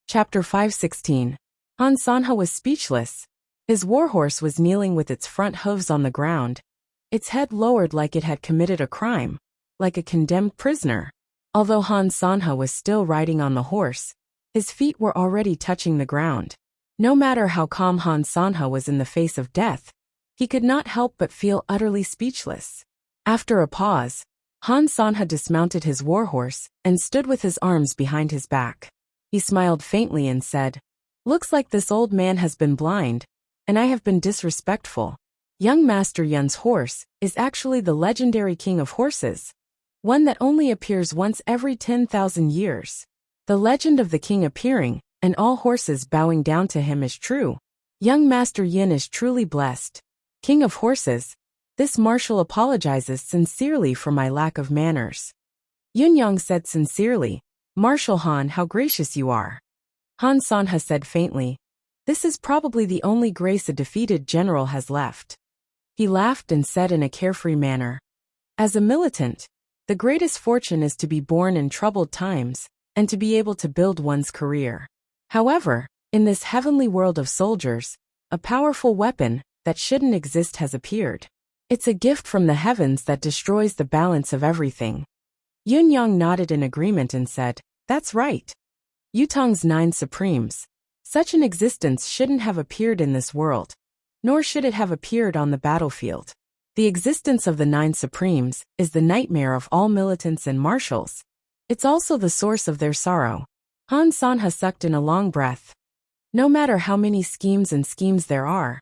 Chapter 516. Han Sanha was speechless. His warhorse was kneeling with its front hooves on the ground, its head lowered like it had committed a crime, like a condemned prisoner. Although Han Sanha was still riding on the horse, his feet were already touching the ground. No matter how calm Han Sanha was in the face of death, he could not help but feel utterly speechless. After a pause, Han Sanha dismounted his warhorse and stood with his arms behind his back. He smiled faintly and said, "Looks like this old man has been blind, and I have been disrespectful. Young Master Yun's horse is actually the legendary king of horses, one that only appears once every 10,000 years. The legend of the king appearing and all horses bowing down to him is true. Young Master Yun is truly blessed. King of horses, this marshal apologizes sincerely for my lack of manners." Yun Yang said sincerely, "Marshal Han, how gracious you are." Han Sanha said faintly, "This is probably the only grace a defeated general has left." He laughed and said in a carefree manner, "As a militant, the greatest fortune is to be born in troubled times and to be able to build one's career. However, in this heavenly world of soldiers, a powerful weapon that shouldn't exist has appeared. It's a gift from the heavens that destroys the balance of everything." Yun Yang nodded in agreement and said, "That's right. Yutong's 9 Supremes. Such an existence shouldn't have appeared in this world, nor should it have appeared on the battlefield. The existence of the 9 Supremes is the nightmare of all militants and marshals. It's also the source of their sorrow." Han Sanha sucked in a long breath. No matter how many schemes there are,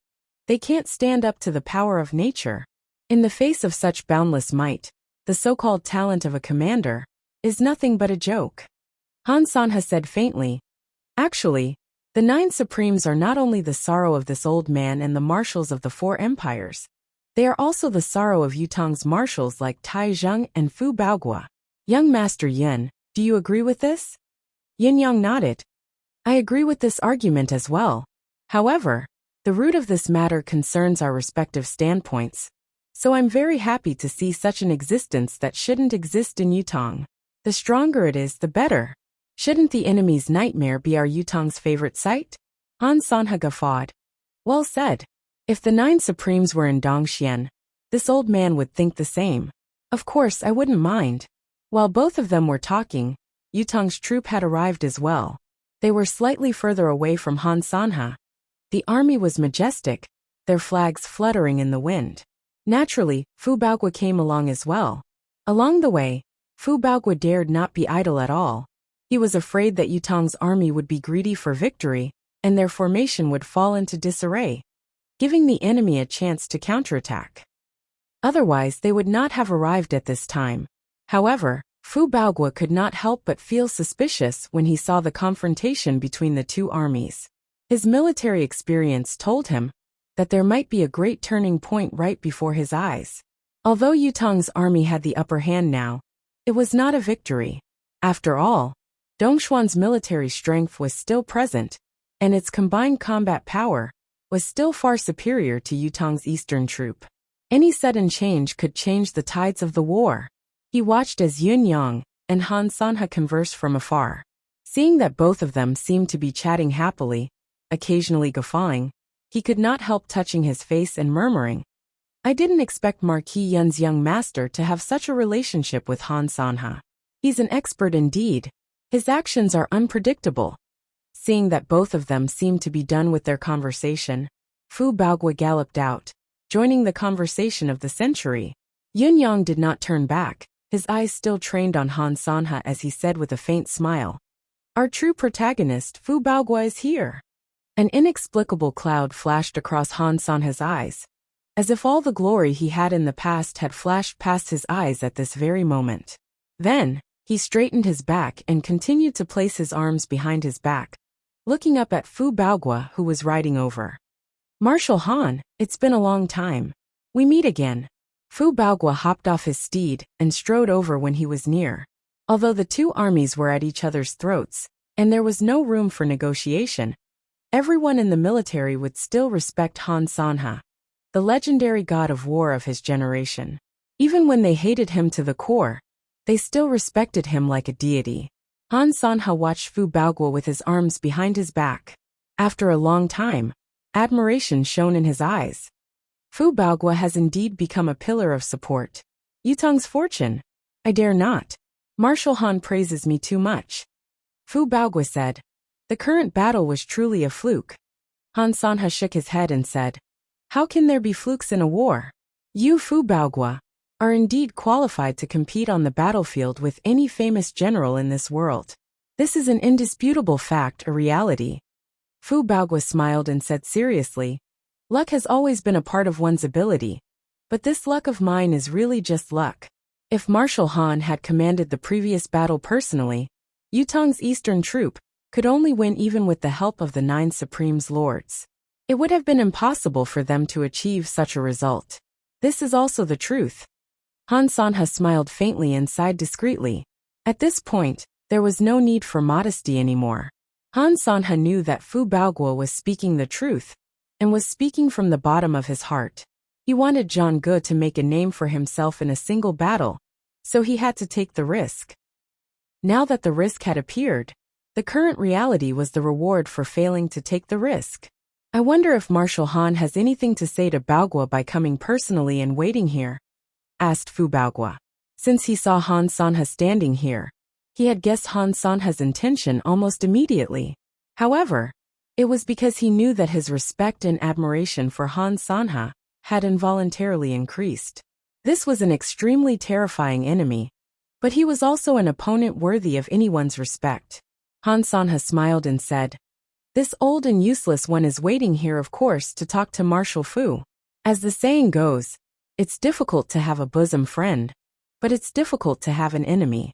they can't stand up to the power of nature. In the face of such boundless might, the so-called talent of a commander is nothing but a joke. Han Sanha said faintly, "Actually, the 9 Supremes are not only the sorrow of this old man and the marshals of the 4 empires, they are also the sorrow of Yutong's marshals like Tai Zheng and Fu Baogua. Young Master Yun, do you agree with this?" Yin Yang nodded. "I agree with this argument as well. However, the root of this matter concerns our respective standpoints, so I'm very happy to see such an existence that shouldn't exist in Yutong. The stronger it is, the better. Shouldn't the enemy's nightmare be our Yutong's favorite sight?" Han Sanha guffawed. "Well said. If the 9 Supremes were in Dongxian, this old man would think the same. Of course, I wouldn't mind." While both of them were talking, Yutong's troop had arrived as well. They were slightly further away from Han Sanha. The army was majestic, their flags fluttering in the wind. Naturally, Fu Baogua came along as well. Along the way, Fu Baogua dared not be idle at all. He was afraid that Yutong's army would be greedy for victory, and their formation would fall into disarray, giving the enemy a chance to counterattack. Otherwise, they would not have arrived at this time. However, Fu Baogua could not help but feel suspicious when he saw the confrontation between the 2 armies. His military experience told him that there might be a great turning point right before his eyes. Although Yutong's army had the upper hand now, it was not a victory. After all, Dongxuan's military strength was still present, and its combined combat power was still far superior to Yutong's eastern troop. Any sudden change could change the tides of the war. He watched as Yun Yang and Han Sanha conversed from afar. Seeing that both of them seemed to be chatting happily, occasionally guffawing, he could not help touching his face and murmuring, "I didn't expect Marquis Yun's young master to have such a relationship with Han Sanha. He's an expert indeed. His actions are unpredictable." Seeing that both of them seemed to be done with their conversation, Fu Baogua galloped out, joining the conversation of the century. Yun Yang did not turn back, his eyes still trained on Han Sanha as he said with a faint smile, "Our true protagonist, Fu Baogua, is here." An inexplicable cloud flashed across Han Sanha's eyes, as if all the glory he had in the past had flashed past his eyes at this very moment. Then, he straightened his back and continued to place his arms behind his back, looking up at Fu Baogua who was riding over. "Marshal Han, it's been a long time. We meet again." Fu Baogua hopped off his steed and strode over when he was near. Although the 2 armies were at each other's throats, and there was no room for negotiation, everyone in the military would still respect Han Sanha, the legendary god of war of his generation. Even when they hated him to the core, they still respected him like a deity. Han Sanha watched Fu Baoguo with his arms behind his back. After a long time, admiration shone in his eyes. Fu Baoguo has indeed become a pillar of support. Yutong's fortune. I dare not. Marshal Han praises me too much. Fu Baoguo said. The current battle was truly a fluke. Han Sanha shook his head and said, how can there be flukes in a war? You, Fu Baoguo, are indeed qualified to compete on the battlefield with any famous general in this world. This is an indisputable fact, a reality. Fu Baoguo smiled and said seriously, luck has always been a part of one's ability, but this luck of mine is really just luck. If Marshal Han had commanded the previous battle personally, Yutong's eastern troop could only win even with the help of the 9 Supreme's lords. It would have been impossible for them to achieve such a result. This is also the truth. Han Sanha smiled faintly and sighed discreetly. At this point, there was no need for modesty anymore. Han Sanha knew that Fu Baoguo was speaking the truth, and was speaking from the bottom of his heart. He wanted Zhang Ge to make a name for himself in a single battle, so he had to take the risk. Now that the risk had appeared, the current reality was the reward for failing to take the risk. I wonder if Marshal Han has anything to say to Baoguo by coming personally and waiting here? Asked Fu Baoguo. Since he saw Han Sanha standing here, he had guessed Han Sanha's intention almost immediately. However, it was because he knew that his respect and admiration for Han Sanha had involuntarily increased. This was an extremely terrifying enemy, but he was also an opponent worthy of anyone's respect. Han Sanha smiled and said, this old and useless one is waiting here, of course, to talk to Marshal Fu. As the saying goes, it's difficult to have a bosom friend, but it's difficult to have an enemy.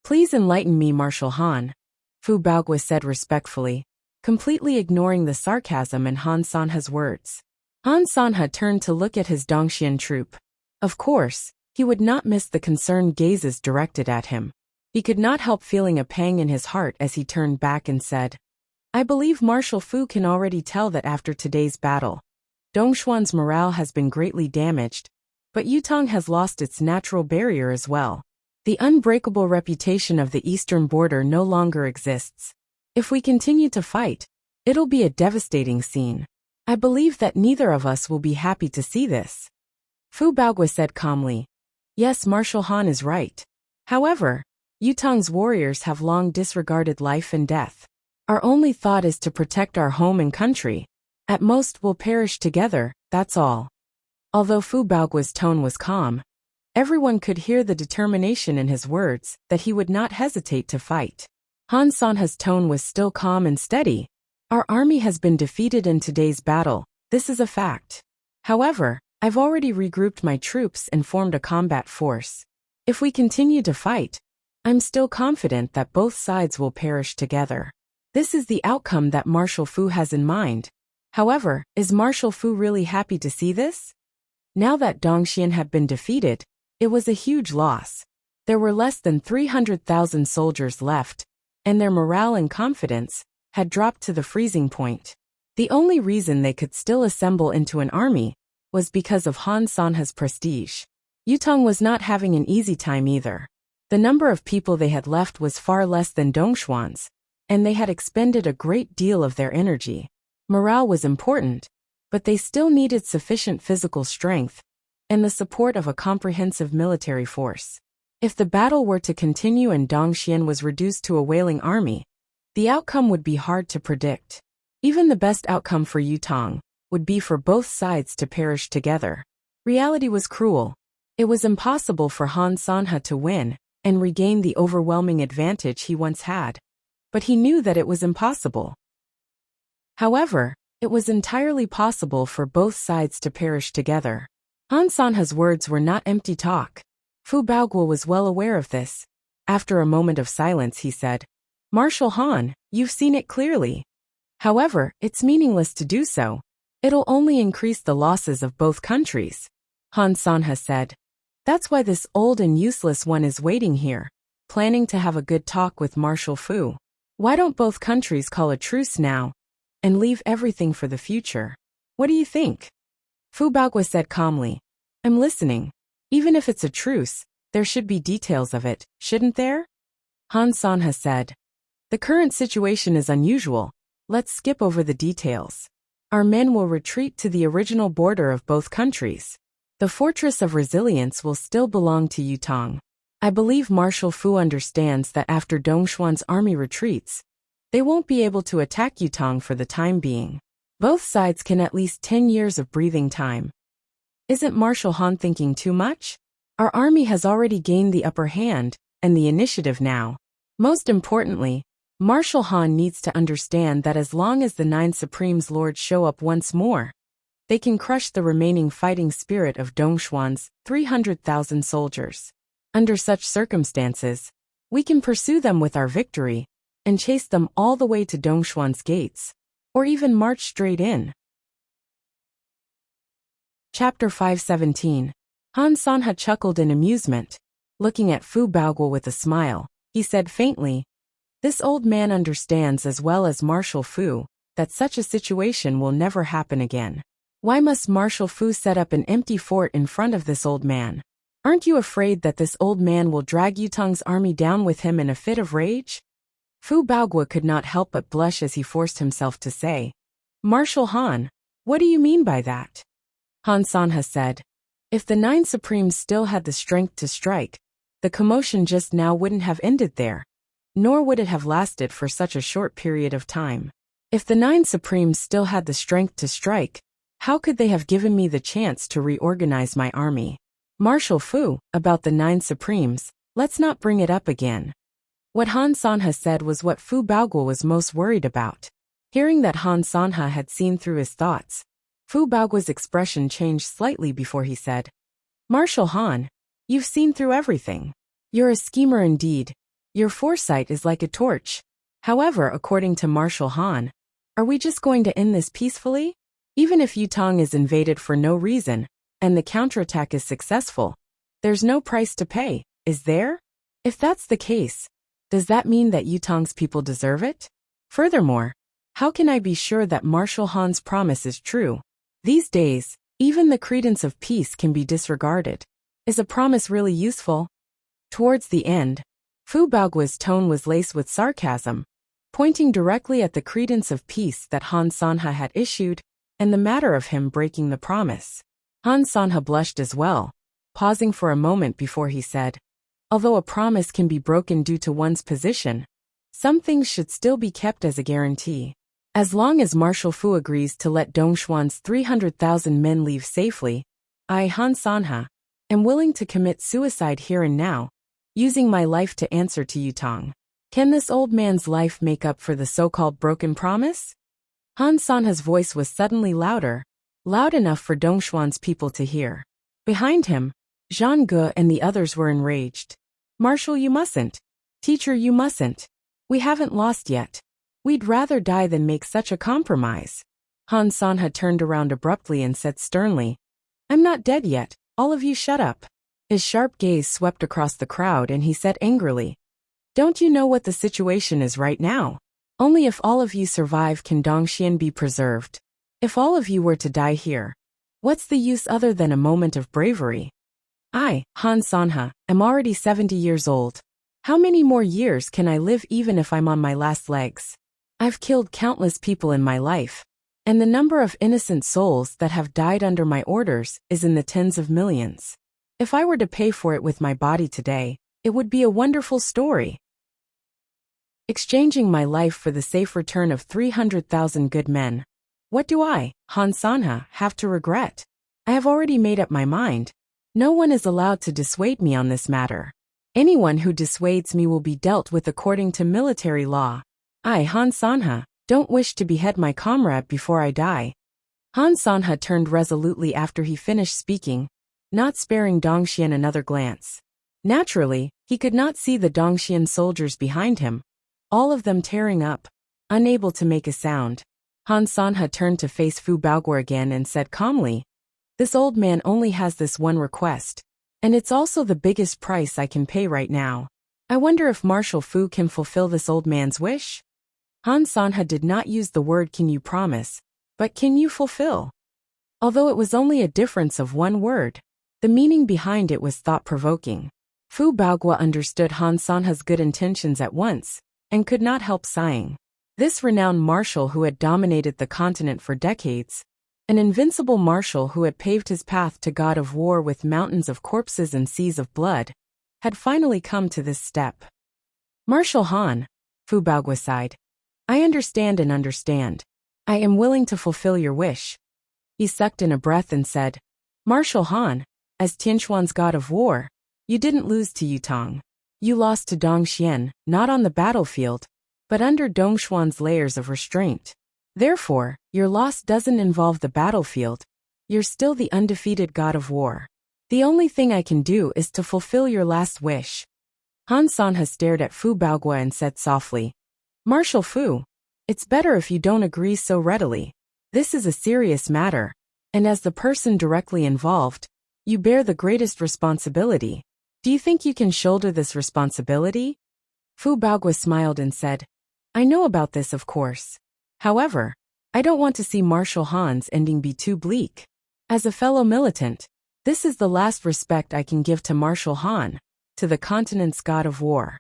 Please enlighten me, Marshal Han, Fu Baoguo said respectfully, completely ignoring the sarcasm in Han Sanha's words. Han Sanha turned to look at his Dongxian troop. Of course, he would not miss the concerned gazes directed at him. He could not help feeling a pang in his heart as he turned back and said, I believe Marshal Fu can already tell that after today's battle, Dongxuan's morale has been greatly damaged, but Yutong has lost its natural barrier as well. The unbreakable reputation of the eastern border no longer exists. If we continue to fight, it'll be a devastating scene. I believe that neither of us will be happy to see this. Fu Baoguo said calmly, yes, Marshal Han is right. However, Yutong's warriors have long disregarded life and death. Our only thought is to protect our home and country. At most we'll perish together, that's all. Although Fu Baoguo's tone was calm, everyone could hear the determination in his words that he would not hesitate to fight. Han Sanha's tone was still calm and steady. Our army has been defeated in today's battle, this is a fact. However, I've already regrouped my troops and formed a combat force. If we continue to fight, I'm still confident that both sides will perish together. This is the outcome that Marshal Fu has in mind. However, is Marshal Fu really happy to see this? Now that Dongxian had been defeated, it was a huge loss. There were less than 300,000 soldiers left, and their morale and confidence had dropped to the freezing point. The only reason they could still assemble into an army was because of Han Sanha's prestige. Yutong was not having an easy time either. The number of people they had left was far less than Dongxuan's, and they had expended a great deal of their energy. Morale was important, but they still needed sufficient physical strength and the support of a comprehensive military force. If the battle were to continue and Dongxian was reduced to a wailing army, the outcome would be hard to predict. Even the best outcome for Yutong would be for both sides to perish together. Reality was cruel. It was impossible for Han Sanha to win and regain the overwhelming advantage he once had. But he knew that it was impossible. However, it was entirely possible for both sides to perish together. Han Sanha's words were not empty talk. Fu Baoguo was well aware of this. After a moment of silence he said, Marshal Han, you've seen it clearly. However, it's meaningless to do so. It'll only increase the losses of both countries. Han Sanha said, that's why this old and useless one is waiting here, planning to have a good talk with Marshal Fu. Why don't both countries call a truce now and leave everything for the future? What do you think? Fu Baoguo said calmly, I'm listening. Even if it's a truce, there should be details of it, shouldn't there? Han Sanha said. The current situation is unusual. Let's skip over the details. Our men will retreat to the original border of both countries. The Fortress of Resilience will still belong to Yutong. I believe Marshal Fu understands that after Dongxuan's army retreats, they won't be able to attack Yutong for the time being. Both sides can at least 10 years of breathing time. Isn't Marshal Han thinking too much? Our army has already gained the upper hand and the initiative now. Most importantly, Marshal Han needs to understand that as long as the 9 Supremes Lords show up once more, they can crush the remaining fighting spirit of Dongxuan's 300,000 soldiers. Under such circumstances, we can pursue them with our victory and chase them all the way to Dongxuan's gates, or even march straight in. Chapter 517. Han Sanha chuckled in amusement. Looking at Fu Baoguo with a smile, he said faintly, "This old man understands as well as Marshal Fu that such a situation will never happen again. Why must Marshal Fu set up an empty fort in front of this old man? Aren't you afraid that this old man will drag Yutong's army down with him in a fit of rage?" Fu Baoguo could not help but blush as he forced himself to say, "Marshal Han, what do you mean by that?" Han Sanha said, "If the 9 Supremes still had the strength to strike, the commotion just now wouldn't have ended there, nor would it have lasted for such a short period of time. If the 9 Supremes still had the strength to strike, how could they have given me the chance to reorganize my army? Marshal Fu, about the 9 Supremes, let's not bring it up again." What Han Sanha said was what Fu Baoguo was most worried about. Hearing that Han Sanha had seen through his thoughts, Fu Baoguo's expression changed slightly before he said, "Marshal Han, you've seen through everything. You're a schemer indeed. Your foresight is like a torch. However, according to Marshal Han, are we just going to end this peacefully? Even if Yutong is invaded for no reason, and the counterattack is successful, there's no price to pay, is there? If that's the case, does that mean that Yutong's people deserve it? Furthermore, how can I be sure that Marshal Han's promise is true? These days, even the credence of peace can be disregarded. Is a promise really useful?" Towards the end, Fu Baoguo's tone was laced with sarcasm, pointing directly at the credence of peace that Han Sanha had issued, and the matter of him breaking the promise. Han Sanha blushed as well, pausing for a moment before he said, "Although a promise can be broken due to one's position, some things should still be kept as a guarantee. As long as Marshal Fu agrees to let Dongxuan's 300,000 men leave safely, I, Han Sanha, am willing to commit suicide here and now, using my life to answer to Yutong. Can this old man's life make up for the so-called broken promise?" Han Sanha's voice was suddenly louder, loud enough for Dongxuan's people to hear. Behind him, Zhang Ge and the others were enraged. "Marshal, you mustn't. Teacher, you mustn't. We haven't lost yet. We'd rather die than make such a compromise." Han Sanha turned around abruptly and said sternly, "I'm not dead yet, all of you shut up." His sharp gaze swept across the crowd and he said angrily, "Don't you know what the situation is right now? Only if all of you survive can Dongxian be preserved. If all of you were to die here, what's the use other than a moment of bravery? I, Han Sanha, am already 70 years old. How many more years can I live even if I'm on my last legs? I've killed countless people in my life, and the number of innocent souls that have died under my orders is in the tens of millions. If I were to pay for it with my body today, it would be a wonderful story. Exchanging my life for the safe return of 300,000 good men. What do I, Han Sanha, have to regret? I have already made up my mind. No one is allowed to dissuade me on this matter. Anyone who dissuades me will be dealt with according to military law. I, Han Sanha, don't wish to behead my comrade before I die." Han Sanha turned resolutely after he finished speaking, not sparing Dongxian another glance. Naturally, he could not see the Dongxian soldiers behind him, all of them tearing up, unable to make a sound. Han Sanha turned to face Fu Baoguo again and said calmly, "This old man only has this one request, and it's also the biggest price I can pay right now. I wonder if Marshal Fu can fulfill this old man's wish?" Han Sanha did not use the word "can you promise," but "can you fulfill?" Although it was only a difference of one word, the meaning behind it was thought-provoking. Fu Baogua understood Han Sanha's good intentions at once, and could not help sighing. This renowned marshal who had dominated the continent for decades, an invincible marshal who had paved his path to God of War with mountains of corpses and seas of blood, had finally come to this step. Marshal Han, Fu Baogua sighed. I understand and understand. I am willing to fulfill your wish. He sucked in a breath and said, Marshal Han, as Tianquan's God of War, you didn't lose to Yutong. You lost to Dongxian, not on the battlefield, but under Dongxuan's layers of restraint. Therefore, your loss doesn't involve the battlefield. You're still the undefeated God of War. The only thing I can do is to fulfill your last wish. Han Sanha stared at Fu Baogua and said softly, Marshal Fu, it's better if you don't agree so readily. This is a serious matter, and as the person directly involved, you bear the greatest responsibility. Do you think you can shoulder this responsibility? Fu Baogua smiled and said, I know about this, of course. However, I don't want to see Marshal Han's ending be too bleak. As a fellow militant, this is the last respect I can give to Marshal Han, to the continent's God of War.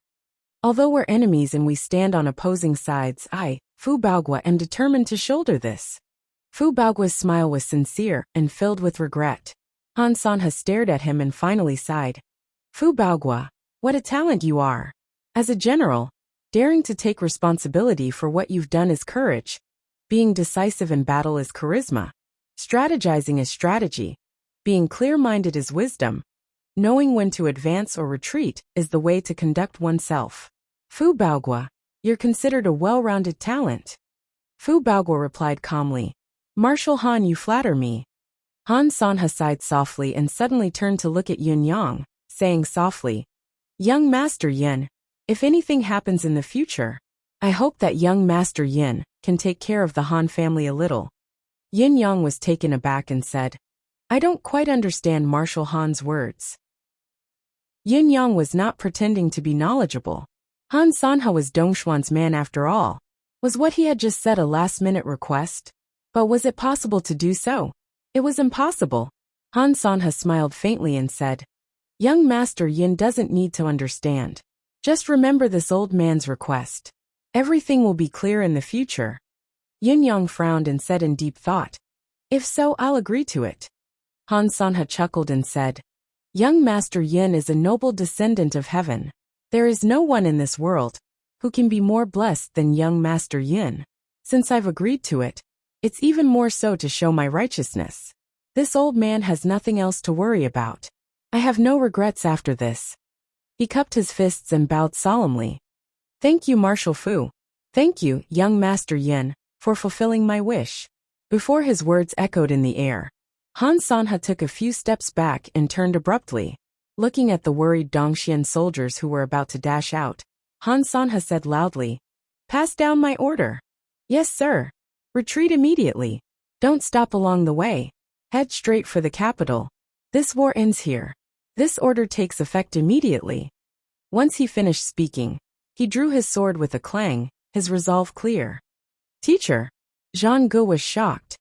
Although we're enemies and we stand on opposing sides, I, Fu Baogua, am determined to shoulder this. Fu Baogua's smile was sincere and filled with regret. Han Sanha stared at him and finally sighed. Fu Baogua, what a talent you are. As a general, daring to take responsibility for what you've done is courage. Being decisive in battle is charisma. Strategizing is strategy. Being clear-minded is wisdom. Knowing when to advance or retreat is the way to conduct oneself. Fu Baogua, you're considered a well-rounded talent. Fu Baogua replied calmly, Marshal Han, you flatter me. Han Sanha sighed softly and suddenly turned to look at Yun Yang, saying softly, Young Master Yin, if anything happens in the future, I hope that young Master Yin can take care of the Han family a little. Yin Yang was taken aback and said, I don't quite understand Marshal Han's words. Yin Yang was not pretending to be knowledgeable. Han Sanha was Dongxuan's man after all. Was what he had just said a last-minute request? But was it possible to do so? It was impossible. Han Sanha smiled faintly and said, Young Master Yin doesn't need to understand. Just remember this old man's request. Everything will be clear in the future. Yin Yang frowned and said in deep thought, If so, I'll agree to it. Han Sanha chuckled and said, Young Master Yin is a noble descendant of heaven. There is no one in this world who can be more blessed than young Master Yin. Since I've agreed to it, it's even more so to show my righteousness. This old man has nothing else to worry about. I have no regrets after this. He cupped his fists and bowed solemnly. Thank you, Marshal Fu. Thank you, young Master Yin, for fulfilling my wish. Before his words echoed in the air, Han Sanha took a few steps back and turned abruptly. Looking at the worried Dongxian soldiers who were about to dash out, Han Sanha said loudly, Pass down my order. Yes, sir. Retreat immediately. Don't stop along the way. Head straight for the capital. This war ends here. This order takes effect immediately. Once he finished speaking, he drew his sword with a clang, his resolve clear. Teacher. Zhang Ge was shocked,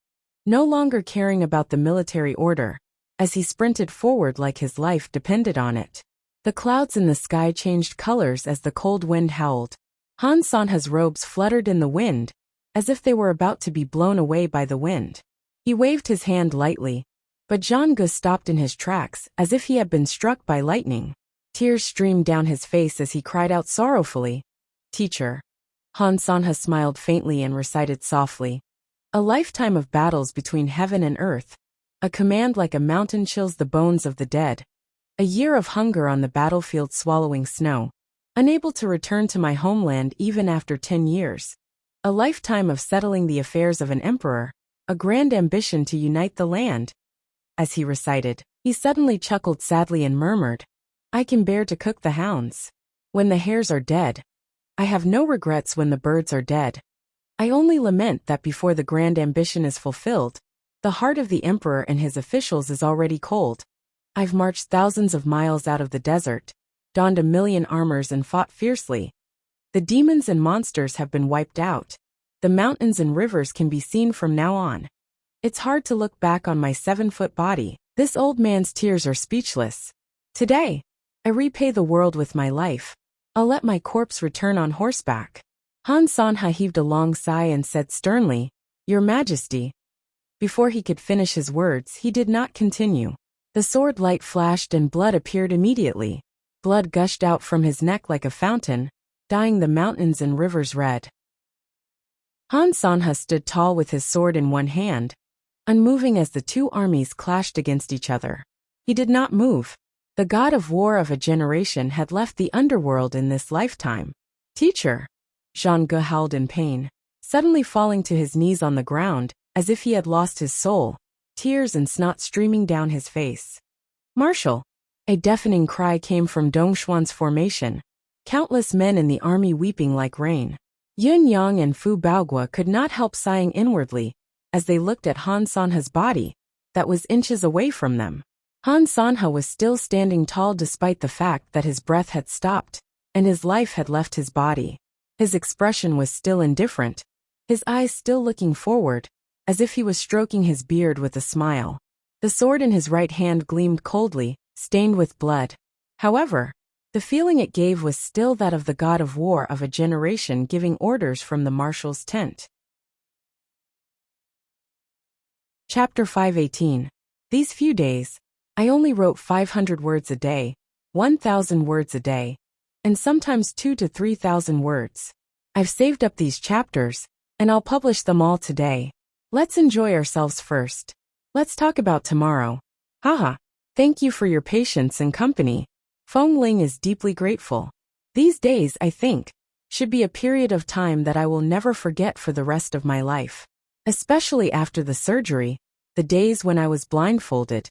no longer caring about the military order, as he sprinted forward like his life depended on it. The clouds in the sky changed colors as the cold wind howled. Han Sanha's robes fluttered in the wind, as if they were about to be blown away by the wind. He waved his hand lightly, but Zhang Ge stopped in his tracks as if he had been struck by lightning. Tears streamed down his face as he cried out sorrowfully, Teacher. Han Sanha smiled faintly and recited softly, A lifetime of battles between heaven and earth. A command like a mountain chills the bones of the dead. A year of hunger on the battlefield swallowing snow. Unable to return to my homeland even after 10 years. A lifetime of settling the affairs of an emperor. A grand ambition to unite the land. As he recited, he suddenly chuckled sadly and murmured, I can bear to cook the hounds. When the hares are dead. I have no regrets when the birds are dead. I only lament that before the grand ambition is fulfilled, the heart of the emperor and his officials is already cold. I've marched thousands of miles out of the desert, donned 1,000,000 armors and fought fiercely. The demons and monsters have been wiped out. The mountains and rivers can be seen from now on. It's hard to look back on my 7-foot body. This old man's tears are speechless. Today, I repay the world with my life. I'll let my corpse return on horseback. Han Sanha heaved a long sigh and said sternly, Your Majesty. Before he could finish his words, he did not continue. The sword light flashed and blood appeared immediately. Blood gushed out from his neck like a fountain, dyeing the mountains and rivers red. Han Sanha stood tall with his sword in one hand, unmoving as the two armies clashed against each other. He did not move. The god of war of a generation had left the underworld in this lifetime. Teacher! Zhang Ge howled in pain, suddenly falling to his knees on the ground, as if he had lost his soul, tears and snot streaming down his face. Marshal! A deafening cry came from Dongshuan's formation, countless men in the army weeping like rain. Yun Yang and Fu Baogua could not help sighing inwardly, as they looked at Han Sanha's body, that was inches away from them. Han Sanha was still standing tall despite the fact that his breath had stopped, and his life had left his body. His expression was still indifferent, his eyes still looking forward, as if he was stroking his beard with a smile. The sword in his right hand gleamed coldly, stained with blood. However, the feeling it gave was still that of the god of war of a generation giving orders from the marshal's tent. Chapter 518. These few days, I only wrote 500 words a day, 1,000 words a day, and sometimes 2,000 to 3,000 words. I've saved up these chapters, and I'll publish them all today. Let's enjoy ourselves first. Let's talk about tomorrow. Haha. Thank you for your patience and company. Feng Ling is deeply grateful. These days, I think, should be a period of time that I will never forget for the rest of my life. Especially after the surgery, the days when I was blindfolded.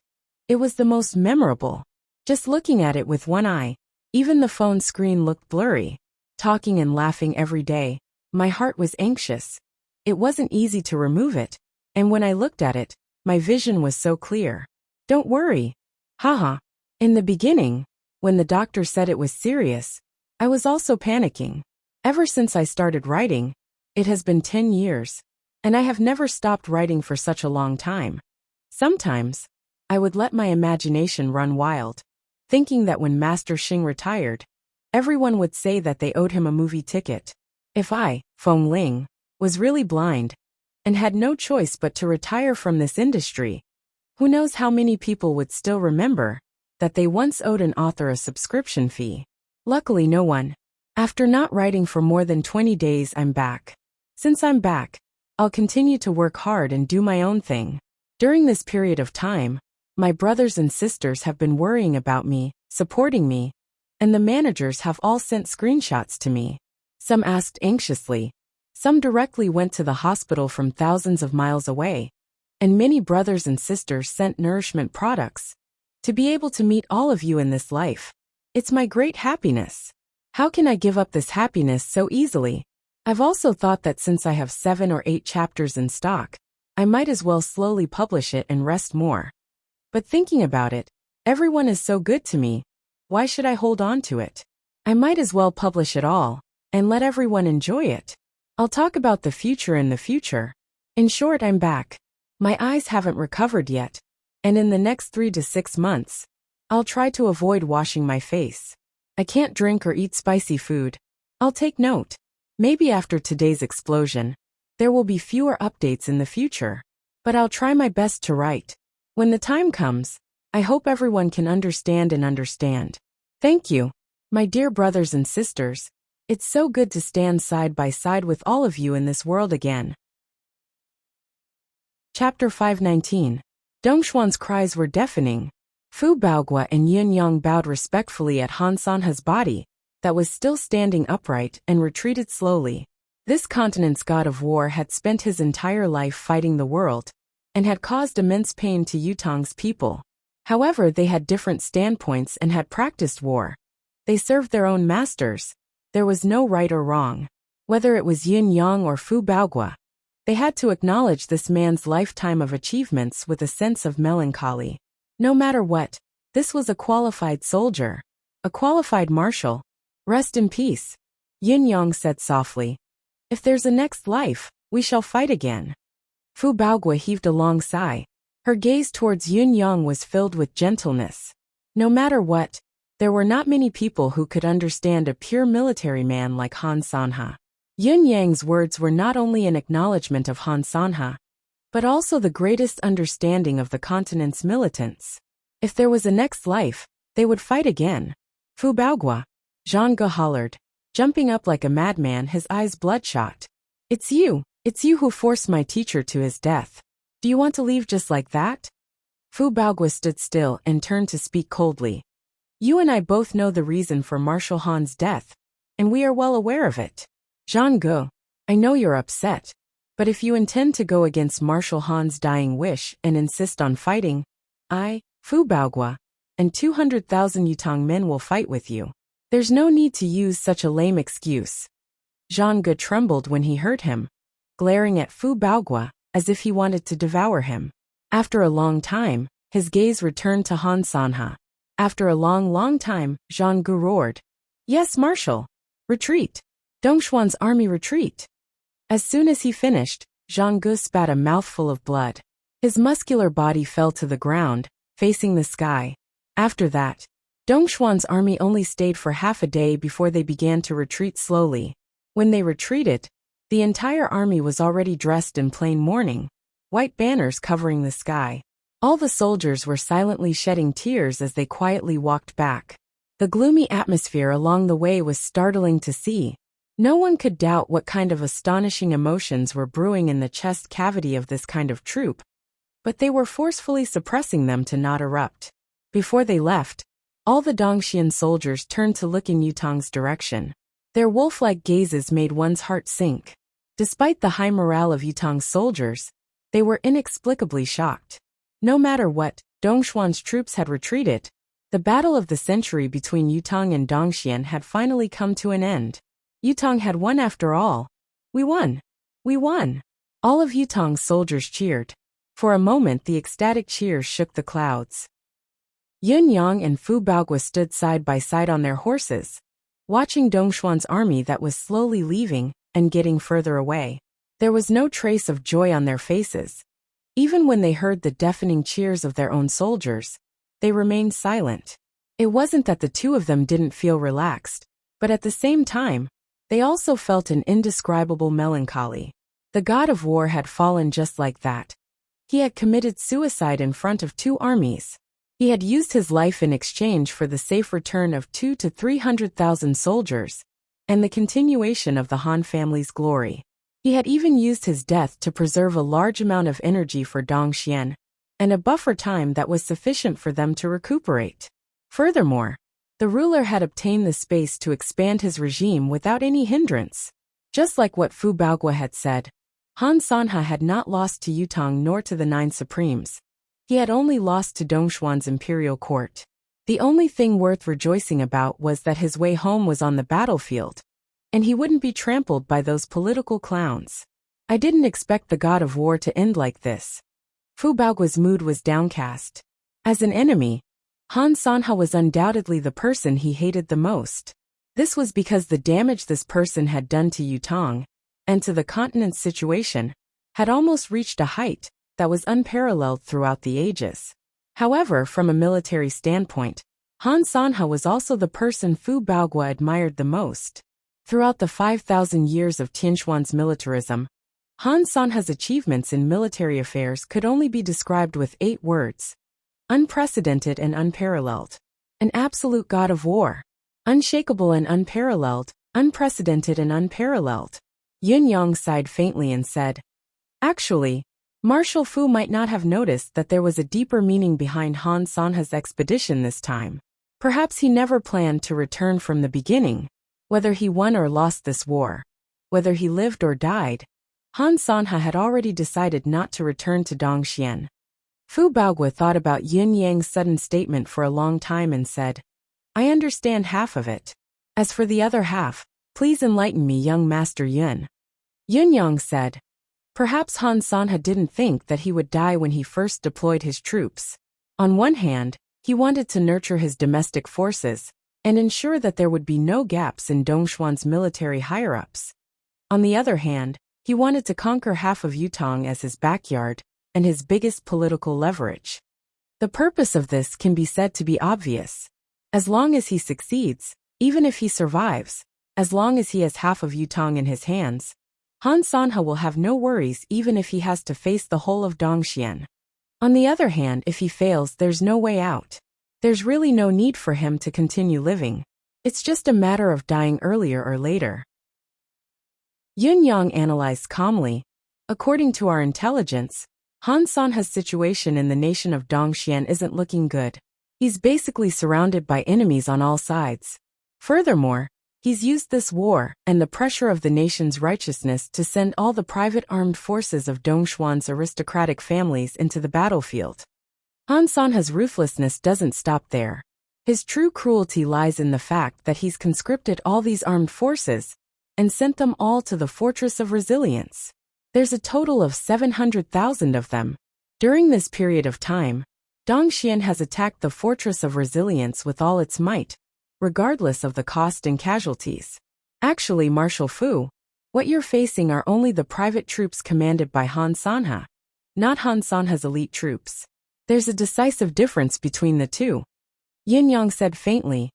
It was the most memorable. Just looking at it with one eye, even the phone screen looked blurry. Talking and laughing every day, my heart was anxious. It wasn't easy to remove it, and when I looked at it, my vision was so clear. Don't worry. Haha. In the beginning, when the doctor said it was serious, I was also panicking. Ever since I started writing, it has been 10 years, and I have never stopped writing for such a long time. Sometimes, I would let my imagination run wild, thinking that when Master Xing retired, everyone would say that they owed him a movie ticket. If I, Feng Ling, was really blind, and had no choice but to retire from this industry, who knows how many people would still remember that they once owed an author a subscription fee. Luckily no one. After not writing for more than 20 days, I'm back. Since I'm back, I'll continue to work hard and do my own thing. During this period of time, my brothers and sisters have been worrying about me, supporting me, and the managers have all sent screenshots to me. Some asked anxiously. Some directly went to the hospital from thousands of miles away, and many brothers and sisters sent nourishment products. To be able to meet all of you in this life, it's my great happiness. How can I give up this happiness so easily? I've also thought that since I have 7 or 8 chapters in stock, I might as well slowly publish it and rest more. But thinking about it, everyone is so good to me. Why should I hold on to it? I might as well publish it all, and let everyone enjoy it. I'll talk about the future in the future. In short, I'm back. My eyes haven't recovered yet, and in the next 3 to 6 months, I'll try to avoid washing my face. I can't drink or eat spicy food. I'll take note. Maybe after today's explosion, there will be fewer updates in the future. But I'll try my best to write. When the time comes, I hope everyone can understand and understand. Thank you, my dear brothers and sisters. It's so good to stand side by side with all of you in this world again. Chapter 519. Dongshuan's cries were deafening. Fu Baogua and Yun Yang bowed respectfully at Han Sanha's body, that was still standing upright, and retreated slowly. This continent's god of war had spent his entire life fighting the world, and had caused immense pain to Yutong's people. However, they had different standpoints and had practiced war. They served their own masters. There was no right or wrong. Whether it was Yun Yang or Fu Baogua, they had to acknowledge this man's lifetime of achievements with a sense of melancholy. No matter what, this was a qualified soldier, a qualified marshal. Rest in peace, Yun Yang said softly. If there's a next life, we shall fight again. Fu Baogua heaved a long sigh. Her gaze towards Yun Yang was filled with gentleness. No matter what, There were not many people who could understand a pure military man like Han Sanha. Yun Yang's words were not only an acknowledgement of Han Sanha, but also the greatest understanding of the continent's militants. If there was a next life, they would fight again. Fu Baogua, Zhang Ge hollered, jumping up like a madman, his eyes bloodshot. It's you who forced my teacher to his death. Do you want to leave just like that? Fu Baogua stood still and turned to speak coldly. You and I both know the reason for Marshal Han's death, and we are well aware of it. Zhang Ge, I know you're upset, but if you intend to go against Marshal Han's dying wish and insist on fighting, I, Fu Baogua, and 200,000 Yutong men will fight with you. There's no need to use such a lame excuse. Zhang Ge trembled when he heard him, glaring at Fu Baogua as if he wanted to devour him. After a long time, his gaze returned to Han Sanha. After a long time, Zhang Ge roared, Yes, Marshal! Retreat! Dongxuan's army retreat! As soon as he finished, Zhang Ge spat a mouthful of blood. His muscular body fell to the ground, facing the sky. After that, Dongxuan's army only stayed for half a day before they began to retreat slowly. When they retreated, the entire army was already dressed in plain mourning, white banners covering the sky. All the soldiers were silently shedding tears as they quietly walked back. The gloomy atmosphere along the way was startling to see. No one could doubt what kind of astonishing emotions were brewing in the chest cavity of this kind of troop, but they were forcefully suppressing them to not erupt. Before they left, all the Dongxian soldiers turned to look in Yutong's direction. Their wolf-like gazes made one's heart sink. Despite the high morale of Yutong's soldiers, they were inexplicably shocked. No matter what, Dongxuan's troops had retreated. The battle of the century between Yutong and Dongxian had finally come to an end. Yutong had won after all. We won! We won! All of Yutong's soldiers cheered. For a moment the ecstatic cheers shook the clouds. Yun Yang and Fu Baogua stood side by side on their horses, watching Dongxuan's army that was slowly leaving and getting further away. There was no trace of joy on their faces. Even when they heard the deafening cheers of their own soldiers, they remained silent. It wasn't that the two of them didn't feel relaxed, but at the same time, they also felt an indescribable melancholy. The god of war had fallen just like that. He had committed suicide in front of two armies. He had used his life in exchange for the safe return of 200,000 to 300,000 soldiers, and the continuation of the Han family's glory. He had even used his death to preserve a large amount of energy for Dongxian, and a buffer time that was sufficient for them to recuperate. Furthermore, the ruler had obtained the space to expand his regime without any hindrance. Just like what Fu Baogua had said, Han Sanha had not lost to Yutong nor to the Nine Supremes. He had only lost to Dongxuan's imperial court. The only thing worth rejoicing about was that his way home was on the battlefield, and he wouldn't be trampled by those political clowns. I didn't expect the god of war to end like this. Fu Baogua's mood was downcast. As an enemy, Han Sanha was undoubtedly the person he hated the most. This was because the damage this person had done to Yutong, and to the continent's situation, had almost reached a height that was unparalleled throughout the ages. However, from a military standpoint, Han Sanha was also the person Fu Baogua admired the most. Throughout the 5,000 years of Tianxuan's militarism, Han Sanha's achievements in military affairs could only be described with 8 words. Unprecedented and unparalleled. An absolute god of war. Unshakable and unparalleled, unprecedented and unparalleled. Yun Yang sighed faintly and said, Actually, Marshal Fu might not have noticed that there was a deeper meaning behind Han Sanha's expedition this time. Perhaps he never planned to return from the beginning. Whether he won or lost this war, whether he lived or died, Han Sanha had already decided not to return to Dongxian. Fu Baogua thought about Yun Yang's sudden statement for a long time and said, I understand half of it. As for the other half, please enlighten me, young Master Yun. Yun Yang said, Perhaps Han Sanha didn't think that he would die when he first deployed his troops. On one hand, he wanted to nurture his domestic forces and ensure that there would be no gaps in Dongxuan's military higher-ups. On the other hand, he wanted to conquer half of Yutong as his backyard and his biggest political leverage. The purpose of this can be said to be obvious. As long as he succeeds, even if he survives, as long as he has half of Yutong in his hands, Han Sanhe will have no worries even if he has to face the whole of Dongxian. On the other hand, if he fails, there's no way out. There's really no need for him to continue living. It's just a matter of dying earlier or later. Yun Yang analyzed calmly. According to our intelligence, Han Sanhe's situation in the nation of Dongxian isn't looking good. He's basically surrounded by enemies on all sides. Furthermore, he's used this war and the pressure of the nation's righteousness to send all the private armed forces of Dongxuan's aristocratic families into the battlefield. Han Sanhe's ruthlessness doesn't stop there. His true cruelty lies in the fact that he's conscripted all these armed forces and sent them all to the Fortress of Resilience. There's a total of 700,000 of them. During this period of time, Dongxian has attacked the Fortress of Resilience with all its might, regardless of the cost and casualties. Actually, Marshal Fu, what you're facing are only the private troops commanded by Han Sanhe, not Han Sanhe's elite troops. There's a decisive difference between the two. Yin Yang said faintly.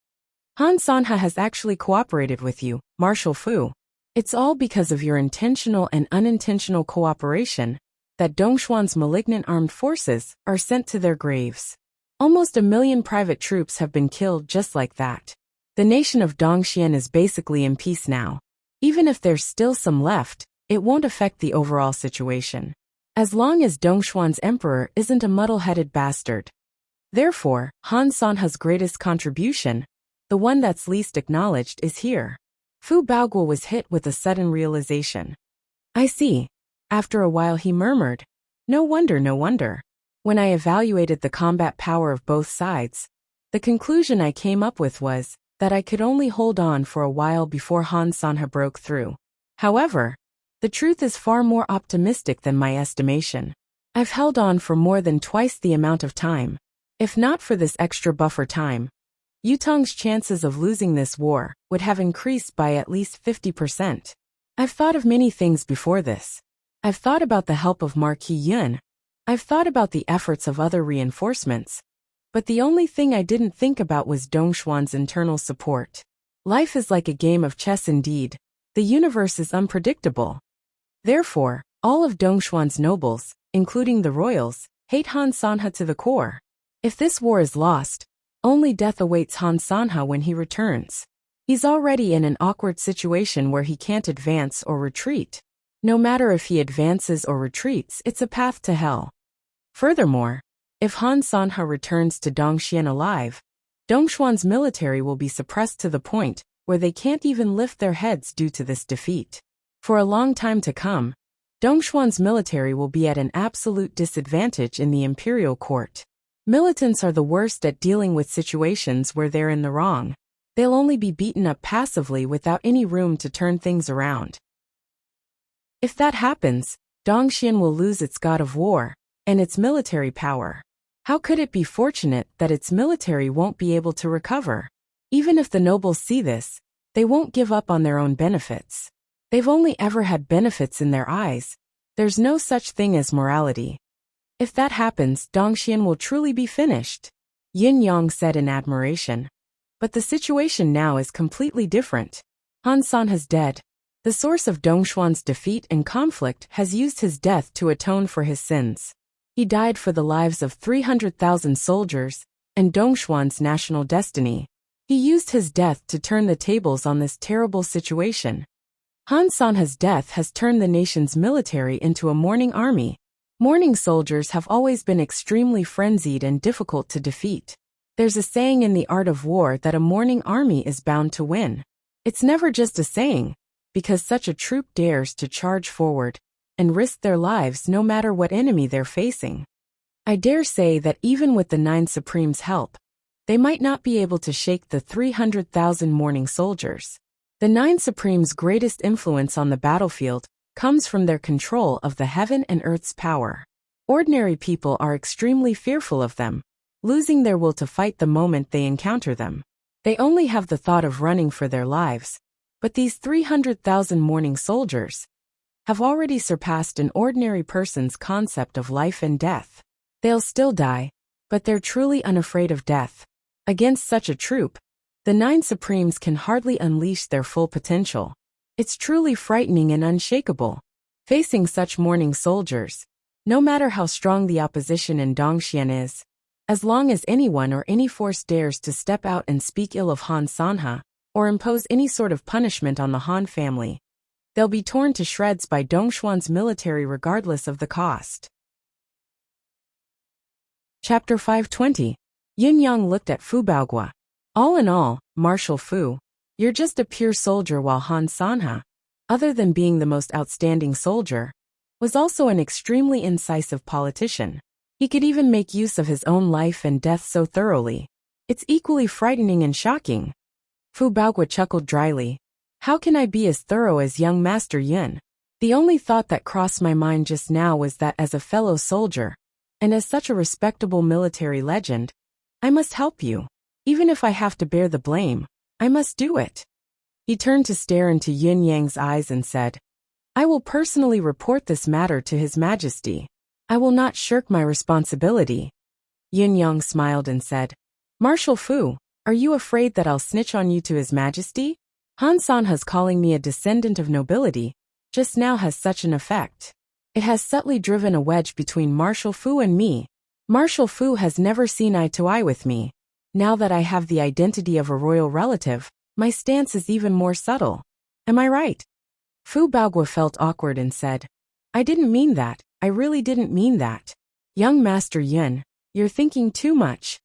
Han Sanhe has actually cooperated with you, Marshal Fu. It's all because of your intentional and unintentional cooperation that Dongxuan's malignant armed forces are sent to their graves. Almost 1 million private troops have been killed just like that. The nation of Dongxian is basically in peace now. Even if there's still some left, it won't affect the overall situation. As long as Dongxuan's emperor isn't a muddle-headed bastard. Therefore, Han Sanhe's greatest contribution, the one that's least acknowledged, is here. Fu Baoguo was hit with a sudden realization. I see. After a while he murmured, no wonder, no wonder. When I evaluated the combat power of both sides, the conclusion I came up with was that I could only hold on for a while before Han Sanhe broke through. However, the truth is far more optimistic than my estimation. I've held on for more than twice the amount of time. If not for this extra buffer time, Yutong's chances of losing this war would have increased by at least 50%. I've thought of many things before this. I've thought about the help of Marquis Yun. I've thought about the efforts of other reinforcements. But the only thing I didn't think about was Dongxuan's internal support. Life is like a game of chess indeed. The universe is unpredictable. Therefore, all of Dongxuan's nobles, including the royals, hate Han Sanhe to the core. If this war is lost, only death awaits Han Sanhe when he returns. He's already in an awkward situation where he can't advance or retreat. No matter if he advances or retreats, it's a path to hell. Furthermore, if Han Sanhe returns to Dongxian alive, Dongxuan's military will be suppressed to the point where they can't even lift their heads due to this defeat. For a long time to come, Dongxuan's military will be at an absolute disadvantage in the imperial court. Militants are the worst at dealing with situations where they're in the wrong. They'll only be beaten up passively without any room to turn things around. If that happens, Dongxian will lose its god of war and its military power. How could it be fortunate that its military won't be able to recover? Even if the nobles see this, they won't give up on their own benefits. They've only ever had benefits in their eyes. There's no such thing as morality. If that happens, Dongxian will truly be finished. Yin Yang said in admiration. But the situation now is completely different. Han Sanhe is dead. The source of Dongxuan's defeat and conflict has used his death to atone for his sins. He died for the lives of 300,000 soldiers and Dongxuan's national destiny. He used his death to turn the tables on this terrible situation. Han Sanhe's death has turned the nation's military into a mourning army. Mourning soldiers have always been extremely frenzied and difficult to defeat. There's a saying in the art of war that a mourning army is bound to win. It's never just a saying, because such a troop dares to charge forward and risk their lives no matter what enemy they're facing. I dare say that even with the 9 Supremes' help, they might not be able to shake the 300,000 mourning soldiers. The 9 Supremes' greatest influence on the battlefield comes from their control of the heaven and earth's power. Ordinary people are extremely fearful of them, losing their will to fight the moment they encounter them. They only have the thought of running for their lives. But these 300,000 mourning soldiers have already surpassed an ordinary person's concept of life and death. They'll still die, but they're truly unafraid of death. Against such a troop, the 9 Supremes can hardly unleash their full potential. It's truly frightening and unshakable. Facing such mourning soldiers, no matter how strong the opposition in Dongxian is, as long as anyone or any force dares to step out and speak ill of Han Sanha, or impose any sort of punishment on the Han family, they'll be torn to shreds by Dongxuan's military regardless of the cost. Chapter 520. Yun Yang looked at Fu Baogua. All in all, Marshal Fu, you're just a pure soldier, while Han Sanha, other than being the most outstanding soldier, was also an extremely incisive politician. He could even make use of his own life and death so thoroughly. It's equally frightening and shocking. Fu Baogua chuckled dryly. How can I be as thorough as young Master Yun? The only thought that crossed my mind just now was that as a fellow soldier, and as such a respectable military legend, I must help you. Even if I have to bear the blame, I must do it. He turned to stare into Yin Yang's eyes and said, I will personally report this matter to His Majesty. I will not shirk my responsibility. Yin Yang smiled and said, Marshal Fu, are you afraid that I'll snitch on you to His Majesty? Han Sanha's calling me a descendant of nobility just now has such an effect. It has subtly driven a wedge between Marshal Fu and me. Marshal Fu has never seen eye to eye with me. Now that I have the identity of a royal relative, my stance is even more subtle. Am I right? Fu Baogua felt awkward and said, I didn't mean that. I really didn't mean that. Young Master Yun, you're thinking too much.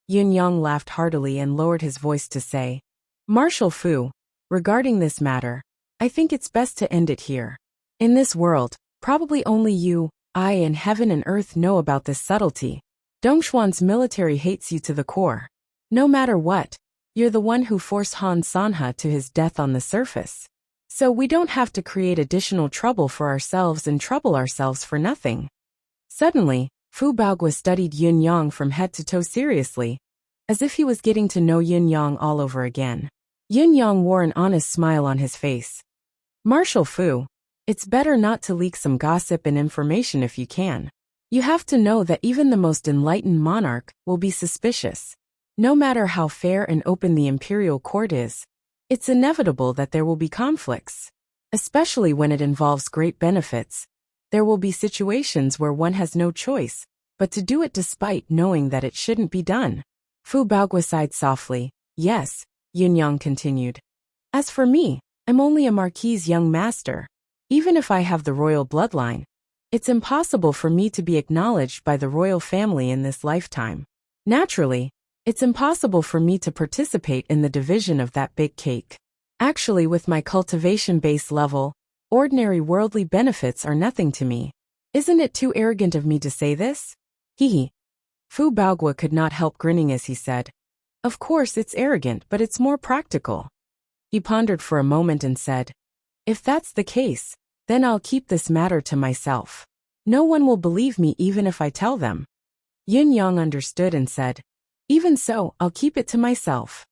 Yun Yang laughed heartily and lowered his voice to say, Marshal Fu, regarding this matter, I think it's best to end it here. In this world, probably only you, I, and heaven and earth know about this subtlety. Dongxuan's military hates you to the core. No matter what, you're the one who forced Han Sanha to his death on the surface. So we don't have to create additional trouble for ourselves and trouble ourselves for nothing. Suddenly, Fu Baogua studied Yun Yang from head to toe seriously, as if he was getting to know Yun Yang all over again. Yun Yang wore an honest smile on his face. Marshal Fu, it's better not to leak some gossip and information if you can. You have to know that even the most enlightened monarch will be suspicious. No matter how fair and open the imperial court is, it's inevitable that there will be conflicts. Especially when it involves great benefits, there will be situations where one has no choice but to do it despite knowing that it shouldn't be done. Fu Baogua sighed softly. Yes, Yun Yang continued. As for me, I'm only a marquis's young master. Even if I have the royal bloodline, it's impossible for me to be acknowledged by the royal family in this lifetime. Naturally, it's impossible for me to participate in the division of that big cake. Actually, with my cultivation base level, ordinary worldly benefits are nothing to me. Isn't it too arrogant of me to say this? Hee. Fu Baogua could not help grinning as he said, Of course it's arrogant, but it's more practical. He pondered for a moment and said, If that's the case, then I'll keep this matter to myself. No one will believe me even if I tell them. Yun Yang understood and said, Even so, I'll keep it to myself.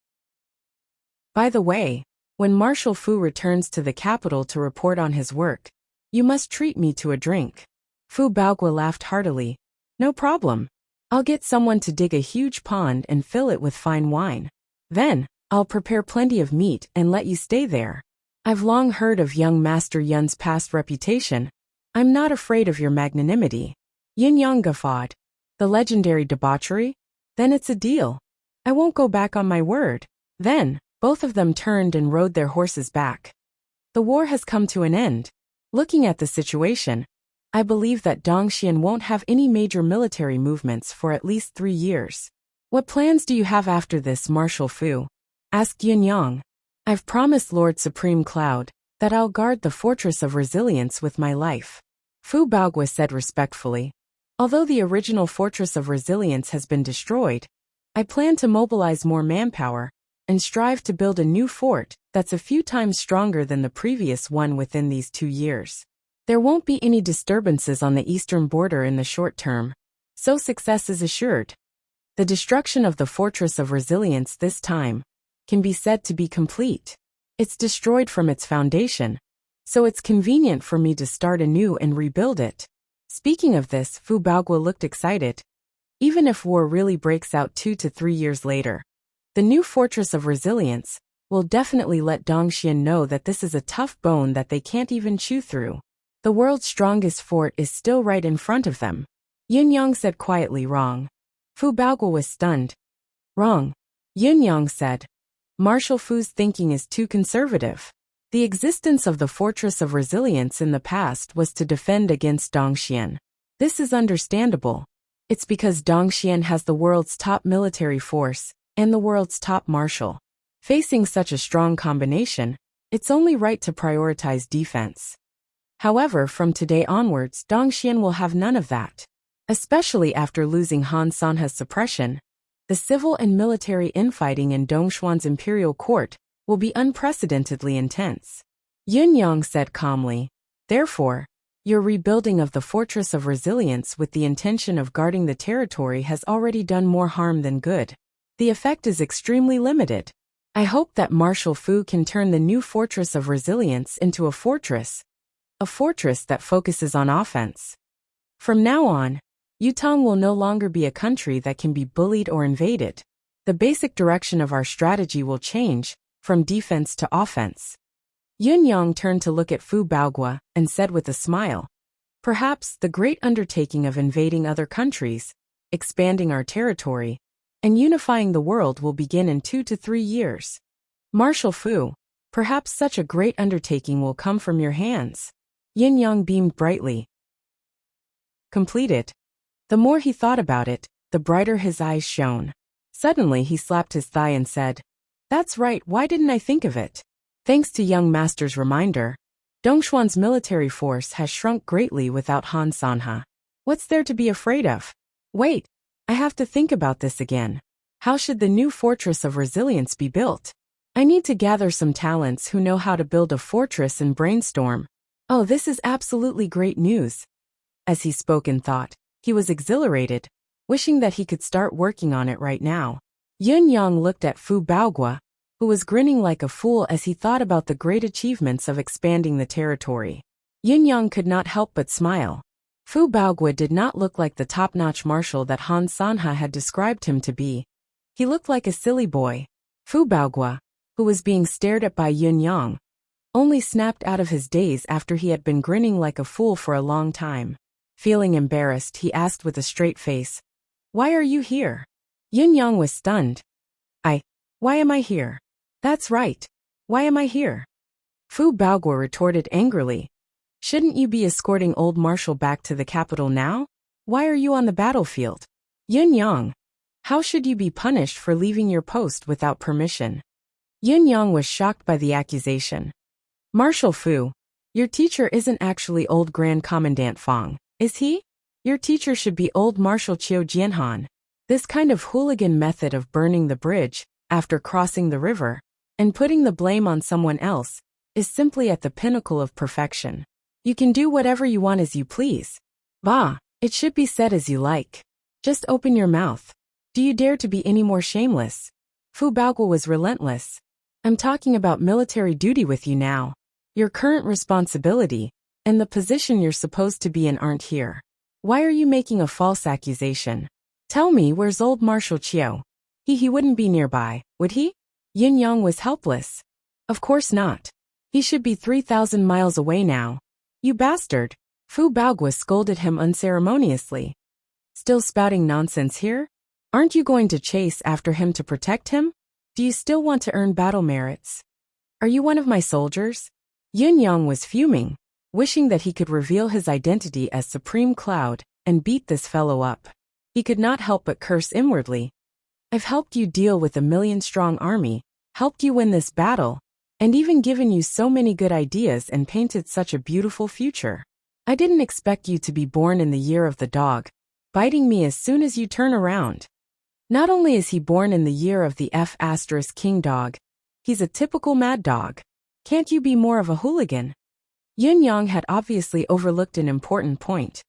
By the way, when Marshal Fu returns to the capital to report on his work, you must treat me to a drink. Fu Baogua laughed heartily. No problem. I'll get someone to dig a huge pond and fill it with fine wine. Then, I'll prepare plenty of meat and let you stay there. I've long heard of young Master Yun's past reputation. I'm not afraid of your magnanimity. Yin Yang guffawed. The legendary debauchery? Then it's a deal. I won't go back on my word. Then, both of them turned and rode their horses back. The war has come to an end. Looking at the situation, I believe that Dongxian won't have any major military movements for at least 3 years. What plans do you have after this, Marshal Fu? Asked Yun Yang. I've promised Lord Supreme Cloud that I'll guard the Fortress of Resilience with my life. Fu Baogua said respectfully. Although the original Fortress of Resilience has been destroyed, I plan to mobilize more manpower and strive to build a new fort that's a few times stronger than the previous one within these 2 years. There won't be any disturbances on the eastern border in the short term, so success is assured. The destruction of the Fortress of Resilience this time can be said to be complete. It's destroyed from its foundation, so it's convenient for me to start anew and rebuild it. Speaking of this, Fu Baogua looked excited. Even if war really breaks out 2 to 3 years later, The new fortress of resilience will definitely let Dongxian know that this is a tough bone that they can't even chew through. The world's strongest fort is still right in front of them. Yun Yang said quietly. Wrong. Fu Baoguo was stunned. Wrong. Yun Yang said. Marshal Fu's thinking is too conservative. The existence of the Fortress of Resilience in the past was to defend against Dongxian. This is understandable. It's because Dongxian has the world's top military force and the world's top marshal. Facing such a strong combination, it's only right to prioritize defense. However, from today onwards, Dongxian will have none of that. Especially after losing Han Sanha's suppression, the civil and military infighting in Dongxuan's imperial court will be unprecedentedly intense. Yun Yang said calmly. Therefore, your rebuilding of the Fortress of Resilience with the intention of guarding the territory has already done more harm than good. The effect is extremely limited. I hope that Marshal Fu can turn the new Fortress of Resilience into a fortress that focuses on offense. From now on, Yutong will no longer be a country that can be bullied or invaded. The basic direction of our strategy will change, from defense to offense. Yun Yang turned to look at Fu Baoguo and said with a smile, perhaps the great undertaking of invading other countries, expanding our territory, and unifying the world will begin in 2 to 3 years. Marshal Fu, perhaps such a great undertaking will come from your hands. Yun Yang beamed brightly. Completed. The more he thought about it, the brighter his eyes shone. Suddenly he slapped his thigh and said, that's right, why didn't I think of it? Thanks to young master's reminder, Dongxuan's military force has shrunk greatly without Han Sanha. What's there to be afraid of? Wait, I have to think about this again. How should the new Fortress of Resilience be built? I need to gather some talents who know how to build a fortress and brainstorm. Oh, this is absolutely great news. As he spoke in thought, he was exhilarated, wishing that he could start working on it right now. Yun Yang looked at Fu Baoguo, who was grinning like a fool as he thought about the great achievements of expanding the territory. Yun Yang could not help but smile. Fu Baoguo did not look like the top-notch marshal that Han Sanha had described him to be. He looked like a silly boy. Fu Baoguo, who was being stared at by Yun Yang, only snapped out of his daze after he had been grinning like a fool for a long time. Feeling embarrassed, he asked with a straight face, why are you here? Yun Yang was stunned. Why am I here? That's right. Why am I here? Fu Baoguo retorted angrily. Shouldn't you be escorting old Marshal back to the capital now? Why are you on the battlefield? Yun Yang, how should you be punished for leaving your post without permission? Yun Yang was shocked by the accusation. Marshal Fu, your teacher isn't actually old Grand Commandant Fang, is he? Your teacher should be old Marshal Qiu Jianhan. This kind of hooligan method of burning the bridge after crossing the river and putting the blame on someone else is simply at the pinnacle of perfection. You can do whatever you want as you please. Bah, it should be said as you like. Just open your mouth. Do you dare to be any more shameless? Fu Baoguo was relentless. I'm talking about military duty with you now. Your current responsibility and the position you're supposed to be in aren't here. Why are you making a false accusation? Tell me, where's old Marshal Qiu? He wouldn't be nearby, would he? Yun Yang was helpless. Of course not. He should be 3,000 miles away now. You bastard! Fu Baoguo scolded him unceremoniously. Still spouting nonsense here? Aren't you going to chase after him to protect him? Do you still want to earn battle merits? Are you one of my soldiers? Yun Yang was fuming, wishing that he could reveal his identity as Supreme Cloud and beat this fellow up. He could not help but curse inwardly. I've helped you deal with a 1,000,000-strong army, helped you win this battle, and even given you so many good ideas and painted such a beautiful future. I didn't expect you to be born in the year of the dog, biting me as soon as you turn around. Not only is he born in the year of the King dog, he's a typical mad dog. Can't you be more of a hooligan? Yun Yang had obviously overlooked an important point.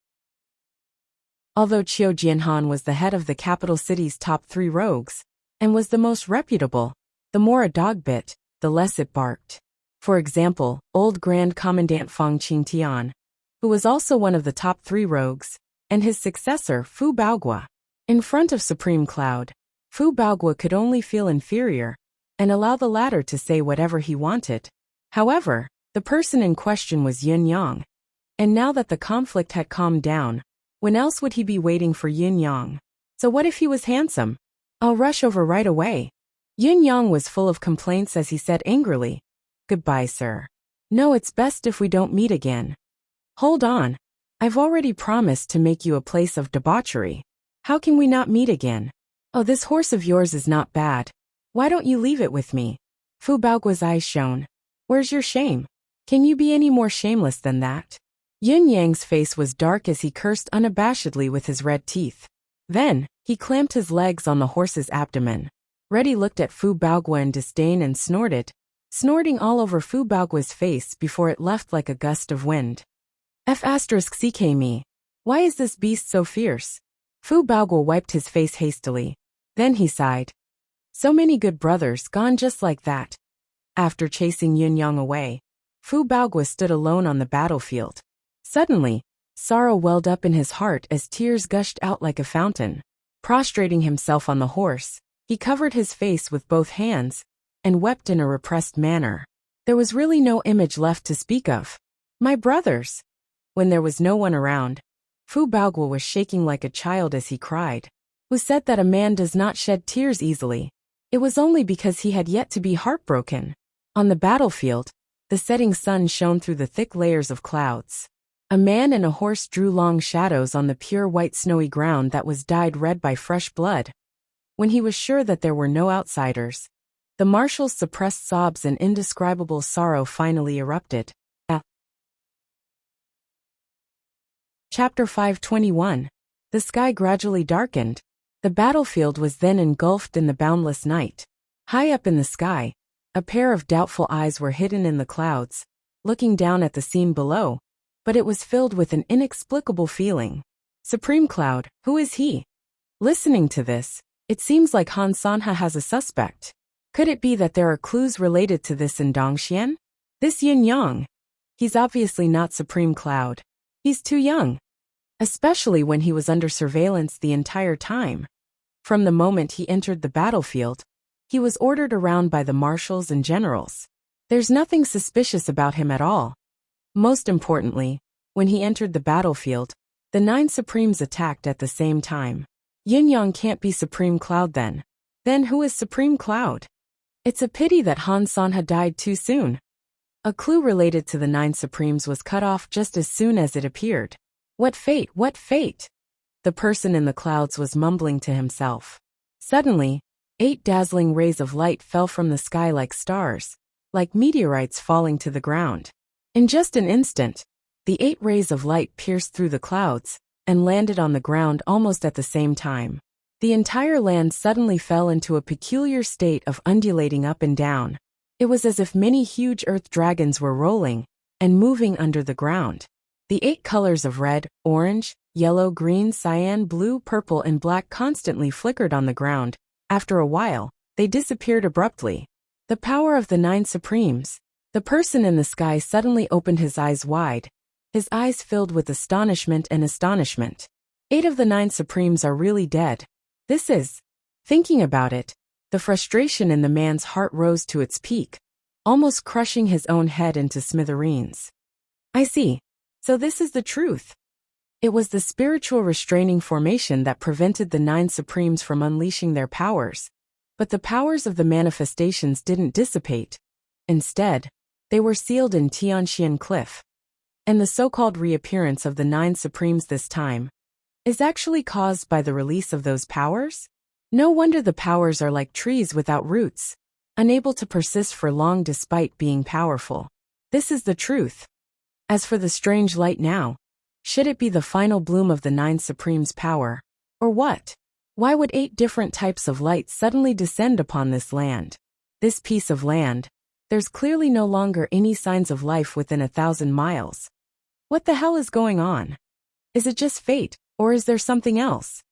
Although Qiu Jianhan was the head of the capital city's top 3 rogues, and was the most reputable, the more a dog bit, the less it barked. For example, old Grand Commandant Fang Qingtian, who was also one of the top 3 rogues, and his successor Fu Baoguo. In front of Supreme Cloud, Fu Baogua could only feel inferior and allow the latter to say whatever he wanted. However, the person in question was Yin Yang. And now that the conflict had calmed down, when else would he be waiting for Yin Yang? So what if he was handsome? I'll rush over right away. Yin Yang was full of complaints as he said angrily, "Goodbye, sir. No, it's best if we don't meet again." "Hold on. I've already promised to make you a place of debauchery. How can we not meet again? Oh, this horse of yours is not bad. Why don't you leave it with me?" Fu Baogua's eyes shone. "Where's your shame? Can you be any more shameless than that?" Yin Yang's face was dark as he cursed unabashedly with his red teeth. Then, he clamped his legs on the horse's abdomen. Reddy looked at Fu Baogua in disdain and snorted, snorting all over Fu Baogua's face before it left like a gust of wind. "F***ck me. Why is this beast so fierce?" Fu Baogua wiped his face hastily. Then he sighed. So many good brothers gone just like that. After chasing Yin Yang away, Fu Baogua stood alone on the battlefield. Suddenly, sorrow welled up in his heart as tears gushed out like a fountain. Prostrating himself on the horse, he covered his face with both hands and wept in a repressed manner. There was really no image left to speak of. My brothers! When there was no one around, Fu Baogua was shaking like a child as he cried. Who said that a man does not shed tears easily? It was only because he had yet to be heartbroken. On the battlefield, the setting sun shone through the thick layers of clouds. A man and a horse drew long shadows on the pure white snowy ground that was dyed red by fresh blood. When he was sure that there were no outsiders, the marshal's suppressed sobs and indescribable sorrow finally erupted. Chapter 521. The sky gradually darkened. The battlefield was then engulfed in the boundless night. High up in the sky, a pair of doubtful eyes were hidden in the clouds, looking down at the scene below, but it was filled with an inexplicable feeling. Supreme Cloud, who is he? Listening to this, it seems like Han Sanha has a suspect. Could it be that there are clues related to this in Dongxian? This Yin Yang? He's obviously not Supreme Cloud. He's too young. Especially when he was under surveillance the entire time. From the moment he entered the battlefield, he was ordered around by the marshals and generals. There's nothing suspicious about him at all. Most importantly, when he entered the battlefield, the 9 Supremes attacked at the same time. Yin Yang can't be Supreme Cloud then. Then who is Supreme Cloud? It's a pity that Han Sanha died too soon. A clue related to the 9 Supremes was cut off just as soon as it appeared. What fate, what fate? The person in the clouds was mumbling to himself. Suddenly, 8 dazzling rays of light fell from the sky like stars, like meteorites falling to the ground. In just an instant, the 8 rays of light pierced through the clouds and landed on the ground almost at the same time. The entire land suddenly fell into a peculiar state of undulating up and down. It was as if many huge earth dragons were rolling and moving under the ground. The 8 colors of red, orange, yellow, green, cyan, blue, purple, and black constantly flickered on the ground. After a while, they disappeared abruptly. The power of the 9 Supremes. The person in the sky suddenly opened his eyes wide, his eyes filled with astonishment and astonishment. 8 of the 9 Supremes are really dead. This is... Thinking about it, the frustration in the man's heart rose to its peak, almost crushing his own head into smithereens. I see. So this is the truth. It was the spiritual restraining formation that prevented the 9 Supremes from unleashing their powers. But the powers of the manifestations didn't dissipate. Instead, they were sealed in Tianxian Cliff. And the so-called reappearance of the 9 Supremes this time is actually caused by the release of those powers? No wonder the powers are like trees without roots, unable to persist for long despite being powerful. This is the truth. As for the strange light now, should it be the final bloom of the 9 Supremes' power? Or what? Why would 8 different types of light suddenly descend upon this land? This piece of land, there's clearly no longer any signs of life within 1,000 miles. What the hell is going on? Is it just fate, or is there something else?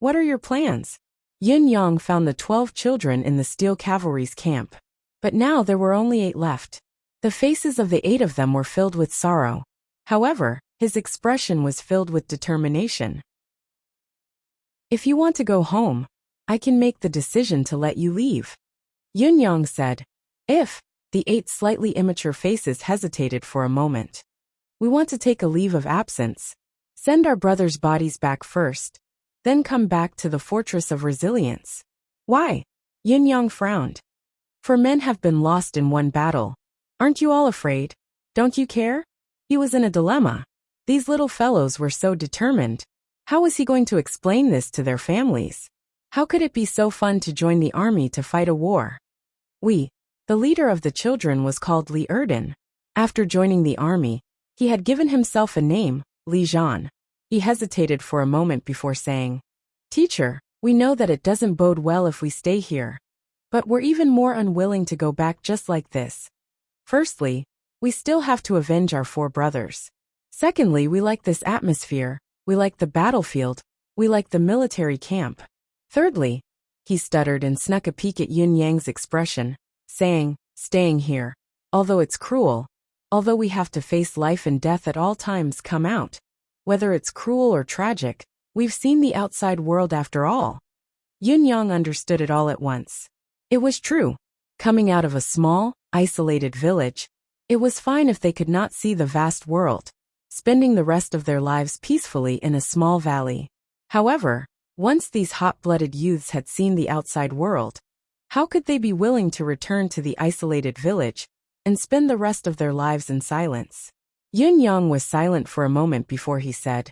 What are your plans? Yin Yang found the 12 children in the Steel Cavalry's camp. But now there were only 8 left. The faces of the 8 of them were filled with sorrow. However, his expression was filled with determination. If you want to go home, I can make the decision to let you leave. Yun-yang said. If. The 8 slightly immature faces hesitated for a moment. We want to take a leave of absence. Send our brothers' bodies back first, then come back to the fortress of resilience. Why? Yun-yang frowned. For men have been lost in one battle. Aren't you all afraid? Don't you care? He was in a dilemma. These little fellows were so determined. How was he going to explain this to their families? How could it be so fun to join the army to fight a war? The leader of the children was called Li Erden. After joining the army, he had given himself a name, Li Zhan. He hesitated for a moment before saying, Teacher, we know that it doesn't bode well if we stay here. But we're even more unwilling to go back just like this. Firstly, we still have to avenge our 4 brothers. Secondly, we like this atmosphere, we like the battlefield, we like the military camp. Thirdly, he stuttered and snuck a peek at Yun-yang's expression, saying, staying here, although it's cruel, although we have to face life and death at all times come out. Whether it's cruel or tragic, we've seen the outside world after all. Yun-yang understood it all at once. It was true. Coming out of a small, isolated village, it was fine if they could not see the vast world, spending the rest of their lives peacefully in a small valley. However, once these hot-blooded youths had seen the outside world, how could they be willing to return to the isolated village and spend the rest of their lives in silence? Yun-yang was silent for a moment before he said,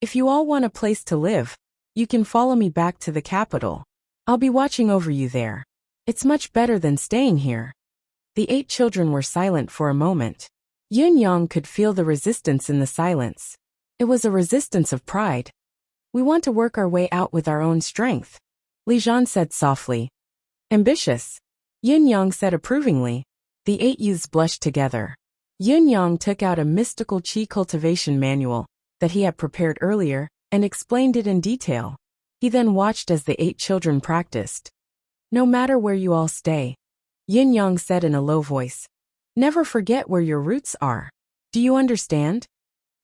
If you all want a place to live, you can follow me back to the capital. I'll be watching over you there. It's much better than staying here. The 8 children were silent for a moment. Yun-yang could feel the resistance in the silence. It was a resistance of pride. We want to work our way out with our own strength, Li Zhan said softly. Ambitious, Yun-yang said approvingly. The 8 youths blushed together. Yun-yang took out a mystical qi cultivation manual that he had prepared earlier and explained it in detail. He then watched as the 8 children practiced. No matter where you all stay, Yun-yang said in a low voice, never forget where your roots are. Do you understand?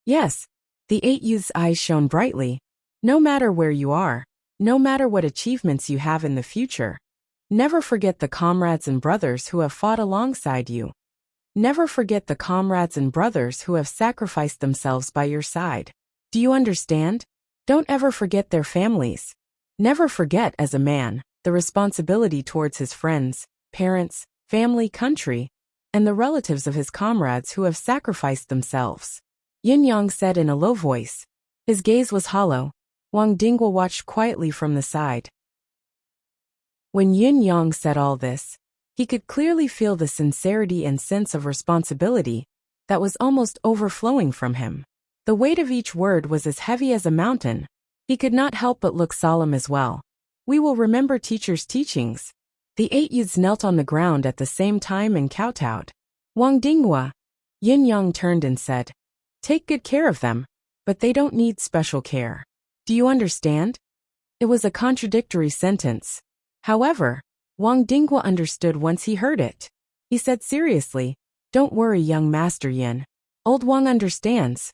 Yes. The 8 youths' eyes shone brightly. No matter where you are, no matter what achievements you have in the future, never forget the comrades and brothers who have fought alongside you. Never forget the comrades and brothers who have sacrificed themselves by your side. Do you understand? Don't ever forget their families. Never forget, as a man, the responsibility towards his friends, parents, family, country, and the relatives of his comrades who have sacrificed themselves. Yun-yang said in a low voice. His gaze was hollow. Wang Dingwa watched quietly from the side. When Yun-yang said all this, he could clearly feel the sincerity and sense of responsibility that was almost overflowing from him. The weight of each word was as heavy as a mountain. He could not help but look solemn as well. We will remember teacher's teachings. The 8 youths knelt on the ground at the same time and kowtowed. Wang Dingwa. Yun-yang turned and said, Take good care of them, but they don't need special care. Do you understand? It was a contradictory sentence. However, Wang Dingwa understood once he heard it. He said seriously, Don't worry, young Master Yin. Old Wang understands.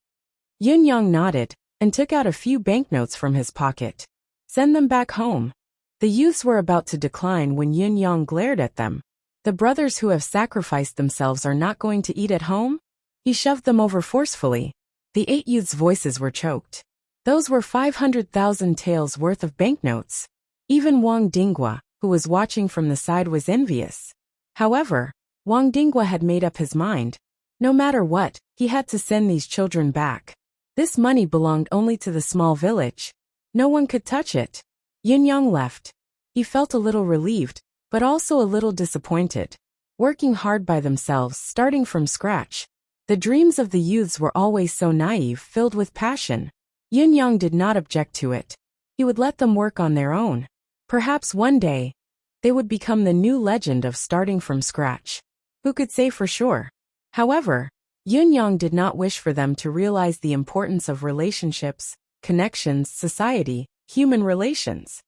Yun-yang nodded and took out a few banknotes from his pocket. Send them back home. The youths were about to decline when Yun-yang glared at them. The brothers who have sacrificed themselves are not going to eat at home? He shoved them over forcefully. The 8 youths' voices were choked. Those were 500,000 taels worth of banknotes. Even Wang Dingwa, who was watching from the side, was envious. However, Wang Dingwa had made up his mind. No matter what, he had to send these children back. This money belonged only to the small village. No one could touch it. Yun-yang left. He felt a little relieved, but also a little disappointed. Working hard by themselves, starting from scratch. The dreams of the youths were always so naive, filled with passion. Yun-yang did not object to it. He would let them work on their own. Perhaps one day, they would become the new legend of starting from scratch. Who could say for sure? However, Yun-yang did not wish for them to realize the importance of relationships, connections, society, human relations.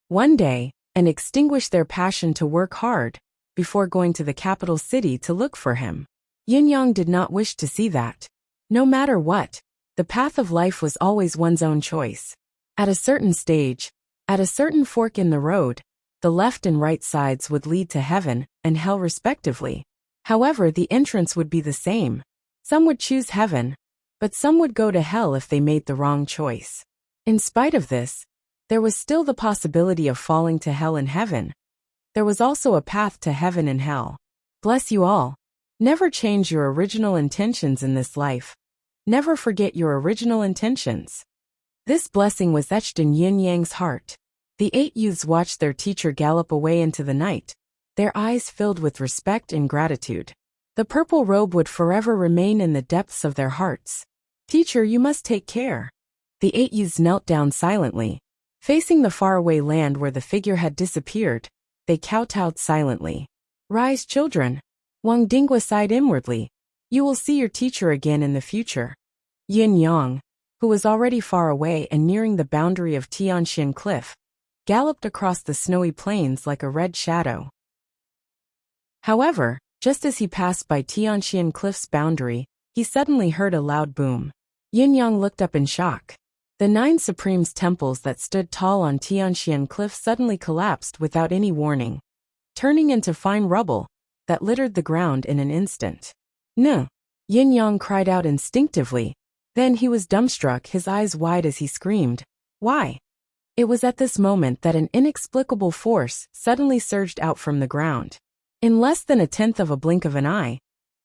One day, and extinguish their passion to work hard, before going to the capital city to look for him. Yun-yang did not wish to see that. No matter what, the path of life was always one's own choice. At a certain stage, At a certain fork in the road, the left and right sides would lead to heaven and hell respectively. However, the entrance would be the same. Some would choose heaven, but some would go to hell if they made the wrong choice. In spite of this, there was still the possibility of falling to hell and heaven. There was also a path to heaven and hell. Bless you all. Never change your original intentions in this life. Never forget your original intentions. This blessing was etched in Yin Yang's heart. The 8 youths watched their teacher gallop away into the night, their eyes filled with respect and gratitude. The purple robe would forever remain in the depths of their hearts. Teacher, you must take care. The 8 youths knelt down silently. Facing the faraway land where the figure had disappeared, they kowtowed silently. Rise, children. Wang Dingwa sighed inwardly. You will see your teacher again in the future. Yin Yang, who was already far away and nearing the boundary of Tianxian Cliff, galloped across the snowy plains like a red shadow. However, just as he passed by Tianxian Cliff's boundary, he suddenly heard a loud boom. Yin Yang looked up in shock. The 9 Supremes' temples that stood tall on Tianxian Cliff suddenly collapsed without any warning, turning into fine rubble that littered the ground in an instant. No! Yin Yang cried out instinctively. Then he was dumbstruck, his eyes wide as he screamed, "Why?" It was at this moment that an inexplicable force suddenly surged out from the ground. In less than a tenth of a blink of an eye,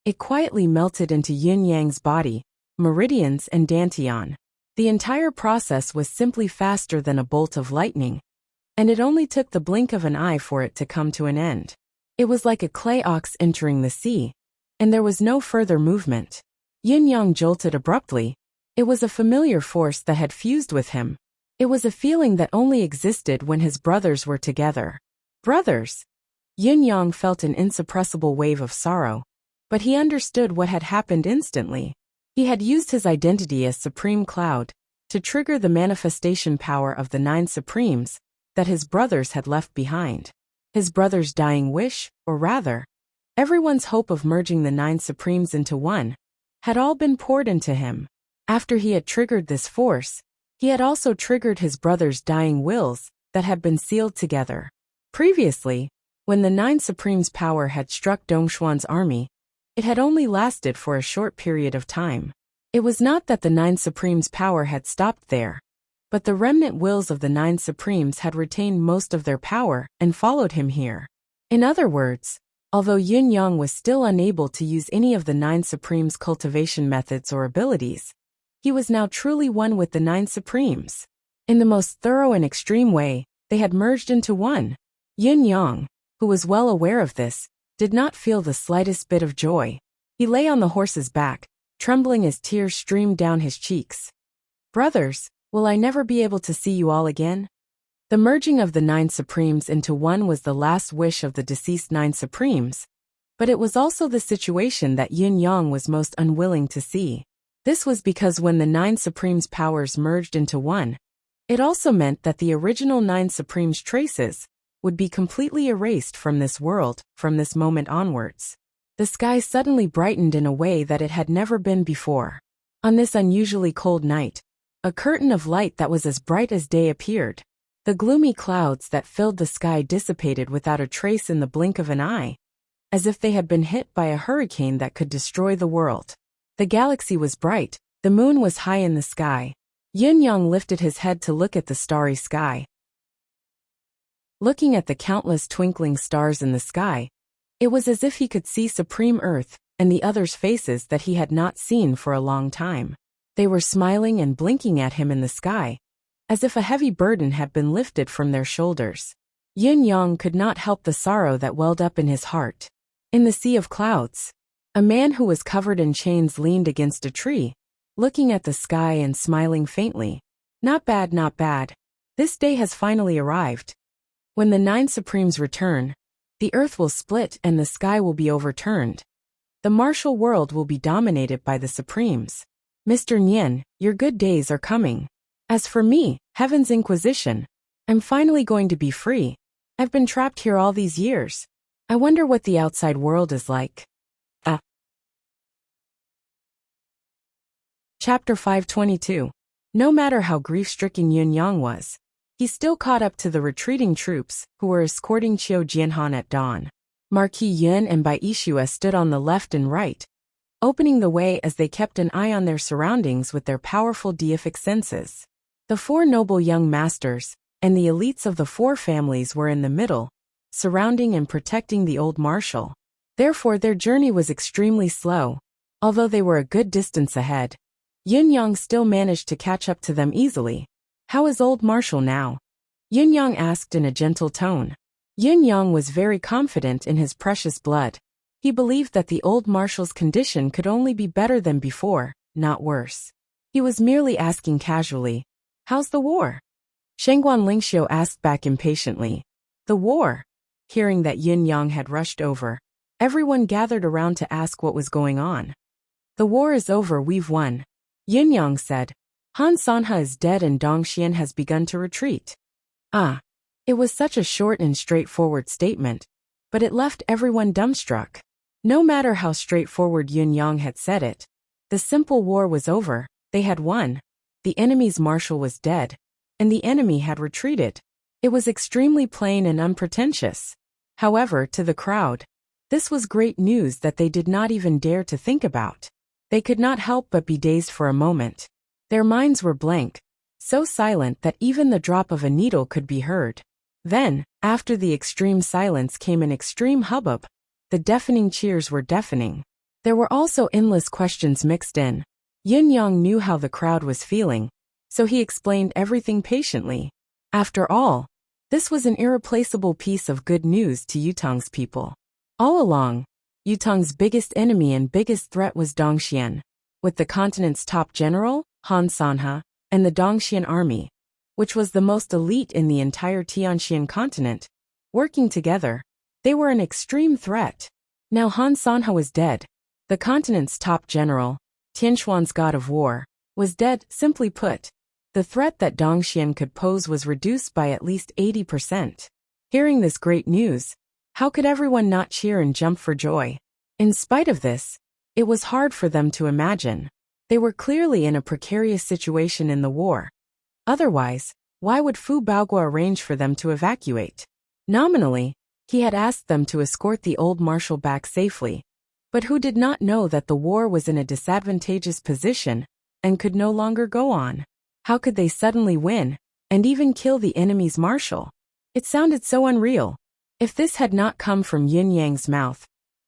it quietly melted into Yin Yang's body, meridians and dantian. The entire process was simply faster than a bolt of lightning, and it only took the blink of an eye for it to come to an end. It was like a clay ox entering the sea, and there was no further movement. Yin Yang jolted abruptly. It was a familiar force that had fused with him. It was a feeling that only existed when his brothers were together. Brothers! Yin Yang felt an insuppressible wave of sorrow, but he understood what had happened instantly. He had used his identity as Supreme Cloud to trigger the manifestation power of the 9 Supremes that his brothers had left behind. His brother's dying wish, or rather, everyone's hope of merging the 9 Supremes into one, had all been poured into him. After he had triggered this force, he had also triggered his brother's dying wills that had been sealed together. Previously, when the 9 Supremes' power had struck Dongshuan's army, it had only lasted for a short period of time. It was not that the 9 Supremes' power had stopped there, but the remnant wills of the 9 Supremes had retained most of their power and followed him here. In other words, although Yin Yang was still unable to use any of the 9 Supremes' cultivation methods or abilities, he was now truly one with the 9 Supremes. In the most thorough and extreme way, they had merged into one. Yin Yang, who was well aware of this, did not feel the slightest bit of joy. He lay on the horse's back, trembling as tears streamed down his cheeks. Brothers, will I never be able to see you all again? The merging of the 9 Supremes into one was the last wish of the deceased 9 Supremes, but it was also the situation that Yin Yang was most unwilling to see. This was because when the 9 Supremes' powers merged into one, it also meant that the original 9 Supremes' traces would be completely erased from this world, from this moment onwards. The sky suddenly brightened in a way that it had never been before. On this unusually cold night, a curtain of light that was as bright as day appeared. The gloomy clouds that filled the sky dissipated without a trace in the blink of an eye, as if they had been hit by a hurricane that could destroy the world. The galaxy was bright, the moon was high in the sky. Yin Yang lifted his head to look at the starry sky. Looking at the countless twinkling stars in the sky, it was as if he could see Supreme Earth and the others' faces that he had not seen for a long time. They were smiling and blinking at him in the sky, as if a heavy burden had been lifted from their shoulders. Yin Yang could not help the sorrow that welled up in his heart. In the sea of clouds, a man who was covered in chains leaned against a tree, looking at the sky and smiling faintly. Not bad, not bad. This day has finally arrived. When the 9 Supremes return, the earth will split and the sky will be overturned. The martial world will be dominated by the Supremes. Mr. Nian, your good days are coming. As for me, Heaven's Inquisition, I'm finally going to be free. I've been trapped here all these years. I wonder what the outside world is like. Chapter 522. No matter how grief-stricken Yin Yang was, He still caught up to the retreating troops, who were escorting Qiu Jianhan at dawn. Marquis Yun and Bai Yishue stood on the left and right, opening the way as they kept an eye on their surroundings with their powerful deific senses. The four noble young masters, and the elites of the four families were in the middle, surrounding and protecting the old marshal. Therefore their journey was extremely slow. Although they were a good distance ahead, Yun Yang still managed to catch up to them easily. "How is old marshal now?" Yun Yang asked in a gentle tone. Yun Yang was very confident in his precious blood. He believed that the old marshal's condition could only be better than before, not worse. He was merely asking casually, "How's the war?" Shengguan Lingxiu asked back impatiently. "The war?" Hearing that Yun Yang had rushed over, everyone gathered around to ask what was going on. "The war is over, we've won," Yun Yang said. "Han Sanhe is dead and Dongxian has begun to retreat." Ah! It was such a short and straightforward statement, but it left everyone dumbstruck. No matter how straightforward Yun Yang had said it, the simple war was over, they had won. The enemy's marshal was dead, and the enemy had retreated. It was extremely plain and unpretentious. However, to the crowd, this was great news that they did not even dare to think about. They could not help but be dazed for a moment. Their minds were blank, so silent that even the drop of a needle could be heard. Then, after the extreme silence came an extreme hubbub. The deafening cheers were deafening. There were also endless questions mixed in. Yun Yang knew how the crowd was feeling, so he explained everything patiently. After all, this was an irreplaceable piece of good news to Yutong's people. All along, Yutong's biggest enemy and biggest threat was Dongxian, with the continent's top general, Han Sanhe, and the Dongxian army, which was the most elite in the entire Tianxian continent, working together. They were an extreme threat. Now Han Sanhe was dead. The continent's top general, Tianxuan's god of war, was dead. Simply put, the threat that Dongxian could pose was reduced by at least 80%. Hearing this great news, how could everyone not cheer and jump for joy? In spite of this, it was hard for them to imagine. They were clearly in a precarious situation in the war. Otherwise, why would Fu Baoguo arrange for them to evacuate? Nominally, he had asked them to escort the old marshal back safely, but who did not know that the war was in a disadvantageous position and could no longer go on? How could they suddenly win, and even kill the enemy's marshal? It sounded so unreal. If this had not come from Yun Yang's mouth,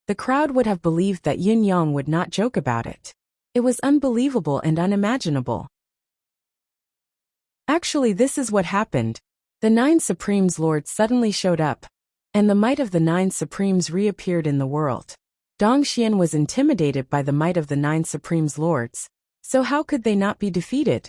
the crowd would have believed that Yun Yang would not joke about it. It was unbelievable and unimaginable. Actually, this is what happened. The 9 Supremes Lords suddenly showed up, and the might of the 9 Supremes reappeared in the world. Dongxian was intimidated by the might of the 9 Supremes Lords, so how could they not be defeated?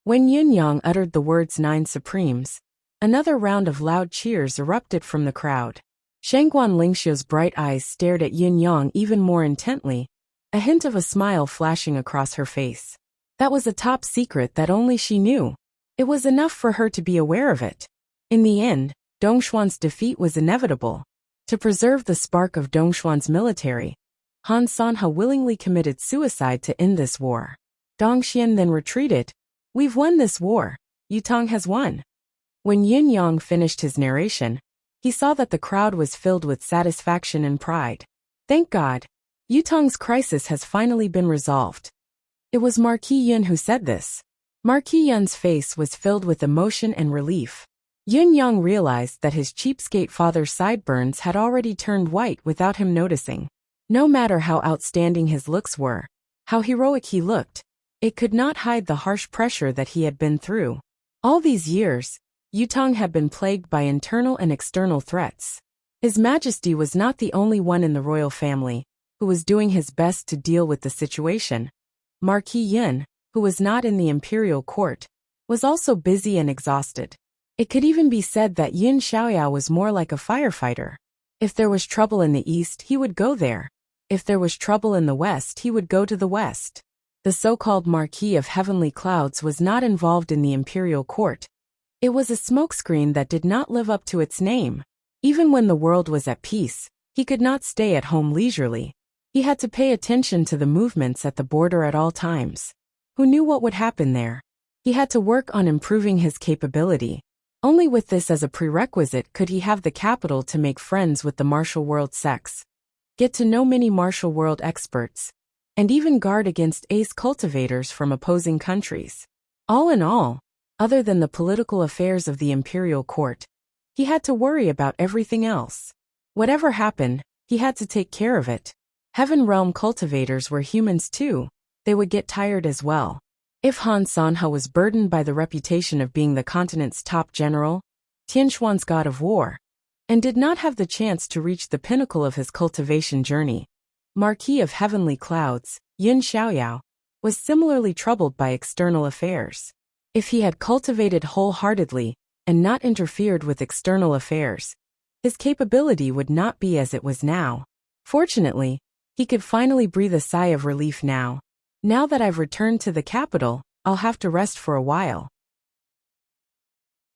When Yun Yang uttered the words 9 Supremes, another round of loud cheers erupted from the crowd. Shengguan Lingxiu's bright eyes stared at Yun Yang even more intently, a hint of a smile flashing across her face. That was a top secret that only she knew. It was enough for her to be aware of it. In the end, Dongxuan's defeat was inevitable. To preserve the spark of Dongxuan's military, Han Sanhe willingly committed suicide to end this war. Dongxian then retreated. "We've won this war. Yutong has won." When Yun Yang finished his narration, he saw that the crowd was filled with satisfaction and pride. Thank God, Yutong's crisis has finally been resolved. It was Marquis Yun who said this. Marquis Yun's face was filled with emotion and relief. Yun Yang realized that his cheapskate father's sideburns had already turned white without him noticing. No matter how outstanding his looks were, how heroic he looked, it could not hide the harsh pressure that he had been through. All these years, Yutong had been plagued by internal and external threats. His Majesty was not the only one in the royal family who was doing his best to deal with the situation. Marquis Yun, who was not in the imperial court, was also busy and exhausted. It could even be said that Yin Xiaoyao was more like a firefighter. If there was trouble in the east, he would go there. If there was trouble in the west, he would go to the west. The so-called Marquis of Heavenly Clouds was not involved in the imperial court. It was a smokescreen that did not live up to its name. Even when the world was at peace, he could not stay at home leisurely. He had to pay attention to the movements at the border at all times. Who knew what would happen there? He had to work on improving his capability. Only with this as a prerequisite could he have the capital to make friends with the martial world sects, get to know many martial world experts, and even guard against ace cultivators from opposing countries. All in all, other than the political affairs of the imperial court, he had to worry about everything else. Whatever happened, he had to take care of it. Heaven Realm cultivators were humans too, they would get tired as well. If Han Sanhe was burdened by the reputation of being the continent's top general, Tianxuan's god of war, and did not have the chance to reach the pinnacle of his cultivation journey, Marquis of Heavenly Clouds, Yin Xiaoyao, was similarly troubled by external affairs. If he had cultivated wholeheartedly and not interfered with external affairs, his capability would not be as it was now. Fortunately, he could finally breathe a sigh of relief now. Now that I've returned to the capital, I'll have to rest for a while.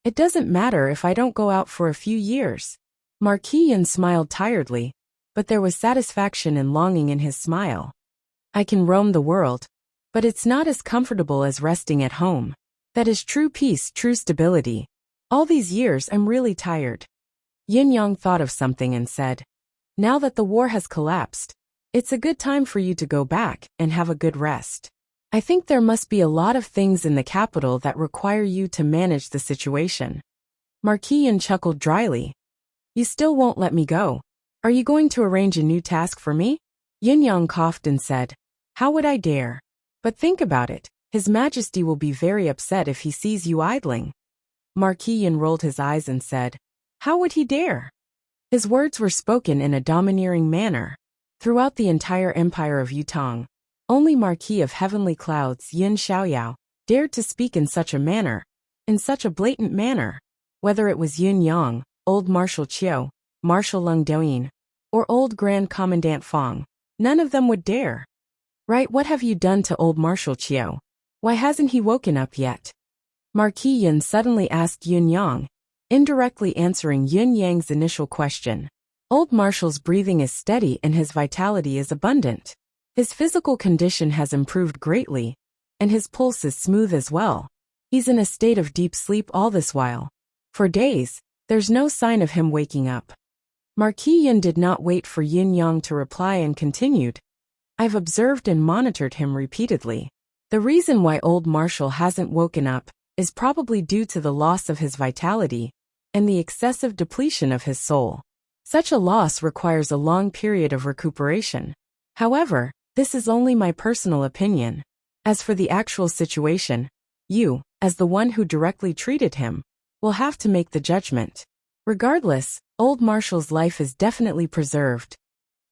It doesn't matter if I don't go out for a few years. Marquis Yin smiled tiredly, but there was satisfaction and longing in his smile. I can roam the world, but it's not as comfortable as resting at home. That is true peace, true stability. All these years I'm really tired. Yin Yang thought of something and said, now that the war has collapsed, it's a good time for you to go back and have a good rest. I think there must be a lot of things in the capital that require you to manage the situation. Marquis Yin chuckled dryly. You still won't let me go. Are you going to arrange a new task for me? Yin Yang coughed and said, how would I dare? But think about it, His Majesty will be very upset if he sees you idling. Marquis Yin rolled his eyes and said, how would he dare? His words were spoken in a domineering manner. Throughout the entire empire of Yutong, only Marquis of Heavenly Clouds Yin Xiaoyao dared to speak in such a manner, in such a blatant manner. Whether it was Yin Yang, old Marshal Qiu, Marshal Lung Douyin, or old Grand Commandant Fong, none of them would dare. Right, what have you done to old Marshal Qiu? Why hasn't he woken up yet? Marquis Yin suddenly asked Yin Yang, indirectly answering Yin Yang's initial question. Old Marshal's breathing is steady and his vitality is abundant. His physical condition has improved greatly, and his pulse is smooth as well. He's in a state of deep sleep all this while. For days, there's no sign of him waking up. Marquis Yin did not wait for Yin Yang to reply and continued. I've observed and monitored him repeatedly. The reason why old Marshal hasn't woken up is probably due to the loss of his vitality and the excessive depletion of his soul. Such a loss requires a long period of recuperation. However, this is only my personal opinion. As for the actual situation, you, as the one who directly treated him, will have to make the judgment. Regardless, old Marshal's life is definitely preserved.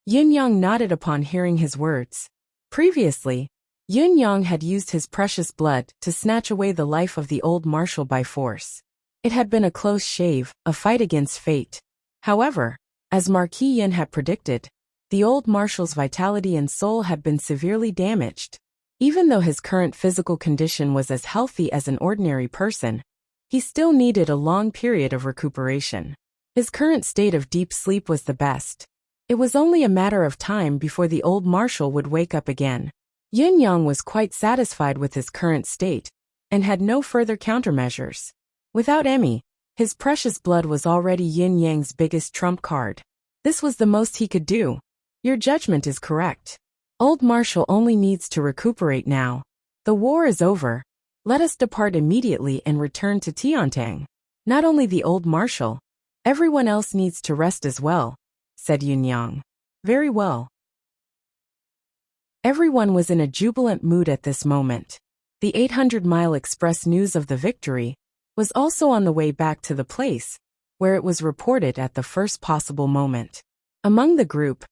Yin Yang nodded upon hearing his words. Previously, Yin Yang had used his precious blood to snatch away the life of the old Marshal by force. It had been a close shave, a fight against fate. However, as Marquis Yin had predicted, the old Marshal's vitality and soul had been severely damaged. Even though his current physical condition was as healthy as an ordinary person, he still needed a long period of recuperation. His current state of deep sleep was the best. It was only a matter of time before the old Marshal would wake up again. Yin Yang was quite satisfied with his current state, and had no further countermeasures. Without Emmy, his precious blood was already Yin Yang's biggest trump card. This was the most he could do. Your judgment is correct. Old Marshal only needs to recuperate now. The war is over. Let us depart immediately and return to Tiantang. Not only the old Marshal, everyone else needs to rest as well, said Yin Yang. Very well. Everyone was in a jubilant mood at this moment. The 800-mile express news of the victory was also on the way back to the place, where it was reported at the first possible moment. Among the group,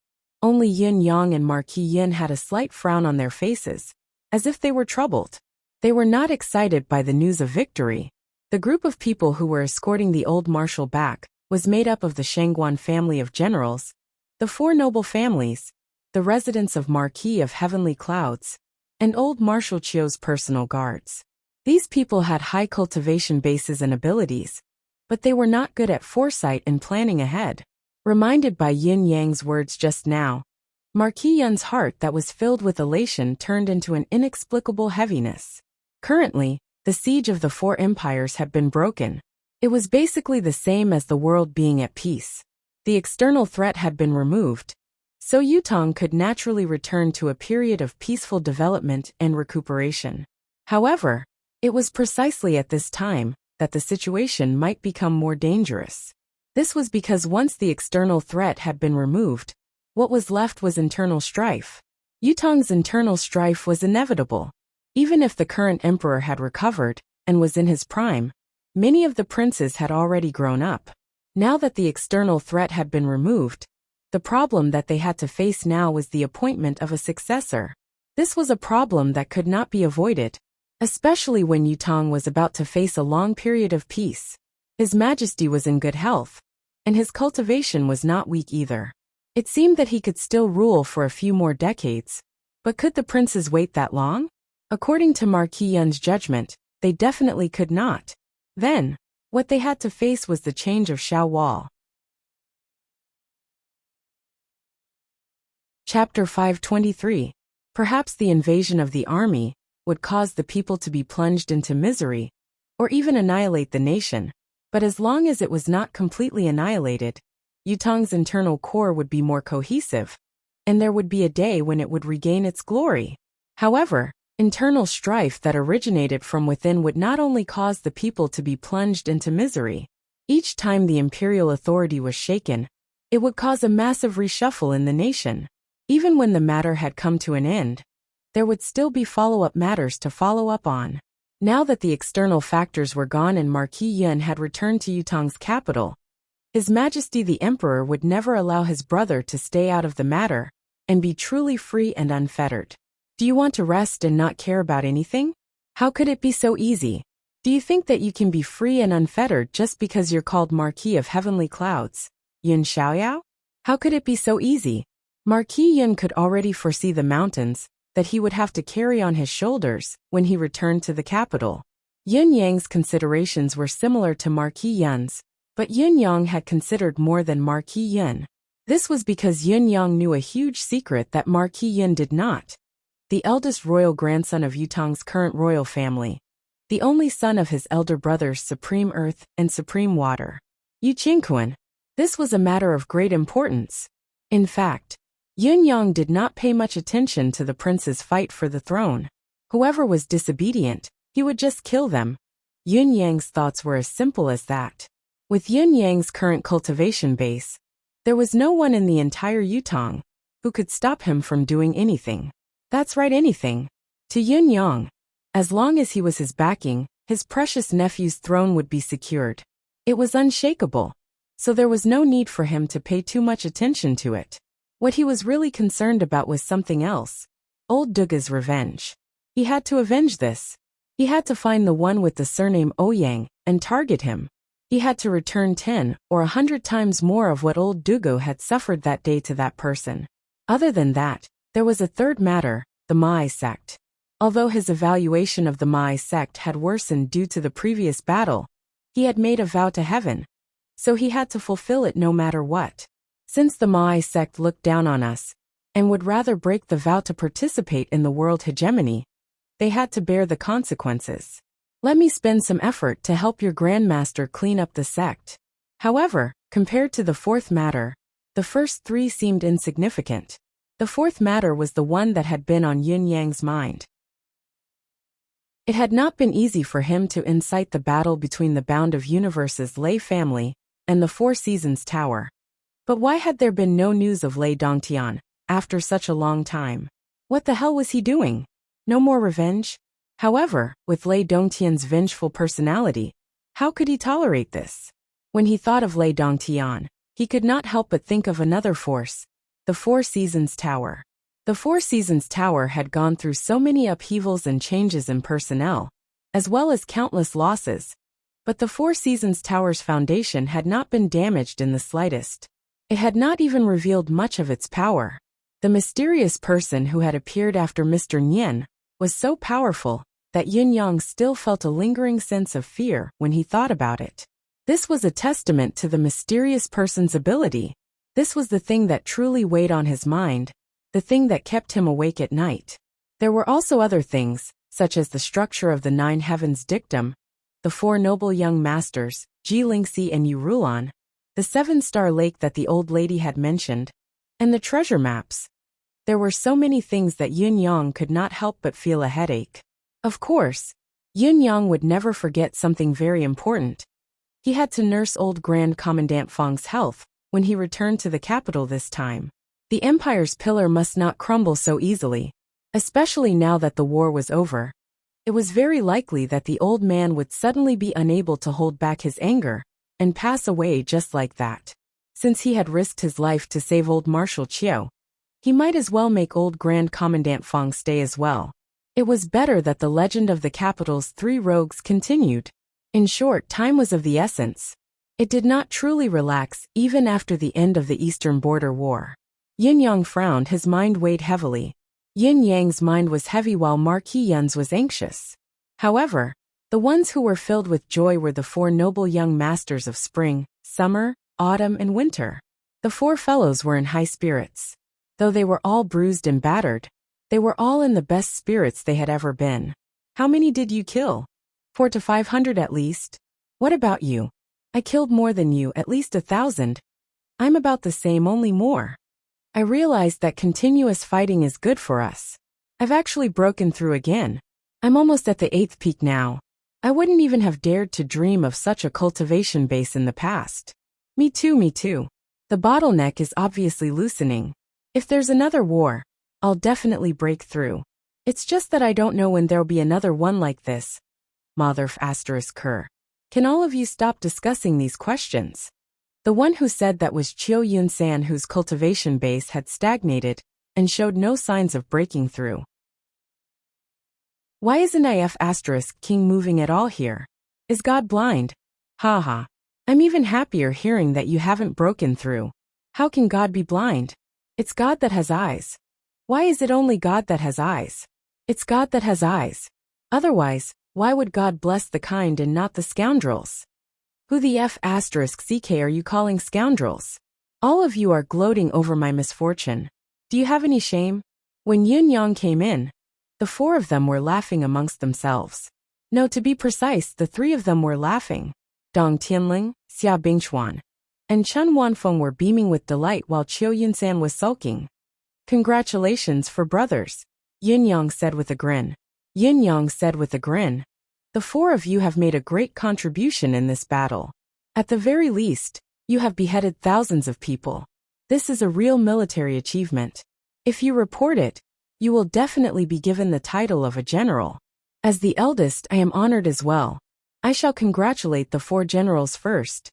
only Yin Yang and Marquis Yin had a slight frown on their faces, as if they were troubled. They were not excited by the news of victory. The group of people who were escorting the old Marshal back was made up of the Shangguan family of generals, the four noble families, the residents of Marquis of Heavenly Clouds, and old Marshal Qiu's personal guards. These people had high cultivation bases and abilities, but they were not good at foresight and planning ahead. Reminded by Yin Yang's words just now, Marquis Yin's heart that was filled with elation turned into an inexplicable heaviness. Currently, the siege of the four empires had been broken. It was basically the same as the world being at peace. The external threat had been removed, so Yutong could naturally return to a period of peaceful development and recuperation. However, it was precisely at this time that the situation might become more dangerous. This was because once the external threat had been removed, what was left was internal strife. Yutong's internal strife was inevitable. Even if the current emperor had recovered and was in his prime, many of the princes had already grown up. Now that the external threat had been removed, the problem that they had to face now was the appointment of a successor. This was a problem that could not be avoided, especially when Yutong was about to face a long period of peace. His Majesty was in good health, and his cultivation was not weak either. It seemed that he could still rule for a few more decades, but could the princes wait that long? According to Marquis Yun's judgment, they definitely could not. Then, what they had to face was the change of Xiao Wall. Chapter 523. Perhaps the invasion of the army would cause the people to be plunged into misery, or even annihilate the nation. But as long as it was not completely annihilated, Yutong's internal core would be more cohesive, and there would be a day when it would regain its glory. However, internal strife that originated from within would not only cause the people to be plunged into misery. Each time the imperial authority was shaken, it would cause a massive reshuffle in the nation. Even when the matter had come to an end, there would still be follow-up matters to follow up on. Now that the external factors were gone and Marquis Yun had returned to Yutong's capital, His Majesty the Emperor would never allow his brother to stay out of the matter and be truly free and unfettered. Do you want to rest and not care about anything? How could it be so easy? Do you think that you can be free and unfettered just because you're called Marquis of Heavenly Clouds, Yun Xiaoyao? How could it be so easy? Marquis Yun could already foresee the mountains that he would have to carry on his shoulders when he returned to the capital. Yun Yang's considerations were similar to Marquis Yun's, but Yun Yang had considered more than Marquis Yun. This was because Yun Yang knew a huge secret that Marquis Yun did not. The eldest royal grandson of Yutong's current royal family, the only son of his elder brothers Supreme Earth and Supreme Water, Yu Qingquan. This was a matter of great importance. In fact, Yun Yang did not pay much attention to the prince's fight for the throne. Whoever was disobedient, he would just kill them. Yun Yang's thoughts were as simple as that. With Yun Yang's current cultivation base, there was no one in the entire Yutong who could stop him from doing anything. That's right, anything. To Yun Yang, as long as he was his backing, his precious nephew's throne would be secured. It was unshakable, so there was no need for him to pay too much attention to it. What he was really concerned about was something else. Old Duga's revenge. He had to avenge this. He had to find the one with the surname Ouyang and target him. He had to return 10 or 100 times more of what old Dugo had suffered that day to that person. Other than that, there was a third matter, the Mai sect. Although his evaluation of the Mai sect had worsened due to the previous battle, he had made a vow to heaven, so he had to fulfill it no matter what. Since the Mai sect looked down on us and would rather break the vow to participate in the world hegemony, they had to bear the consequences. Let me spend some effort to help your grandmaster clean up the sect. However, compared to the fourth matter, the first three seemed insignificant. The fourth matter was the one that had been on Yun Yang's mind. It had not been easy for him to incite the battle between the Bound of Universe's Lei family and the Four Seasons Tower. But why had there been no news of Lei Dongtian after such a long time? What the hell was he doing? No more revenge? However, with Lei Dongtian's vengeful personality, how could he tolerate this? When he thought of Lei Dongtian, he could not help but think of another force, the Four Seasons Tower. The Four Seasons Tower had gone through so many upheavals and changes in personnel, as well as countless losses, but the Four Seasons Tower's foundation had not been damaged in the slightest. It had not even revealed much of its power. The mysterious person who had appeared after Mr. Nian was so powerful that Yun Yang still felt a lingering sense of fear when he thought about it. This was a testament to the mysterious person's ability. This was the thing that truly weighed on his mind, the thing that kept him awake at night. There were also other things, such as the structure of the Nine Heavens dictum, the Four Noble Young Masters, Jilingxi and Yurulan, the 7-star lake that the old lady had mentioned, and the treasure maps. There were so many things that Yun Yang could not help but feel a headache. Of course, Yun Yang would never forget something very important. He had to nurse old Grand Commandant Feng's health when he returned to the capital this time. The empire's pillar must not crumble so easily, especially now that the war was over. It was very likely that the old man would suddenly be unable to hold back his anger and pass away just like that. Since he had risked his life to save old Marshal Chiu, he might as well make old Grand Commandant Feng stay as well. It was better that the legend of the capital's 3 rogues continued. In short, time was of the essence. It did not truly relax even after the end of the Eastern Border War. Yin Yang frowned, his mind weighed heavily. Yin Yang's mind was heavy while Marquis Yun's was anxious. However, the ones who were filled with joy were the 4 noble young masters of spring, summer, autumn, and winter. The 4 fellows were in high spirits. Though they were all bruised and battered, they were all in the best spirits they had ever been. How many did you kill? 400 to 500 at least. What about you? I killed more than you, at least 1,000. I'm about the same, only more. I realized that continuous fighting is good for us. I've actually broken through again. I'm almost at the 8th peak now. I wouldn't even have dared to dream of such a cultivation base in the past. Me too, me too. The bottleneck is obviously loosening. If there's another war, I'll definitely break through. It's just that I don't know when there'll be another one like this. Mother **Ker. Can all of you stop discussing these questions? The one who said that was Chiu Yun-san, whose cultivation base had stagnated and showed no signs of breaking through. Why isn't **King moving at all here? Is God blind? Haha. I'm even happier hearing that you haven't broken through. How can God be blind? It's God that has eyes. Why is it only God that has eyes? It's God that has eyes. Otherwise, why would God bless the kind and not the scoundrels? Who the **CK are you calling scoundrels? All of you are gloating over my misfortune. Do you have any shame? When Yun Yang came in, the 4 of them were laughing amongst themselves. No, to be precise, the 3 of them were laughing. Dong Tianling, Xia Bingchuan, and Chen Wanfeng were beaming with delight while Chiu Yun-san was sulking. Congratulations for brothers, Yun Yang said with a grin. Yun Yang said with a grin. The 4 of you have made a great contribution in this battle. At the very least, you have beheaded thousands of people. This is a real military achievement. If you report it, you will definitely be given the title of a general. As the eldest, I am honored as well. I shall congratulate the 4 generals first.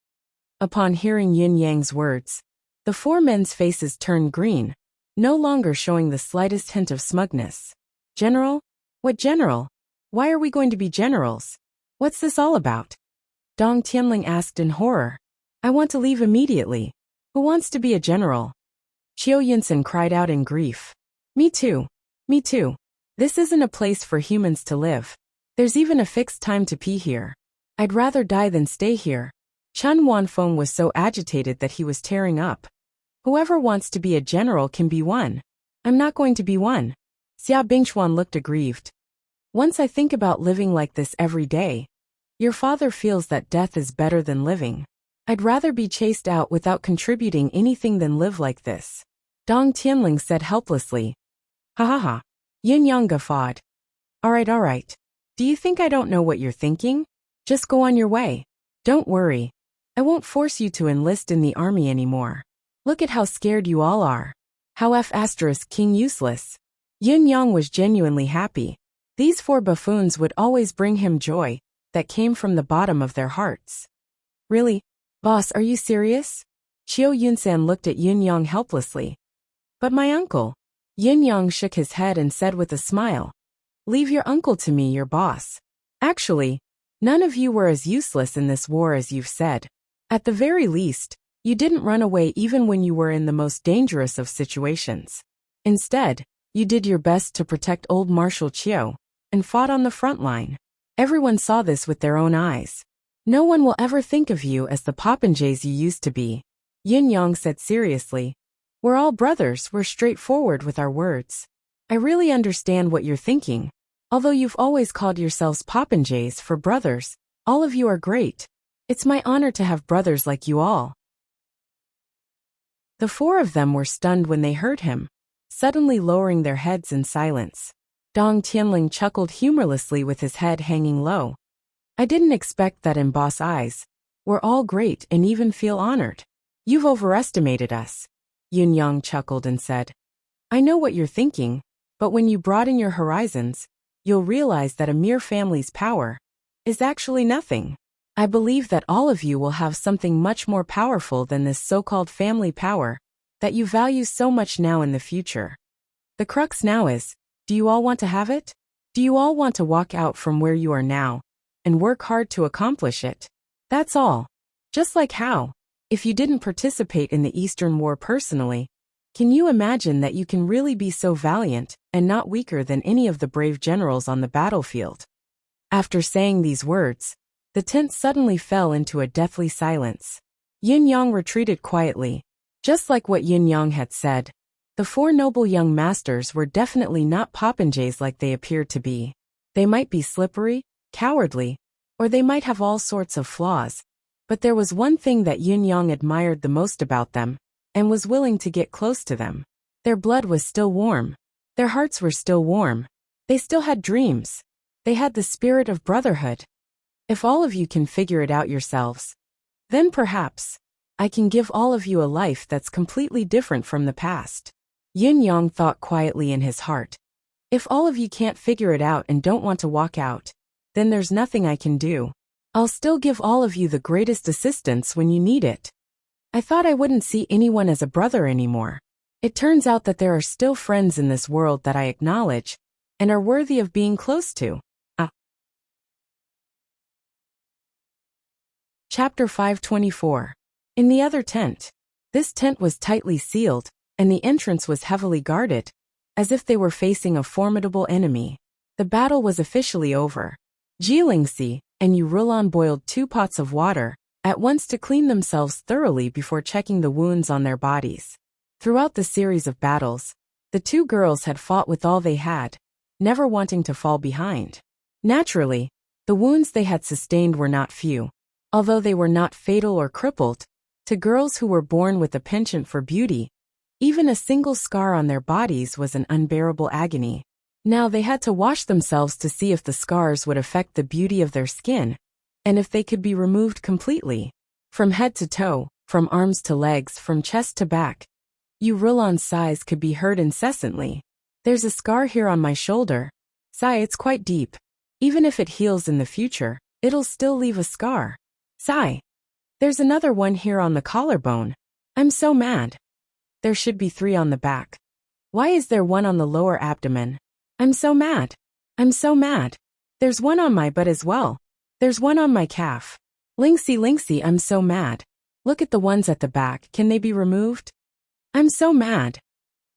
Upon hearing Yin Yang's words, the 4 men's faces turned green, no longer showing the slightest hint of smugness. General? What general? Why are we going to be generals? What's this all about? Dong Tianling asked in horror. I want to leave immediately. Who wants to be a general? Chiu Yunsan cried out in grief. Me too. Me too. This isn't a place for humans to live. There's even a fixed time to pee here. I'd rather die than stay here. Chen Wanfeng was so agitated that he was tearing up. Whoever wants to be a general can be one. I'm not going to be one. Xia Bingchuan looked aggrieved. Once I think about living like this every day, your father feels that death is better than living. I'd rather be chased out without contributing anything than live like this. Dong Tianling said helplessly. Ha ha ha. Yin Yang guffawed. All right. Do you think I don't know what you're thinking? Just go on your way. Don't worry. I won't force you to enlist in the army anymore. Look at how scared you all are. How **King useless. Yin Yang was genuinely happy. These 4 buffoons would always bring him joy that came from the bottom of their hearts. Really? Boss, are you serious? Chiu Yunsan looked at Yin Yang helplessly. But my uncle. Yin Yang shook his head and said with a smile. Leave your uncle to me, your boss. Actually, none of you were as useless in this war as you've said. At the very least, you didn't run away even when you were in the most dangerous of situations. Instead, you did your best to protect old Marshal Chiu and fought on the front line. Everyone saw this with their own eyes. No one will ever think of you as the popinjays you used to be. Yin Yang said seriously. We're all brothers, we're straightforward with our words. I really understand what you're thinking. Although you've always called yourselves popinjays for brothers, all of you are great. It's my honor to have brothers like you all. The four of them were stunned when they heard him, suddenly lowering their heads in silence. Dong Tianling chuckled humorlessly with his head hanging low. I didn't expect that in boss eyes. We're all great and even feel honored. You've overestimated us. Yun Yang chuckled and said, I know what you're thinking, but when you broaden your horizons, you'll realize that a mere family's power is actually nothing. I believe that all of you will have something much more powerful than this so-called family power that you value so much now in the future. The crux now is, do you all want to have it? Do you all want to walk out from where you are now and work hard to accomplish it? That's all. Just like how, if you didn't participate in the Eastern War personally, can you imagine that you can really be so valiant and not weaker than any of the brave generals on the battlefield? After saying these words, the tent suddenly fell into a deathly silence. Yin Yang retreated quietly. Just like what Yin Yang had said, the four noble young masters were definitely not popinjays like they appeared to be. They might be slippery, cowardly, or they might have all sorts of flaws, but there was one thing that Yin Yang admired the most about them, and was willing to get close to them. Their blood was still warm. Their hearts were still warm. They still had dreams. They had the spirit of brotherhood. If all of you can figure it out yourselves, then perhaps I can give all of you a life that's completely different from the past. Yin Yang thought quietly in his heart. If all of you can't figure it out and don't want to walk out, then there's nothing I can do. I'll still give all of you the greatest assistance when you need it. I thought I wouldn't see anyone as a brother anymore. It turns out that there are still friends in this world that I acknowledge and are worthy of being close to. Chapter 524. In the other tent. This tent was tightly sealed, and the entrance was heavily guarded, as if they were facing a formidable enemy. The battle was officially over. Jilingxi and Yurulan boiled 2 pots of water at once to clean themselves thoroughly before checking the wounds on their bodies. Throughout the series of battles, the 2 girls had fought with all they had, never wanting to fall behind. Naturally, the wounds they had sustained were not few. Although they were not fatal or crippled, to girls who were born with a penchant for beauty, even a single scar on their bodies was an unbearable agony. Now they had to wash themselves to see if the scars would affect the beauty of their skin, and if they could be removed completely. From head to toe, from arms to legs, from chest to back, Yurulan's sighs could be heard incessantly. There's a scar here on my shoulder. Sigh, it's quite deep. Even if it heals in the future, it'll still leave a scar. Sigh. There's another one here on the collarbone. I'm so mad. There should be 3 on the back. Why is there one on the lower abdomen? I'm so mad. I'm so mad. There's one on my butt as well. There's one on my calf. Lingxi, I'm so mad. Look at the ones at the back. Can they be removed? I'm so mad.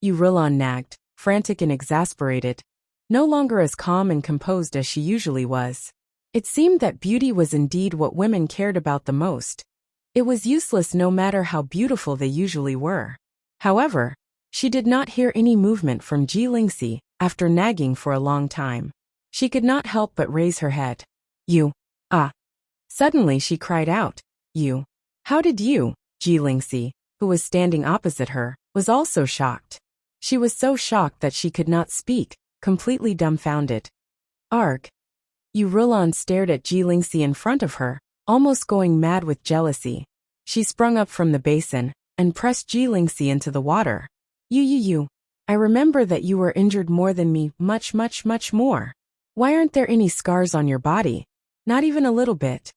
Yurulan nagged, frantic and exasperated, no longer as calm and composed as she usually was. It seemed that beauty was indeed what women cared about the most. It was useless no matter how beautiful they usually were. However, she did not hear any movement from Jilingxi after nagging for a long time. She could not help but raise her head. You. Suddenly she cried out. You. How did you? Jilingxi, who was standing opposite her, was also shocked. She was so shocked that she could not speak, completely dumbfounded. Arg. Yurulan stared at Jilingxi in front of her, almost going mad with jealousy. She sprung up from the basin and pressed Jilingxi into the water. You. I remember that you were injured more than me, much more. Why aren't there any scars on your body? Not even a little bit.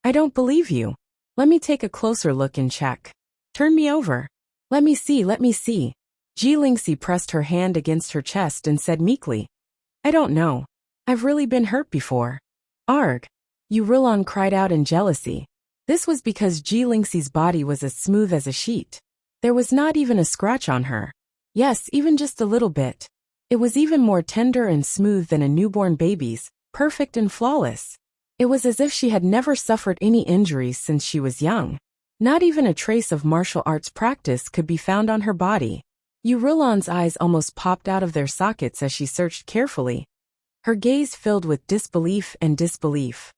I don't believe you. Let me take a closer look and check. Turn me over. Let me see. Jilingxi pressed her hand against her chest and said meekly, I don't know. I've really been hurt before. Arg. Yurulan cried out in jealousy. This was because Jilingxi's body was as smooth as a sheet. There was not even a scratch on her. Yes, even just a little bit. It was even more tender and smooth than a newborn baby's, perfect and flawless. It was as if she had never suffered any injuries since she was young. Not even a trace of martial arts practice could be found on her body. Yurulan's eyes almost popped out of their sockets as she searched carefully, her gaze filled with disbelief and disbelief.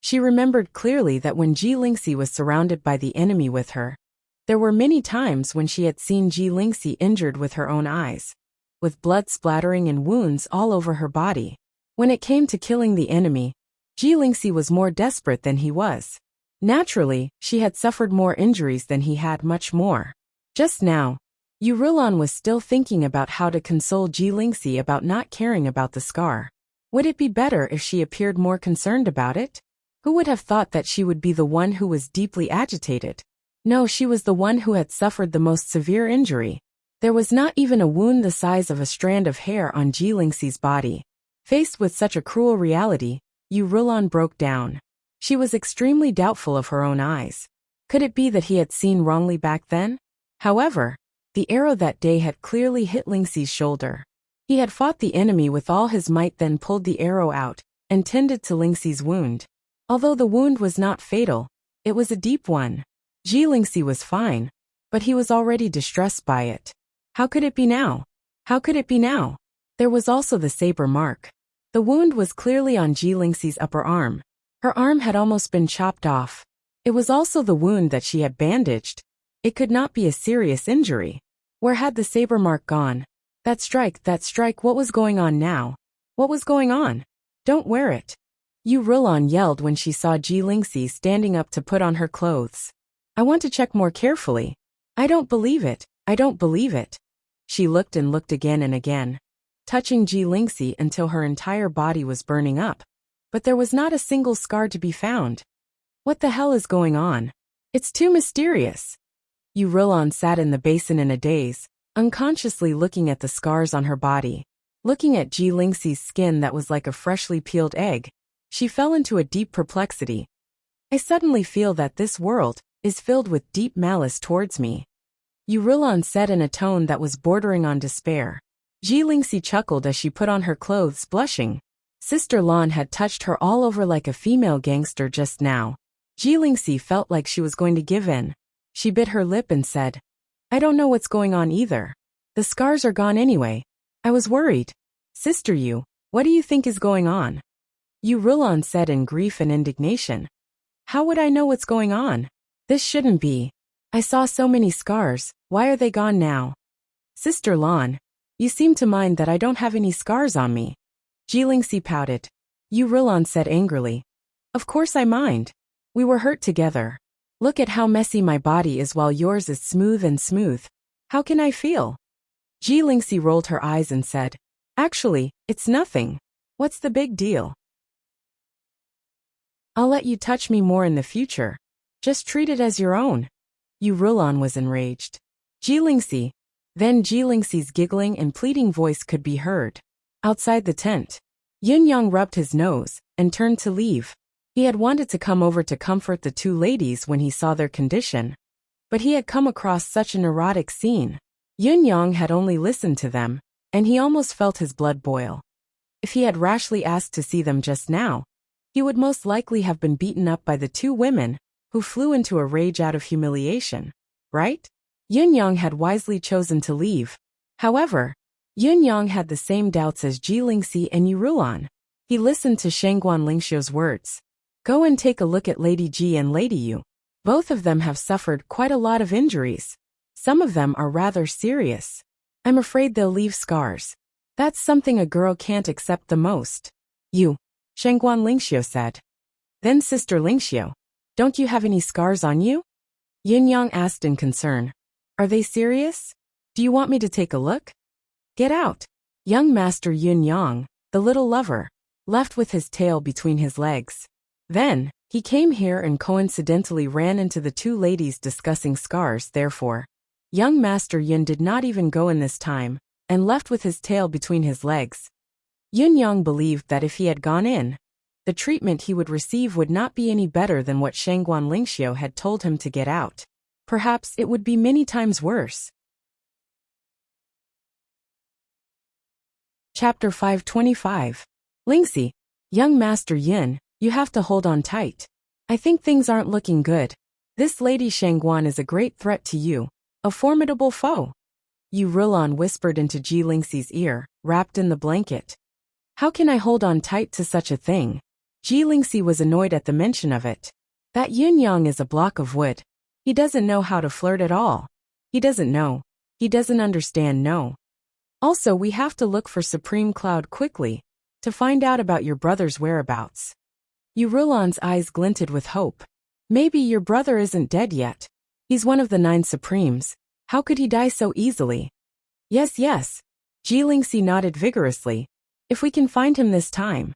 She remembered clearly that when Ji Lingxi was surrounded by the enemy with her, there were many times when she had seen Ji Lingxi injured with her own eyes, with blood splattering and wounds all over her body. When it came to killing the enemy, Ji Lingxi was more desperate than he was. Naturally, she had suffered more injuries than he had, much more. Just now, Yu Rilan was still thinking about how to console Ji Lingxi about not caring about the scar. Would it be better if she appeared more concerned about it? Who would have thought that she would be the one who was deeply agitated? No, she was the one who had suffered the most severe injury. There was not even a wound the size of a strand of hair on Ji Lingxi's body. Faced with such a cruel reality, Yu Rilan broke down. She was extremely doubtful of her own eyes. Could it be that he had seen wrongly back then? However, the arrow that day had clearly hit Lingxi's shoulder. He had fought the enemy with all his might, then pulled the arrow out and tended to Lingxi's wound. Although the wound was not fatal, it was a deep one. Ji Lingxi was fine, but he was already distressed by it. How could it be now? How could it be now? There was also the saber mark. The wound was clearly on Ji Lingxi's upper arm. Her arm had almost been chopped off. It was also the wound that she had bandaged. It could not be a serious injury. Where had the saber mark gone? That strike, what was going on now? What was going on? Don't wear it. Yu Rilan yelled when she saw Ji Lingxi standing up to put on her clothes. I want to check more carefully. I don't believe it. I don't believe it. She looked and looked again and again, touching Ji Lingxi until her entire body was burning up. But there was not a single scar to be found. What the hell is going on? It's too mysterious. Yu Rilan sat in the basin in a daze, unconsciously looking at the scars on her body. Looking at Ji Lingxi's skin that was like a freshly peeled egg, she fell into a deep perplexity. I suddenly feel that this world is filled with deep malice towards me. Yu Rilan said in a tone that was bordering on despair. Ji Lingxi chuckled as she put on her clothes, blushing. Sister Lan had touched her all over like a female gangster just now. Ji Lingxi felt like she was going to give in. She bit her lip and said, I don't know what's going on either. The scars are gone anyway. I was worried. Sister Yu, what do you think is going on? Yu Rilan said in grief and indignation. How would I know what's going on? This shouldn't be. I saw so many scars, why are they gone now? Sister Lan, you seem to mind that I don't have any scars on me. Ji Lingxi pouted. Yu Rilan said angrily. Of course I mind. We were hurt together. Look at how messy my body is while yours is smooth and smooth. How can I feel? Ji Lingxi rolled her eyes and said, Actually, it's nothing. What's the big deal? I'll let you touch me more in the future. Just treat it as your own. Yu Rilan was enraged. Ji Lingxi. Then Ji Lingxi's giggling and pleading voice could be heard. Outside the tent, Yun Yang rubbed his nose and turned to leave. He had wanted to come over to comfort the two ladies when he saw their condition, but he had come across such an erotic scene. Yun Yang had only listened to them, and he almost felt his blood boil. If he had rashly asked to see them just now, he would most likely have been beaten up by the two women, who flew into a rage out of humiliation. Right? Yun Yang had wisely chosen to leave. However, Yun Yang had the same doubts as Ji Lingxi and Yu Rilan. He listened to Shangguan Lingxiu's words. Go and take a look at Lady Ji and Lady Yu. Both of them have suffered quite a lot of injuries. Some of them are rather serious. I'm afraid they'll leave scars. That's something a girl can't accept the most. You, Shangguan Lingxiu said. Then Sister Lingxiu, don't you have any scars on you? Yun Yang asked in concern. Are they serious? Do you want me to take a look? Get out. Young Master Yun Yang, the little lover, left with his tail between his legs. Then, he came here and coincidentally ran into the two ladies discussing scars. Therefore, young Master Yun did not even go in this time, and left with his tail between his legs. Yun Yang believed that if he had gone in, the treatment he would receive would not be any better than what Shangguan Lingxiu had told him to get out. Perhaps it would be many times worse. Chapter 525. Lingxi, young Master Yin, you have to hold on tight. I think things aren't looking good. This Lady Shangguan is a great threat to you, a formidable foe. Yu Rilan whispered into Ji Lingxi's ear, wrapped in the blanket. How can I hold on tight to such a thing? Ji Lingxi was annoyed at the mention of it. That Yun Yang is a block of wood. He doesn't know how to flirt at all. He doesn't know. He doesn't understand, no. Also, we have to look for Supreme Cloud quickly, to find out about your brother's whereabouts. Yu Rulan's eyes glinted with hope. Maybe your brother isn't dead yet. He's one of the 9 Supremes. How could he die so easily? Yes, yes. Ji Lingxi nodded vigorously. If we can find him this time.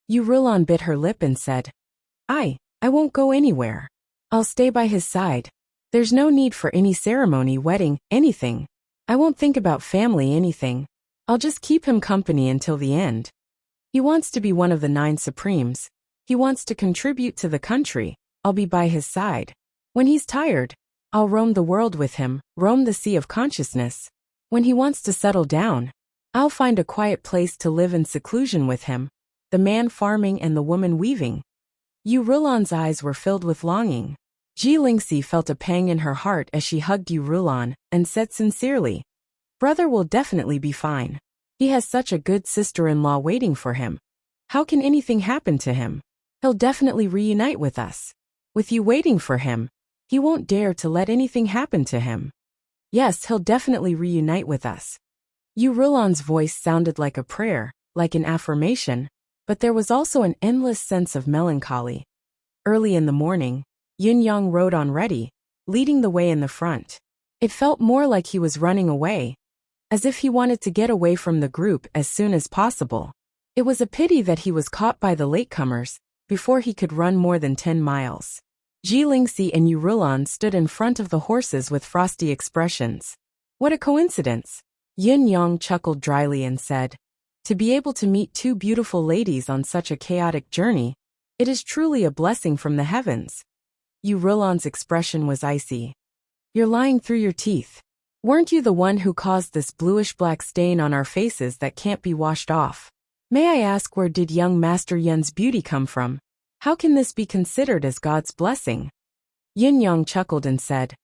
Yu Rulan bit her lip and said, I won't go anywhere. I'll stay by his side. There's no need for any ceremony, wedding, anything. I won't think about family, anything. I'll just keep him company until the end. He wants to be one of the 9 Supremes. He wants to contribute to the country. I'll be by his side. When he's tired, I'll roam the world with him, roam the sea of consciousness. When he wants to settle down, I'll find a quiet place to live in seclusion with him, the man farming and the woman weaving. Yu Rulan's eyes were filled with longing. Ji Lingxi felt a pang in her heart as she hugged Yu Rulan and said sincerely, Brother will definitely be fine. He has such a good sister-in-law waiting for him. How can anything happen to him? He'll definitely reunite with us. With you waiting for him, he won't dare to let anything happen to him. Yes, he'll definitely reunite with us. Yu Rulan's voice sounded like a prayer, like an affirmation, but there was also an endless sense of melancholy. Early in the morning, Yun Yang rode on ready, leading the way in the front. It felt more like he was running away, as if he wanted to get away from the group as soon as possible. It was a pity that he was caught by the latecomers before he could run more than 10 miles. Ji Lingxi and Yu Rulan stood in front of the horses with frosty expressions. What a coincidence! Yun Yang chuckled dryly and said, To be able to meet 2 beautiful ladies on such a chaotic journey, it is truly a blessing from the heavens. Yu Rulan's expression was icy. You're lying through your teeth. Weren't you the one who caused this bluish-black stain on our faces that can't be washed off? May I ask, where did young Master Yun's beauty come from? How can this be considered as God's blessing? Yun Yang chuckled and said,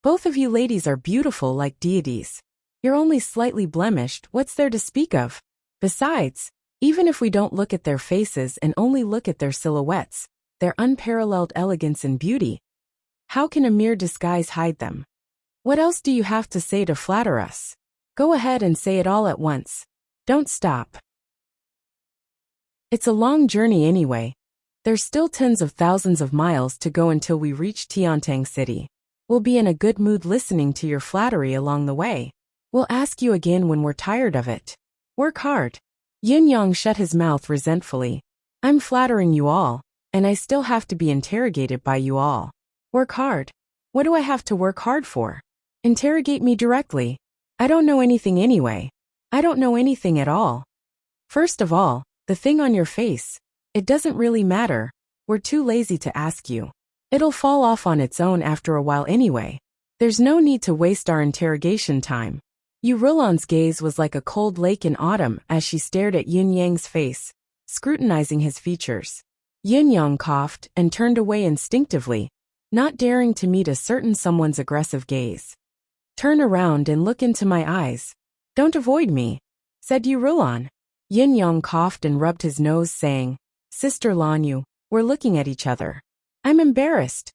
Both of you ladies are beautiful like deities. You're only slightly blemished, what's there to speak of? Besides, even if we don't look at their faces and only look at their silhouettes, their unparalleled elegance and beauty, how can a mere disguise hide them? What else do you have to say to flatter us? Go ahead and say it all at once. Don't stop. It's a long journey anyway. There's still tens of thousands of miles to go until we reach Tiantang City. We'll be in a good mood listening to your flattery along the way. We'll ask you again when we're tired of it. Work hard. Yun Yang shut his mouth resentfully. I'm flattering you all, and I still have to be interrogated by you all. Work hard. What do I have to work hard for? Interrogate me directly. I don't know anything anyway. I don't know anything at all. First of all, the thing on your face. It doesn't really matter. We're too lazy to ask you. It'll fall off on its own after a while anyway. There's no need to waste our interrogation time. Yu Rulan's gaze was like a cold lake in autumn as she stared at Yun Yang's face, scrutinizing his features. Yun Yang coughed and turned away instinctively, not daring to meet a certain someone's aggressive gaze. Turn around and look into my eyes. Don't avoid me, said Yu Rulan. Yun Yang coughed and rubbed his nose, saying, Sister Lanyu, we're looking at each other. I'm embarrassed.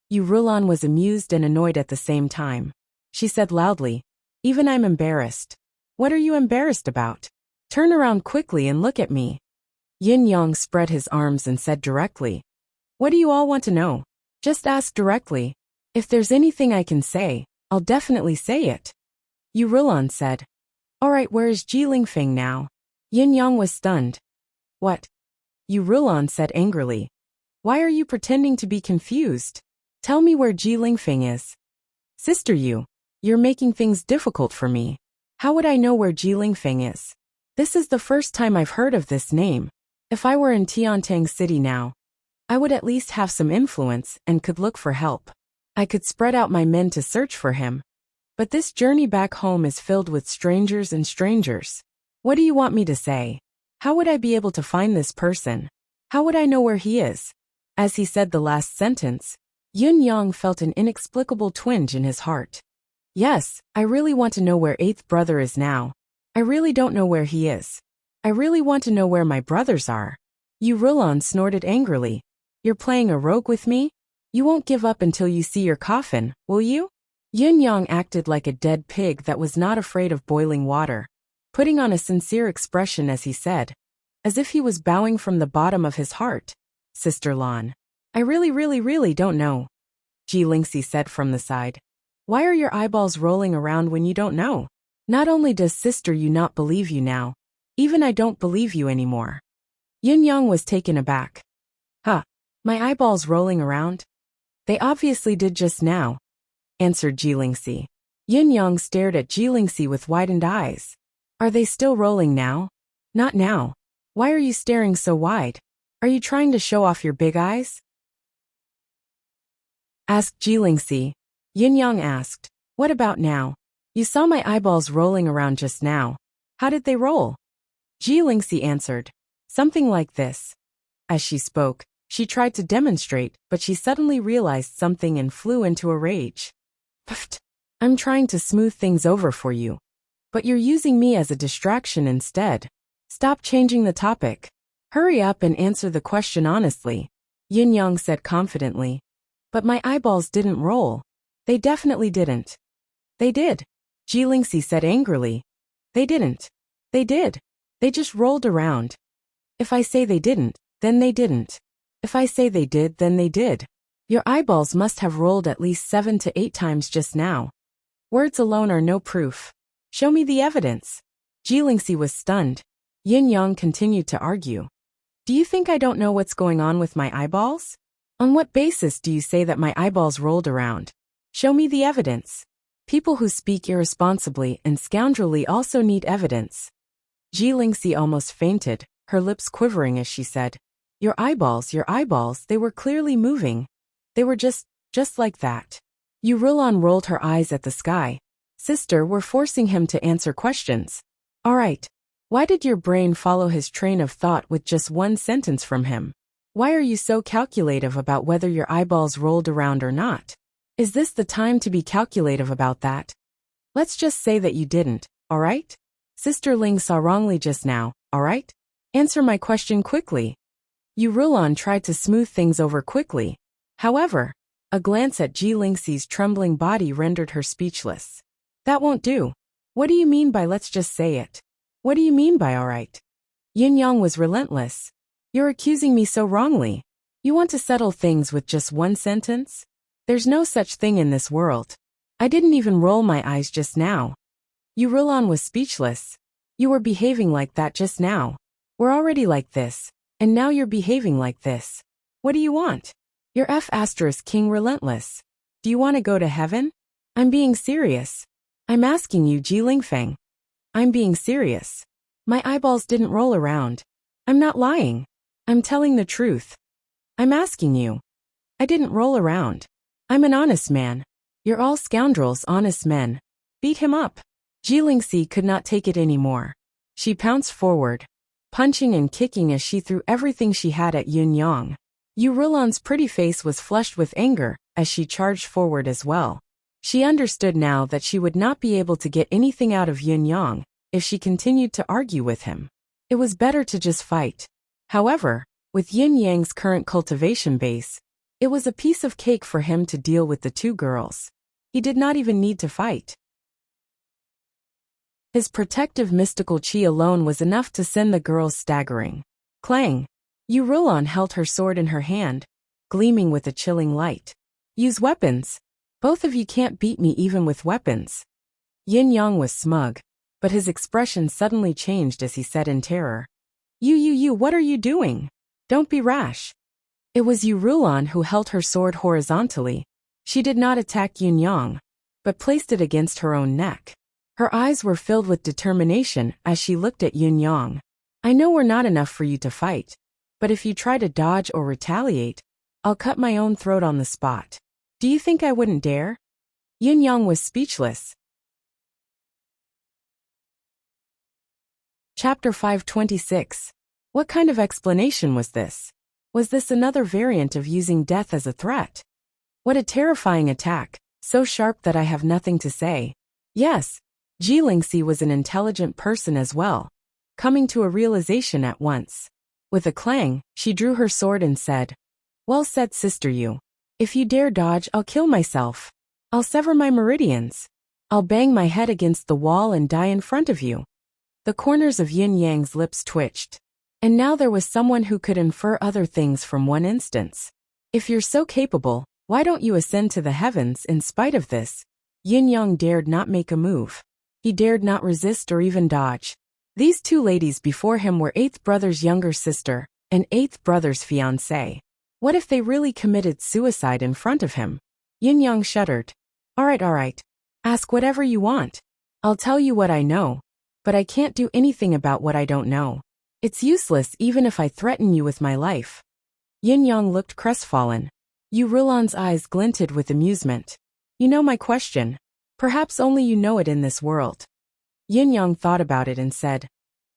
Yu Rulan was amused and annoyed at the same time. She said loudly, Even I'm embarrassed. What are you embarrassed about? Turn around quickly and look at me. Yun Yang spread his arms and said directly, What do you all want to know? Just ask directly. If there's anything I can say, I'll definitely say it. Yu Rulan said, All right, where is Ji Lingfeng now? Yun Yang was stunned. What? Yu Rulan said angrily. Why are you pretending to be confused? Tell me where Ji Lingfeng is. Sister Yu, you're making things difficult for me. How would I know where Ji Lingfeng is? This is the first time I've heard of this name. If I were in Tiantang City now, I would at least have some influence and could look for help. I could spread out my men to search for him. But this journey back home is filled with strangers and strangers. What do you want me to say? How would I be able to find this person? How would I know where he is? As he said the last sentence, Yun Yang felt an inexplicable twinge in his heart. Yes, I really want to know where 8th brother is now. I really don't know where he is. I really want to know where my brothers are. Yu Rulan snorted angrily. You're playing a rogue with me? You won't give up until you see your coffin, will you? Yun Yang acted like a dead pig that was not afraid of boiling water, putting on a sincere expression as he said, as if he was bowing from the bottom of his heart, Sister Lan. I really don't know. Ji Lingxi said from the side. Why are your eyeballs rolling around when you don't know? Not only does Sister Yu not believe you now, even I don't believe you anymore. Yun Yang was taken aback. Huh, my eyeballs rolling around? They obviously did just now, answered Ji Lingxi. Yun Yang stared at Ji Lingxi with widened eyes. Are they still rolling now? Not now. Why are you staring so wide? Are you trying to show off your big eyes? Asked Ji Lingxi. Yun Yang asked, what about now? You saw my eyeballs rolling around just now. How did they roll? Ji Lingxi answered, something like this. As she spoke, she tried to demonstrate, but she suddenly realized something and flew into a rage. Pfft! I'm trying to smooth things over for you. But you're using me as a distraction instead. Stop changing the topic. Hurry up and answer the question honestly, Yun Yang said confidently. But my eyeballs didn't roll. They definitely didn't. They did, Ji Lingxi said angrily. They didn't. They did. They just rolled around. If I say they didn't, then they didn't. If I say they did, then they did. Your eyeballs must have rolled at least 7 to 8 times just now. Words alone are no proof. Show me the evidence. Ji Lingxi was stunned. Yin Yang continued to argue. Do you think I don't know what's going on with my eyeballs? On what basis do you say that my eyeballs rolled around? Show me the evidence. People who speak irresponsibly and scoundrelly also need evidence. Ji Lingxi almost fainted, her lips quivering as she said, your eyeballs, they were clearly moving. They were just like that. Yu Rulan rolled her eyes at the sky. Sister, we're forcing him to answer questions. All right. Why did your brain follow his train of thought with just one sentence from him? Why are you so calculative about whether your eyeballs rolled around or not? Is this the time to be calculative about that? Let's just say that you didn't, all right? Sister Ling saw wrongly just now, all right? Answer my question quickly. Yu Rulan tried to smooth things over quickly. However, a glance at Ji Lingxi's trembling body rendered her speechless. That won't do. What do you mean by let's just say it? What do you mean by all right? Yin Yang was relentless. You're accusing me so wrongly. You want to settle things with just one sentence? There's no such thing in this world. I didn't even roll my eyes just now. Yu Rulan was speechless. You were behaving like that just now. We're already like this, and now you're behaving like this. What do you want? You're King relentless. Do you want to go to heaven? I'm being serious. I'm asking you, Ji Lingfeng. I'm being serious. My eyeballs didn't roll around. I'm not lying. I'm telling the truth. I'm asking you. I didn't roll around. I'm an honest man. You're all scoundrels, honest men. Beat him up. Ji Lingxi could not take it anymore. She pounced forward, punching and kicking as she threw everything she had at Yun Yang. Yu Rulan's pretty face was flushed with anger as she charged forward as well. She understood now that she would not be able to get anything out of Yun Yang if she continued to argue with him. It was better to just fight. However, with Yin Yang's current cultivation base, it was a piece of cake for him to deal with the two girls. He did not even need to fight. His protective mystical chi alone was enough to send the girls staggering. Clang! Yu Rulan held her sword in her hand, gleaming with a chilling light. Use weapons. Both of you can't beat me even with weapons. Yin Yang was smug, but his expression suddenly changed as he said in terror. You, what are you doing? Don't be rash. It was Yu Rulan who held her sword horizontally. She did not attack Yun Yang, but placed it against her own neck. Her eyes were filled with determination as she looked at Yun Yang. I know we're not enough for you to fight, but if you try to dodge or retaliate, I'll cut my own throat on the spot. Do you think I wouldn't dare? Yun Yang was speechless. Chapter 526. What kind of explanation was this? Was this another variant of using death as a threat? What a terrifying attack, so sharp that I have nothing to say. Yes, Ji Lingxi was an intelligent person as well, coming to a realization at once. With a clang, she drew her sword and said, "Well said, sister Yu. If you dare dodge, I'll kill myself. I'll sever my meridians. I'll bang my head against the wall and die in front of you." The corners of Yin Yang's lips twitched. And now there was someone who could infer other things from one instance. If you're so capable, why don't you ascend to the heavens in spite of this? Yin Yang dared not make a move. He dared not resist or even dodge. These two ladies before him were eighth brother's younger sister and eighth brother's fiancée. What if they really committed suicide in front of him? Yin Yang shuddered. All right. Ask whatever you want. I'll tell you what I know, but I can't do anything about what I don't know. It's useless even if I threaten you with my life. Yin Yang looked crestfallen. Yu Rulan's eyes glinted with amusement. You know my question. Perhaps only you know it in this world. Yin Yang thought about it and said,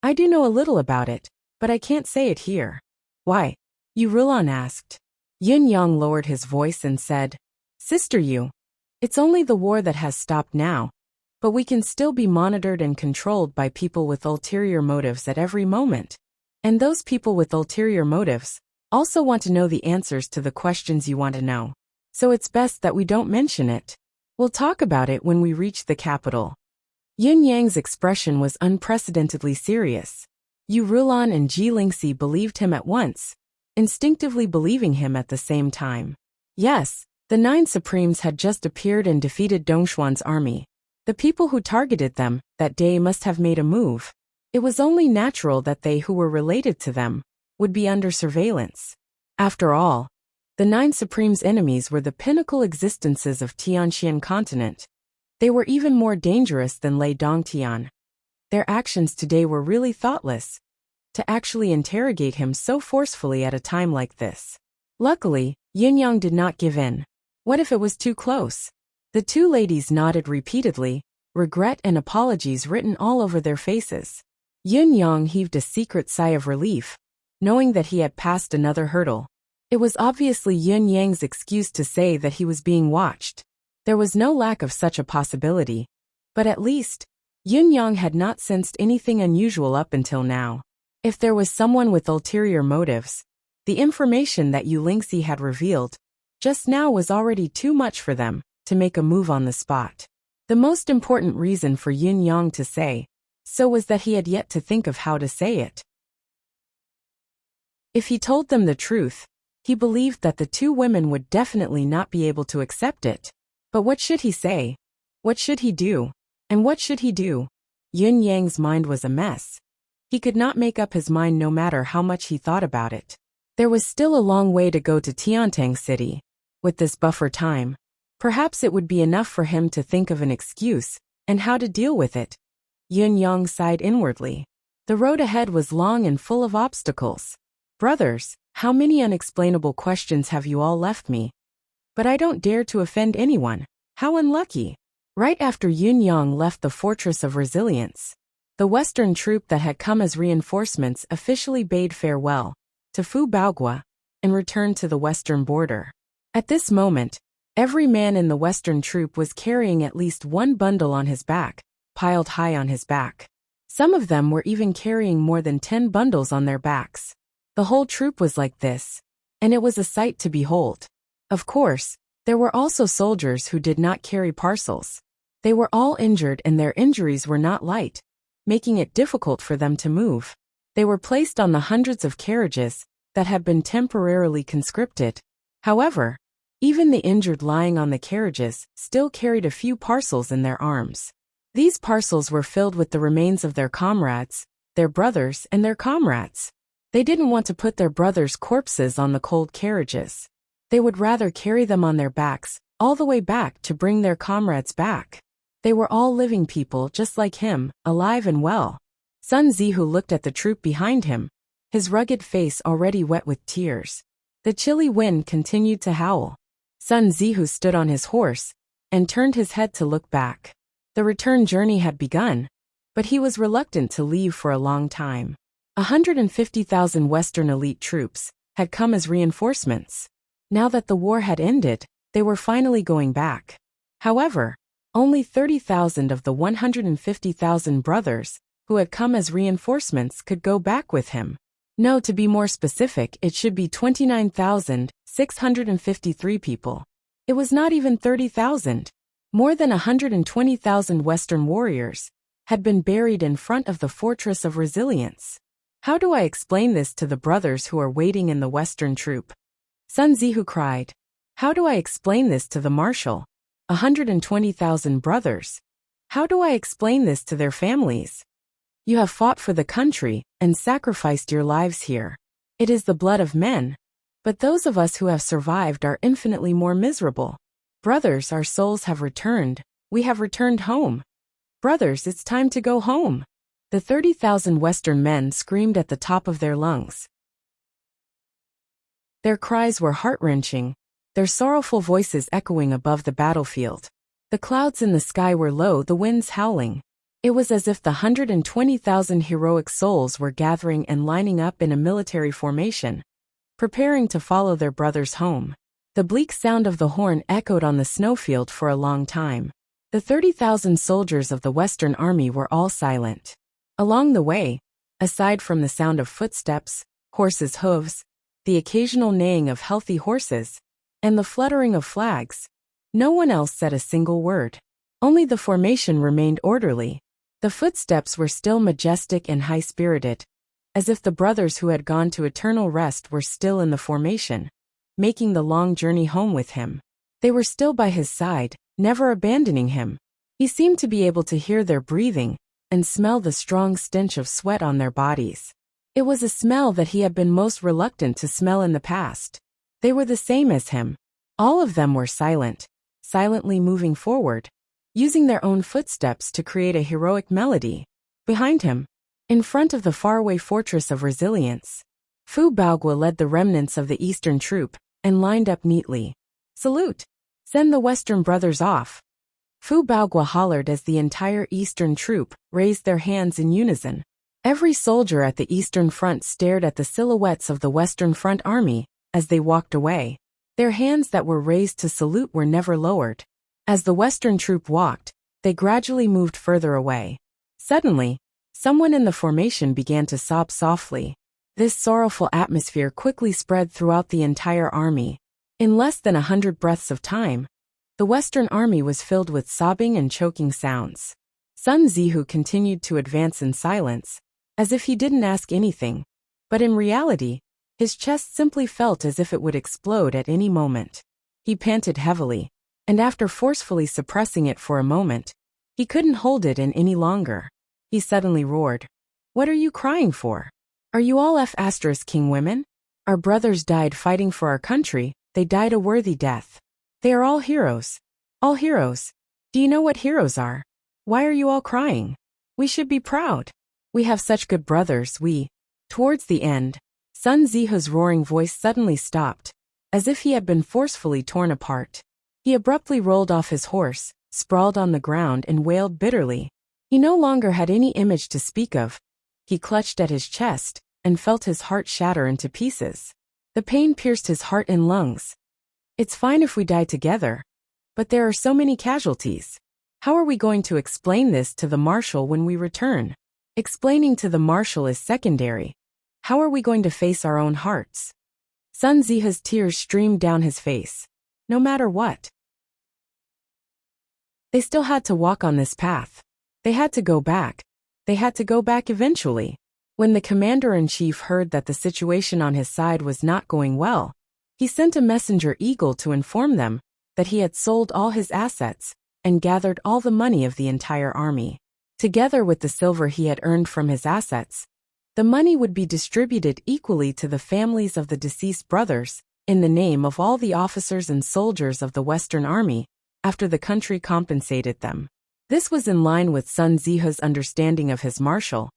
I do know a little about it, but I can't say it here. Why? Yu Rulan asked. Yin Yang lowered his voice and said, Sister Yu, it's only the war that has stopped now, but we can still be monitored and controlled by people with ulterior motives at every moment. And those people with ulterior motives also want to know the answers to the questions you want to know. So it's best that we don't mention it. We'll talk about it when we reach the capital. Yin Yang's expression was unprecedentedly serious. Yu Rulan and Ji Lingxi believed him at once, instinctively believing him at the same time. Yes, the 9 Supremes had just appeared and defeated Dongshuan's army. The people who targeted them that day must have made a move. It was only natural that they who were related to them would be under surveillance. After all, the 9 Supremes' enemies were the pinnacle existences of Tianxian continent. They were even more dangerous than Lei Dongtian. Their actions today were really thoughtless. To actually interrogate him so forcefully at a time like this. Luckily, Yin Yang did not give in. What if it was too close? The two ladies nodded repeatedly, regret and apologies written all over their faces. Yin Yang heaved a secret sigh of relief, knowing that he had passed another hurdle. It was obviously Yin Yang's excuse to say that he was being watched. There was no lack of such a possibility, but at least, Yin Yang had not sensed anything unusual up until now. If there was someone with ulterior motives, the information that Yu Lingxi had revealed just now was already too much for them to make a move on the spot. The most important reason for Yin Yang to say so was that he had yet to think of how to say it. If he told them the truth, he believed that the two women would definitely not be able to accept it. But what should he say? What should he do? And what should he do? Yin Yang's mind was a mess. He could not make up his mind no matter how much he thought about it. There was still a long way to go to Tiantang City. With this buffer time, perhaps it would be enough for him to think of an excuse and how to deal with it. Yin Yang sighed inwardly. The road ahead was long and full of obstacles. Brothers, how many unexplainable questions have you all left me? But I don't dare to offend anyone. How unlucky. Right after Yin Yang left the Fortress of Resilience, the Western troop that had come as reinforcements officially bade farewell to Fu Baogua and returned to the western border. At this moment, every man in the Western troop was carrying at least one bundle on his back, piled high on his back. Some of them were even carrying more than 10 bundles on their backs. The whole troop was like this, and it was a sight to behold. Of course, there were also soldiers who did not carry parcels. They were all injured and their injuries were not light, making it difficult for them to move. They were placed on the hundreds of carriages that had been temporarily conscripted. However, even the injured lying on the carriages still carried a few parcels in their arms. These parcels were filled with the remains of their comrades, their brothers and their comrades. They didn't want to put their brothers' corpses on the cold carriages. They would rather carry them on their backs, all the way back to bring their comrades back. They were all living people just like him, alive and well. Sun Zihu looked at the troop behind him, his rugged face already wet with tears. The chilly wind continued to howl. Sun Zihu stood on his horse and turned his head to look back. The return journey had begun, but he was reluctant to leave for a long time. 150,000 Western elite troops had come as reinforcements. Now that the war had ended, they were finally going back. However, only 30,000 of the 150,000 brothers who had come as reinforcements could go back with him. No, to be more specific, it should be 29,653 people. It was not even 30,000. More than 120,000 Western warriors had been buried in front of the Fortress of Resilience. How do I explain this to the brothers who are waiting in the Western troop? Sun Zihu cried. How do I explain this to the marshal? 120,000 brothers. How do I explain this to their families? You have fought for the country and sacrificed your lives here. It is the blood of men, but those of us who have survived are infinitely more miserable. Brothers, our souls have returned. We have returned home. Brothers, it's time to go home. The 30,000 Western men screamed at the top of their lungs. Their cries were heart-wrenching, their sorrowful voices echoing above the battlefield. The clouds in the sky were low, the winds howling. It was as if the 120,000 heroic souls were gathering and lining up in a military formation, preparing to follow their brothers home. The bleak sound of the horn echoed on the snowfield for a long time. The 30,000 soldiers of the Western Army were all silent. Along the way, aside from the sound of footsteps, horses' hooves, the occasional neighing of healthy horses, and the fluttering of flags, no one else said a single word. Only the formation remained orderly. The footsteps were still majestic and high-spirited, as if the brothers who had gone to eternal rest were still in the formation, making the long journey home with him. They were still by his side, never abandoning him. He seemed to be able to hear their breathing and smell the strong stench of sweat on their bodies. It was a smell that he had been most reluctant to smell in the past. They were the same as him. All of them were silent, silently moving forward, using their own footsteps to create a heroic melody. Behind him, in front of the faraway Fortress of Resilience, Fu Baogua led the remnants of the Eastern troop and lined up neatly. Salute! Send the Western brothers off! Fu Baogua hollered as the entire Eastern troop raised their hands in unison. Every soldier at the Eastern Front stared at the silhouettes of the Western Front Army as they walked away. Their hands that were raised to salute were never lowered. As the Western troop walked, they gradually moved further away. Suddenly, someone in the formation began to sob softly. This sorrowful atmosphere quickly spread throughout the entire army. In less than 100 breaths of time, the Western Army was filled with sobbing and choking sounds. Sun Zihu continued to advance in silence, as if he didn't ask anything, but in reality, his chest simply felt as if it would explode at any moment. He panted heavily, and after forcefully suppressing it for a moment, he couldn't hold it in any longer. He suddenly roared, "What are you crying for? Are you all King women? Our brothers died fighting for our country, they died a worthy death. They are all heroes. All heroes. Do you know what heroes are? Why are you all crying? We should be proud. We have such good brothers, we." Towards the end, Sun Zihu's roaring voice suddenly stopped, as if he had been forcefully torn apart. He abruptly rolled off his horse, sprawled on the ground and wailed bitterly. He no longer had any image to speak of. He clutched at his chest and felt his heart shatter into pieces. The pain pierced his heart and lungs. It's fine if we die together, but there are so many casualties. How are we going to explain this to the marshal when we return? Explaining to the marshal is secondary. How are we going to face our own hearts? Sun Zihu's tears streamed down his face. No matter what, they still had to walk on this path. They had to go back. They had to go back eventually. When the commander-in-chief heard that the situation on his side was not going well, he sent a messenger eagle to inform them that he had sold all his assets and gathered all the money of the entire army. Together with the silver he had earned from his assets, the money would be distributed equally to the families of the deceased brothers, in the name of all the officers and soldiers of the Western Army, after the country compensated them. This was in line with Sun Zihu's understanding of his marshal,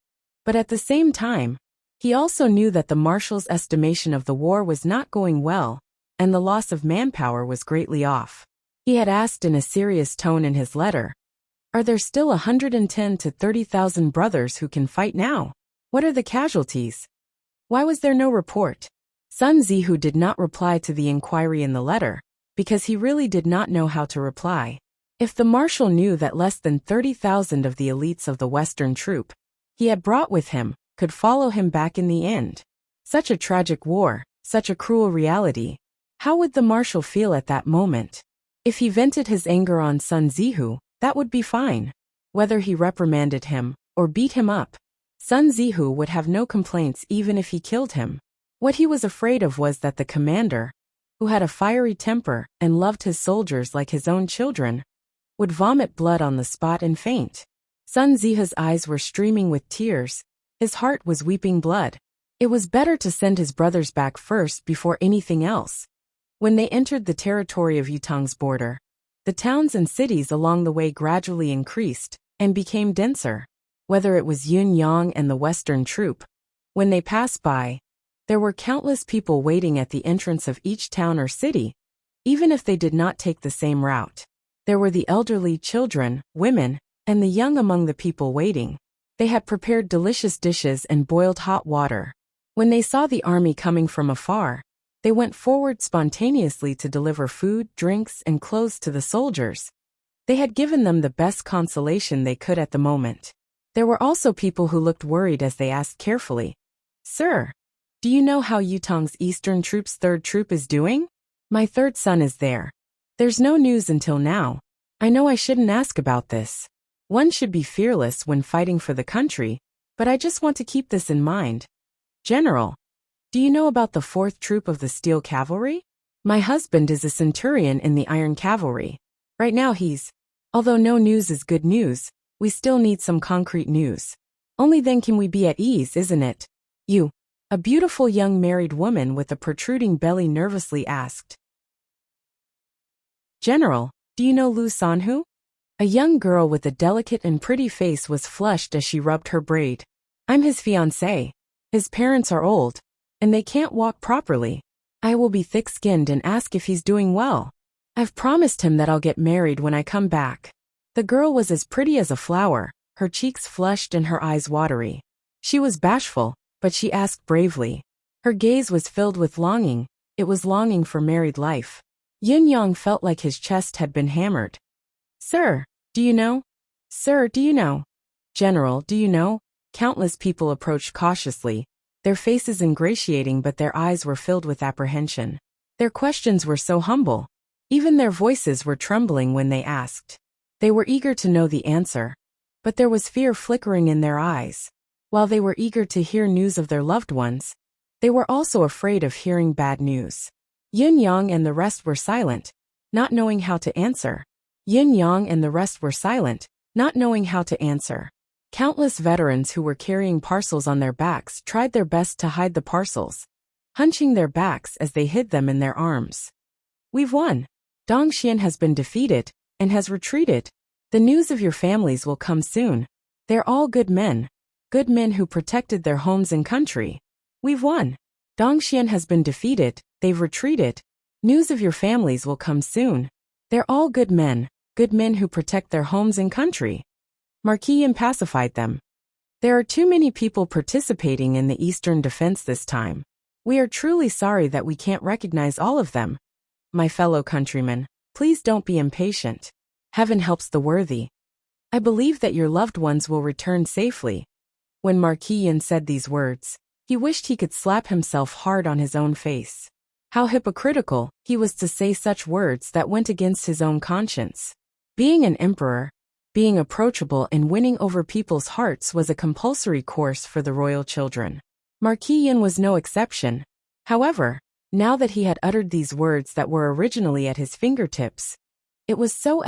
but at the same time, he also knew that the marshal's estimation of the war was not going well, and the loss of manpower was greatly off. He had asked in a serious tone in his letter, "Are there still 110 to 30,000 brothers who can fight now? What are the casualties? Why was there no report?" Sun Zihu did not reply to the inquiry in the letter, because he really did not know how to reply. If the marshal knew that less than 30,000 of the elites of the Western troop he had brought with him could follow him back in the end, Such a tragic war, such a cruel reality. How would the marshal feel at that moment? If he vented his anger on Sun Zihu, that would be fine. Whether he reprimanded him or beat him up, Sun Zihu would have no complaints even if he killed him. What he was afraid of was that the commander, who had a fiery temper and loved his soldiers like his own children, would vomit blood on the spot and faint. Sun Zihu's eyes were streaming with tears. His heart was weeping blood. It was better to send his brothers back first before anything else. When they entered the territory of Yutong's border, the towns and cities along the way gradually increased and became denser. Whether it was Yun Yang and the Western troop, when they passed by, there were countless people waiting at the entrance of each town or city, even if they did not take the same route. There were the elderly, children, women, and the young among the people waiting. They had prepared delicious dishes and boiled hot water. When they saw the army coming from afar, they went forward spontaneously to deliver food, drinks, and clothes to the soldiers. They had given them the best consolation they could at the moment. There were also people who looked worried as they asked carefully, "Sir, do you know how Yutong's Eastern Troop's third troop is doing? My third son is there. There's no news until now. I know I shouldn't ask about this. One should be fearless when fighting for the country, but I just want to keep this in mind. General, do you know about the fourth troop of the Steel Cavalry? My husband is a centurion in the Iron Cavalry. Right now although no news is good news, we still need some concrete news. Only then can we be at ease, isn't it?" You, a beautiful young married woman with a protruding belly, nervously asked. "General, do you know Lu Sanhu?" A young girl with a delicate and pretty face was flushed as she rubbed her braid. "I'm his fiancée. His parents are old, and they can't walk properly. I will be thick-skinned and ask if he's doing well. I've promised him that I'll get married when I come back." The girl was as pretty as a flower, her cheeks flushed and her eyes watery. She was bashful, but she asked bravely. Her gaze was filled with longing. It was longing for married life. Yun Yang felt like his chest had been hammered. "Sir, do you know? Sir, do you know? General, do you know?" Countless people approached cautiously, their faces ingratiating but their eyes were filled with apprehension. Their questions were so humble. Even their voices were trembling when they asked. They were eager to know the answer, but there was fear flickering in their eyes. While they were eager to hear news of their loved ones, they were also afraid of hearing bad news. Yun Yang and the rest were silent, not knowing how to answer. Yun Yang and the rest were silent, not knowing how to answer. Countless veterans who were carrying parcels on their backs tried their best to hide the parcels, hunching their backs as they hid them in their arms. "We've won. Dongxian has been defeated and has retreated. The news of your families will come soon. They're all good men who protected their homes and country. We've won. Dongxian has been defeated, they've retreated. News of your families will come soon. They're all good men who protect their homes and country." Marquis Yin pacified them. "There are too many people participating in the Eastern Defense this time. We are truly sorry that we can't recognize all of them. My fellow countrymen, please don't be impatient. Heaven helps the worthy. I believe that your loved ones will return safely." When Marquis Yin said these words, he wished he could slap himself hard on his own face. How hypocritical he was to say such words that went against his own conscience. Being an emperor, being approachable and winning over people's hearts was a compulsory course for the royal children. Marquis Yin was no exception. However, now that he had uttered these words that were originally at his fingertips, it was so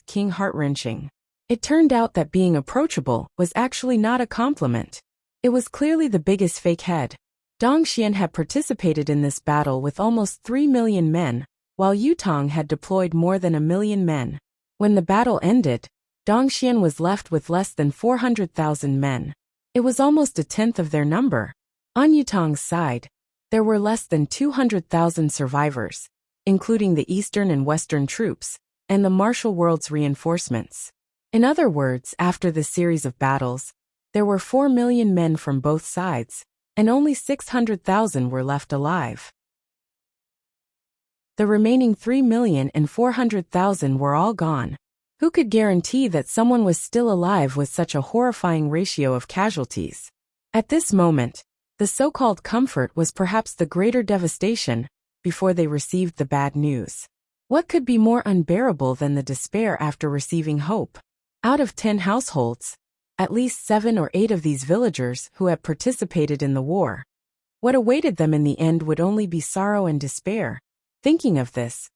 king heart-wrenching. It turned out that being approachable was actually not a compliment. It was clearly the biggest fake head. Dongxian had participated in this battle with almost 3 million men, while Yutong had deployed more than 1 million men. When the battle ended, Dongxian was left with less than 400,000 men. It was almost a tenth of their number. On Yutong's side, there were less than 200,000 survivors, including the Eastern and Western troops, and the martial world's reinforcements. In other words, after this series of battles, there were 4 million men from both sides, and only 600,000 were left alive. The remaining 3,400,000 were all gone. Who could guarantee that someone was still alive with such a horrifying ratio of casualties? At this moment, The so-called comfort was perhaps the greater devastation before they received the bad news. What could be more unbearable than the despair after receiving hope? Out of 10 households, at least 7 or 8 of these villagers who had participated in the war. What awaited them in the end would only be sorrow and despair. Thinking of this,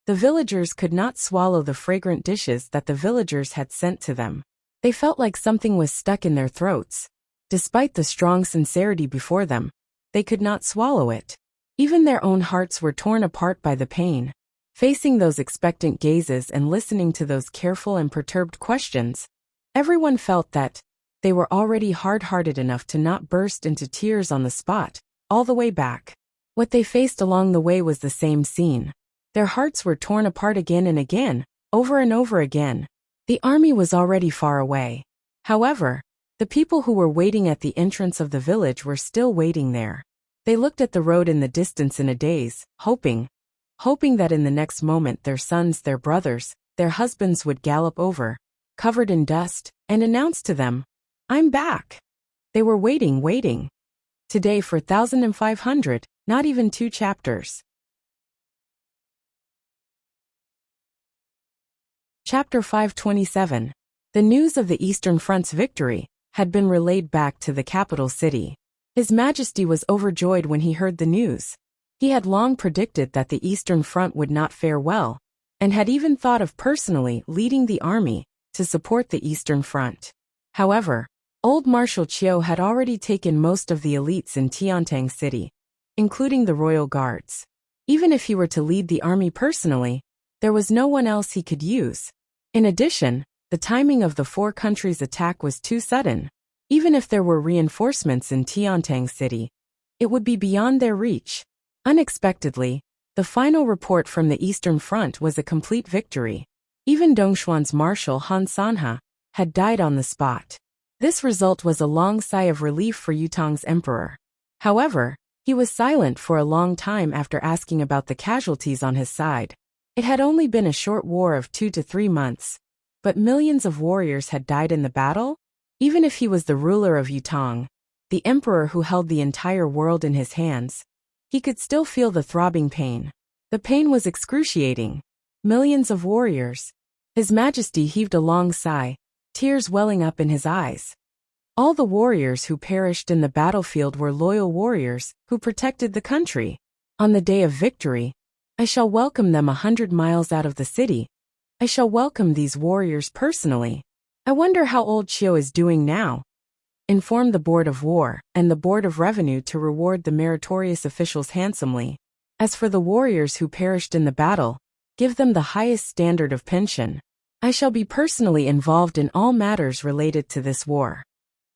the villagers could not swallow the fragrant dishes that the villagers had sent to them. They felt like something was stuck in their throats. Despite the strong sincerity before them, they could not swallow it. Even their own hearts were torn apart by the pain. Facing those expectant gazes and listening to those careful and perturbed questions, everyone felt that they were already hard-hearted enough to not burst into tears on the spot, all the way back. What they faced along the way was the same scene. Their hearts were torn apart again and again, over and over again. The army was already far away. However, the people who were waiting at the entrance of the village were still waiting there. They looked at the road in the distance in a daze, hoping that in the next moment their sons, their brothers, their husbands would gallop over, covered in dust, and announce to them, "I'm back." They were waiting. Today for 1,500, not even 2 chapters. Chapter 527. The news of the Eastern Front's victory had been relayed back to the capital city. His Majesty was overjoyed when he heard the news. He had long predicted that the Eastern Front would not fare well, and had even thought of personally leading the army to support the Eastern Front. However, old Marshal Chiu had already taken most of the elites in Tiantang City, including the royal guards. Even if he were to lead the army personally, there was no one else he could use. In addition, the timing of the 4 countries' attack was too sudden. Even if there were reinforcements in Tiantang City, it would be beyond their reach. Unexpectedly, the final report from the Eastern Front was a complete victory. Even Dongxuan's Marshal Han Sanhe had died on the spot. This result was a long sigh of relief for Yutong's emperor. However, he was silent for a long time after asking about the casualties on his side. It had only been a short war of 2 to 3 months, but millions of warriors had died in the battle? Even if he was the ruler of Yutong, the emperor who held the entire world in his hands, he could still feel the throbbing pain. The pain was excruciating. Millions of warriors. His Majesty heaved a long sigh, tears welling up in his eyes. All the warriors who perished in the battlefield were loyal warriors who protected the country. On the day of victory, I shall welcome them 100 miles out of the city. I shall welcome these warriors personally. I wonder how old Chiu is doing now. Inform the Board of War and the Board of Revenue to reward the meritorious officials handsomely. As for the warriors who perished in the battle, give them the highest standard of pension. I shall be personally involved in all matters related to this war.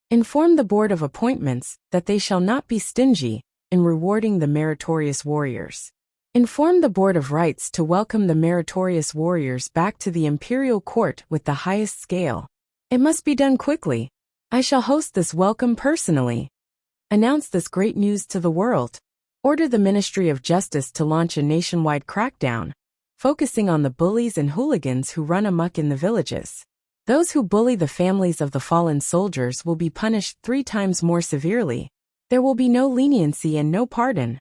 Inform the Board of Appointments that they shall not be stingy in rewarding the meritorious warriors. Inform the Board of Rights to welcome the meritorious warriors back to the imperial court with the highest scale. It must be done quickly. I shall host this welcome personally. Announce this great news to the world. Order the Ministry of Justice to launch a nationwide crackdown, focusing on the bullies and hooligans who run amok in the villages. Those who bully the families of the fallen soldiers will be punished 3 times more severely. There will be no leniency and no pardon.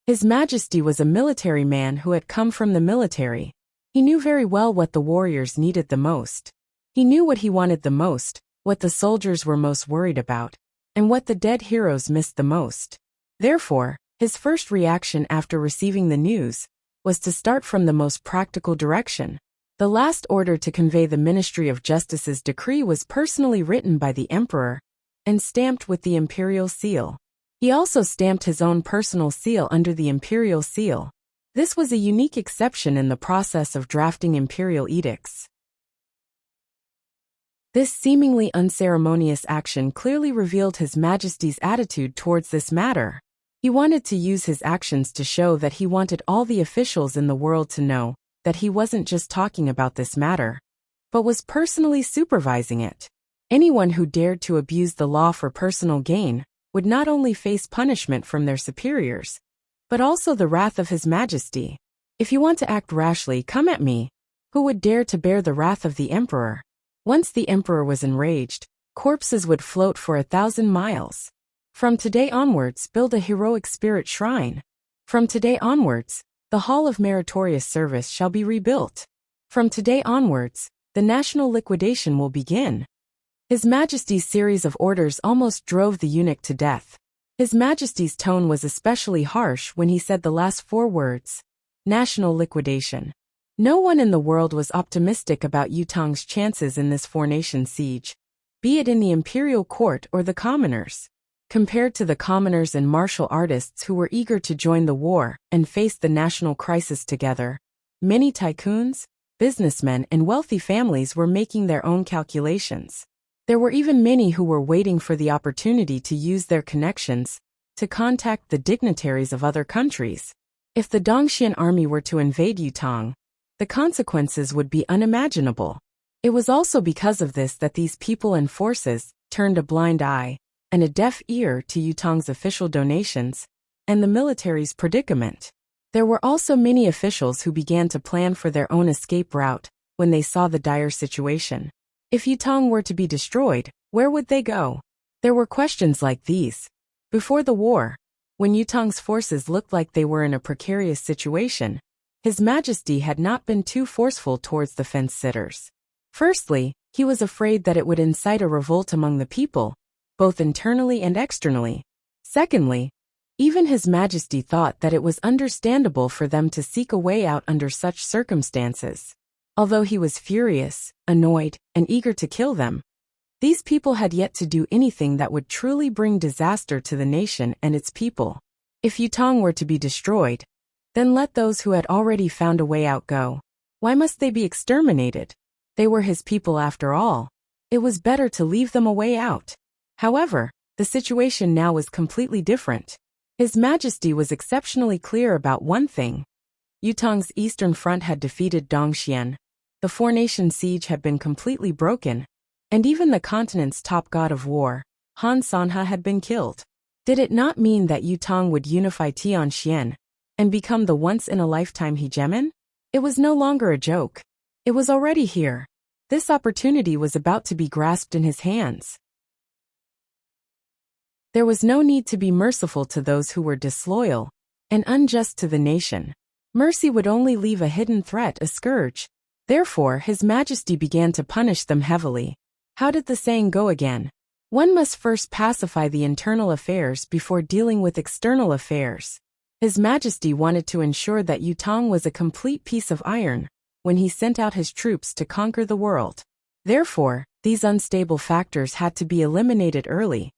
His Majesty was a military man who had come from the military. He knew very well what the warriors needed the most. He knew what he wanted the most, what the soldiers were most worried about, and what the dead heroes missed the most. Therefore, his first reaction after receiving the news was to start from the most practical direction. The last order to convey the Ministry of Justice's decree was personally written by the emperor and stamped with the imperial seal. He also stamped his own personal seal under the imperial seal. This was a unique exception in the process of drafting imperial edicts. This seemingly unceremonious action clearly revealed His Majesty's attitude towards this matter. He wanted to use his actions to show that he wanted all the officials in the world to know that he wasn't just talking about this matter, but was personally supervising it. Anyone who dared to abuse the law for personal gain would not only face punishment from their superiors, but also the wrath of His Majesty. If you want to act rashly, come at me. Who would dare to bear the wrath of the emperor? Once the emperor was enraged, corpses would float for 1,000 miles. From today onwards, build a heroic spirit shrine. From today onwards, the Hall of Meritorious Service shall be rebuilt. From today onwards, the national liquidation will begin. His Majesty's series of orders almost drove the eunuch to death. His Majesty's tone was especially harsh when he said the last 4 words, national liquidation. No one in the world was optimistic about Yutong's chances in this four-nation siege, be it in the imperial court or the commoners. Compared to the commoners and martial artists who were eager to join the war and face the national crisis together, many tycoons, businessmen and wealthy families were making their own calculations. There were even many who were waiting for the opportunity to use their connections to contact the dignitaries of other countries. If the Dongxian army were to invade Yutong, the consequences would be unimaginable. It was also because of this that these people and forces turned a blind eye and a deaf ear to Yutong's official donations and the military's predicament. There were also many officials who began to plan for their own escape route when they saw the dire situation. If Yutong were to be destroyed, where would they go? There were questions like these. Before the war, when Yutong's forces looked like they were in a precarious situation, His Majesty had not been too forceful towards the fence-sitters. Firstly, he was afraid that it would incite a revolt among the people, both internally and externally. Secondly, even His Majesty thought that it was understandable for them to seek a way out under such circumstances. Although he was furious, annoyed, and eager to kill them, these people had yet to do anything that would truly bring disaster to the nation and its people. If Yutong were to be destroyed, then let those who had already found a way out go. Why must they be exterminated? They were his people after all. It was better to leave them a way out. However, the situation now was completely different. His Majesty was exceptionally clear about one thing. Yutong's eastern front had defeated Dongxian. The four-nation siege had been completely broken, and even the continent's top god of war, Han Sanhe, had been killed. Did it not mean that Yutong would unify Tianxian and become the once-in-a-lifetime hegemon? It was no longer a joke. It was already here. This opportunity was about to be grasped in his hands. There was no need to be merciful to those who were disloyal and unjust to the nation. Mercy would only leave a hidden threat, a scourge. Therefore, His Majesty began to punish them heavily. How did the saying go again? One must first pacify the internal affairs before dealing with external affairs. His Majesty wanted to ensure that Yutong was a complete piece of iron when he sent out his troops to conquer the world. Therefore, these unstable factors had to be eliminated early,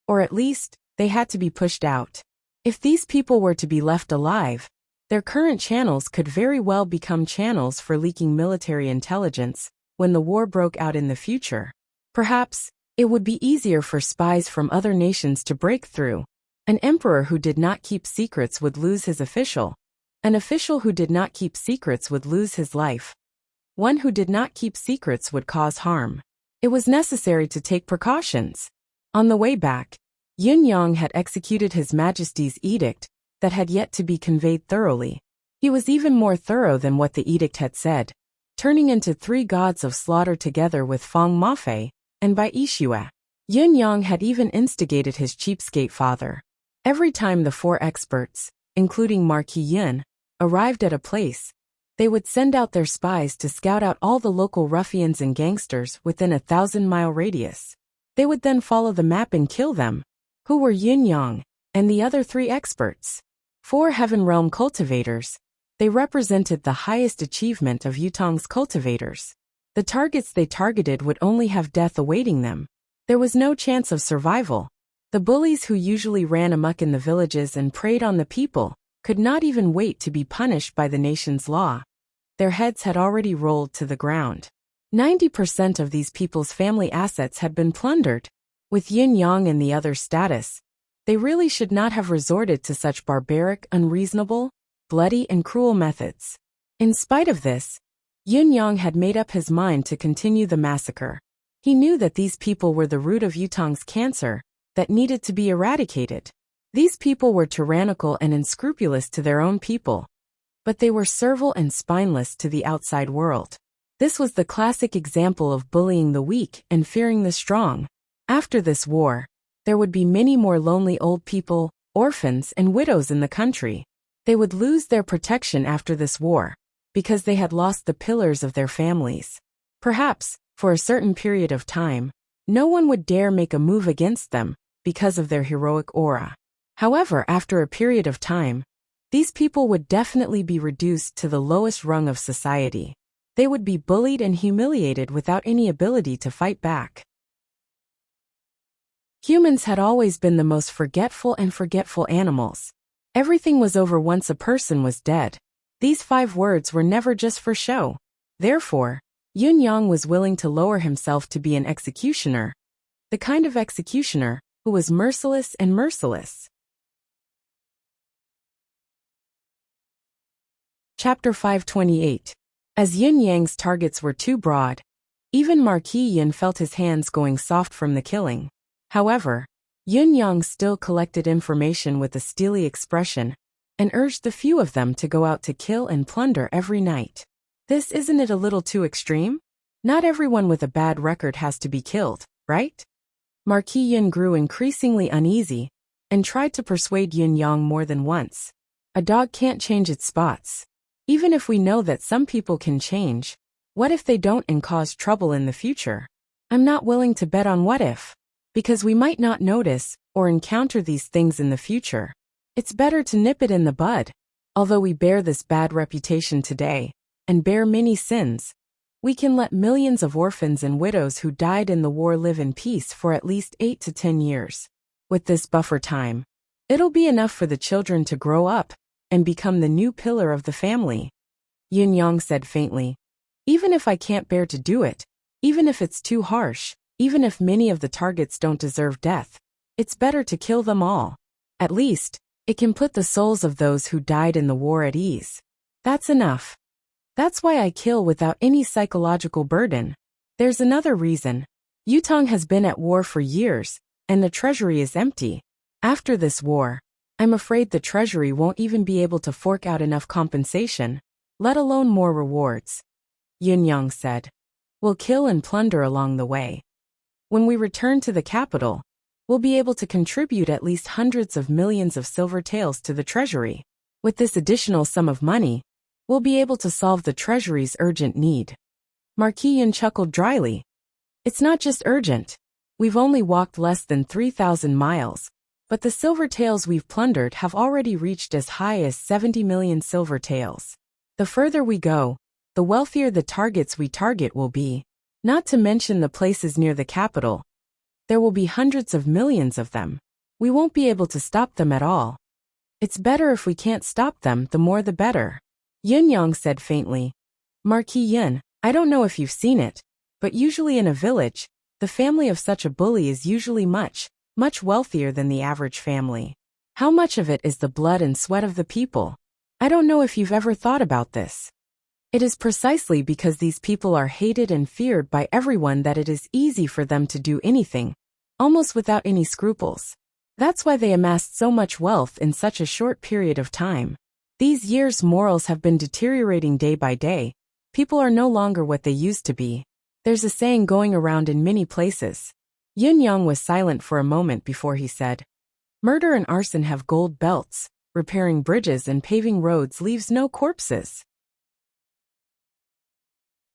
or at least, they had to be pushed out. If these people were to be left alive, their current channels could very well become channels for leaking military intelligence when the war broke out in the future. Perhaps, it would be easier for spies from other nations to break through. An emperor who did not keep secrets would lose his official. An official who did not keep secrets would lose his life. One who did not keep secrets would cause harm. It was necessary to take precautions. On the way back, Yun Yang had executed His Majesty's edict that had yet to be conveyed thoroughly. He was even more thorough than what the edict had said, turning into 3 gods of slaughter together with Feng Mafei and Bai Yixue. Yun Yang had even instigated his cheapskate father. Every time the 4 experts, including Marquis Yun, arrived at a place, they would send out their spies to scout out all the local ruffians and gangsters within a 1,000-mile radius. They would then follow the map and kill them. Who were Yun Yang and the other 3 experts? 4 Heaven Realm cultivators. They represented the highest achievement of Yutong's cultivators. The targets they targeted would only have death awaiting them. There was no chance of survival. The bullies who usually ran amok in the villages and preyed on the people could not even wait to be punished by the nation's law. Their heads had already rolled to the ground. 90% of these people's family assets had been plundered. With Yin Yang and the other status, they really should not have resorted to such barbaric, unreasonable, bloody and cruel methods. In spite of this, Yun Yang had made up his mind to continue the massacre. He knew that these people were the root of Yutong's cancer that needed to be eradicated. These people were tyrannical and unscrupulous to their own people, but they were servile and spineless to the outside world. This was the classic example of bullying the weak and fearing the strong. After this war, There would be many more lonely old people, orphans, and widows in the country. They would lose their protection after this war, because they had lost the pillars of their families. Perhaps, for a certain period of time, no one would dare make a move against them, because of their heroic aura. However, after a period of time, these people would definitely be reduced to the lowest rung of society. They would be bullied and humiliated without any ability to fight back. Humans had always been the most forgetful animals. Everything was over once a person was dead. These 5 words were never just for show. Therefore, Yun Yang was willing to lower himself to be an executioner, the kind of executioner who was merciless and merciless. Chapter 528. As Yun Yang's targets were too broad, even Marquis Yun felt his hands going soft from the killing. However, Yun Yang still collected information with a steely expression and urged the few of them to go out to kill and plunder every night. Isn't it a little too extreme? Not everyone with a bad record has to be killed, right? Marquis Yun grew increasingly uneasy and tried to persuade Yun Yang more than once. A dog can't change its spots. Even if we know that some people can change, what if they don't and cause trouble in the future? I'm not willing to bet on what if, because we might not notice or encounter these things in the future. It's better to nip it in the bud. Although we bear this bad reputation today, and bear many sins, we can let millions of orphans and widows who died in the war live in peace for at least 8 to 10 years. With this buffer time, it'll be enough for the children to grow up and become the new pillar of the family. Yun Yang said faintly, even if I can't bear to do it, even if it's too harsh, even if many of the targets don't deserve death, it's better to kill them all. At least, it can put the souls of those who died in the war at ease. That's enough. That's why I kill without any psychological burden. There's another reason. Yutong has been at war for years, and the treasury is empty. After this war, I'm afraid the treasury won't even be able to fork out enough compensation, let alone more rewards. Yun Yang said, we'll kill and plunder along the way. When we return to the capital, we'll be able to contribute at least hundreds of millions of silver taels to the treasury. With this additional sum of money, we'll be able to solve the treasury's urgent need. Marquis Yun chuckled dryly. It's not just urgent. We've only walked less than 3,000 miles, but the silver taels we've plundered have already reached as high as 70 million silver taels. The further we go, the wealthier the targets we target will be, not to mention the places near the capital. There will be hundreds of millions of them. We won't be able to stop them at all. It's better if we can't stop them, the more the better. Yun Yang said faintly. Marquis Yun, I don't know if you've seen it, but usually in a village, the family of such a bully is usually much wealthier than the average family. How much of it is the blood and sweat of the people? I don't know if you've ever thought about this. It is precisely because these people are hated and feared by everyone that it is easy for them to do anything, almost without any scruples. That's why they amassed so much wealth in such a short period of time. These years' morals have been deteriorating day by day. People are no longer what they used to be. There's a saying going around in many places. Yun Yang was silent for a moment before he said, murder and arson have gold belts. Repairing bridges and paving roads leaves no corpses.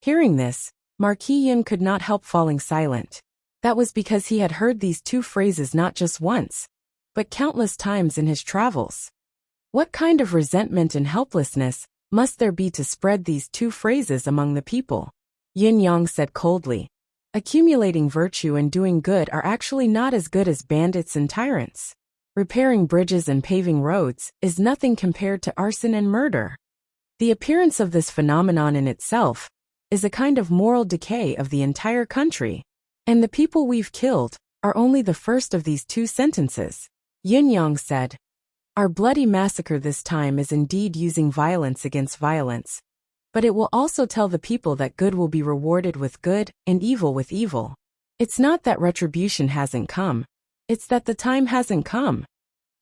Hearing this, Marquis Yun could not help falling silent. That was because he had heard these 2 phrases not just once, but countless times in his travels. What kind of resentment and helplessness must there be to spread these 2 phrases among the people? Yun Yang said coldly, accumulating virtue and doing good are actually not as good as bandits and tyrants. Repairing bridges and paving roads is nothing compared to arson and murder. The appearance of this phenomenon in itself is a kind of moral decay of the entire country. And the people we've killed are only the first of these 2 sentences. Yun Yang said, our bloody massacre this time is indeed using violence against violence, but it will also tell the people that good will be rewarded with good and evil with evil. It's not that retribution hasn't come. It's that the time hasn't come.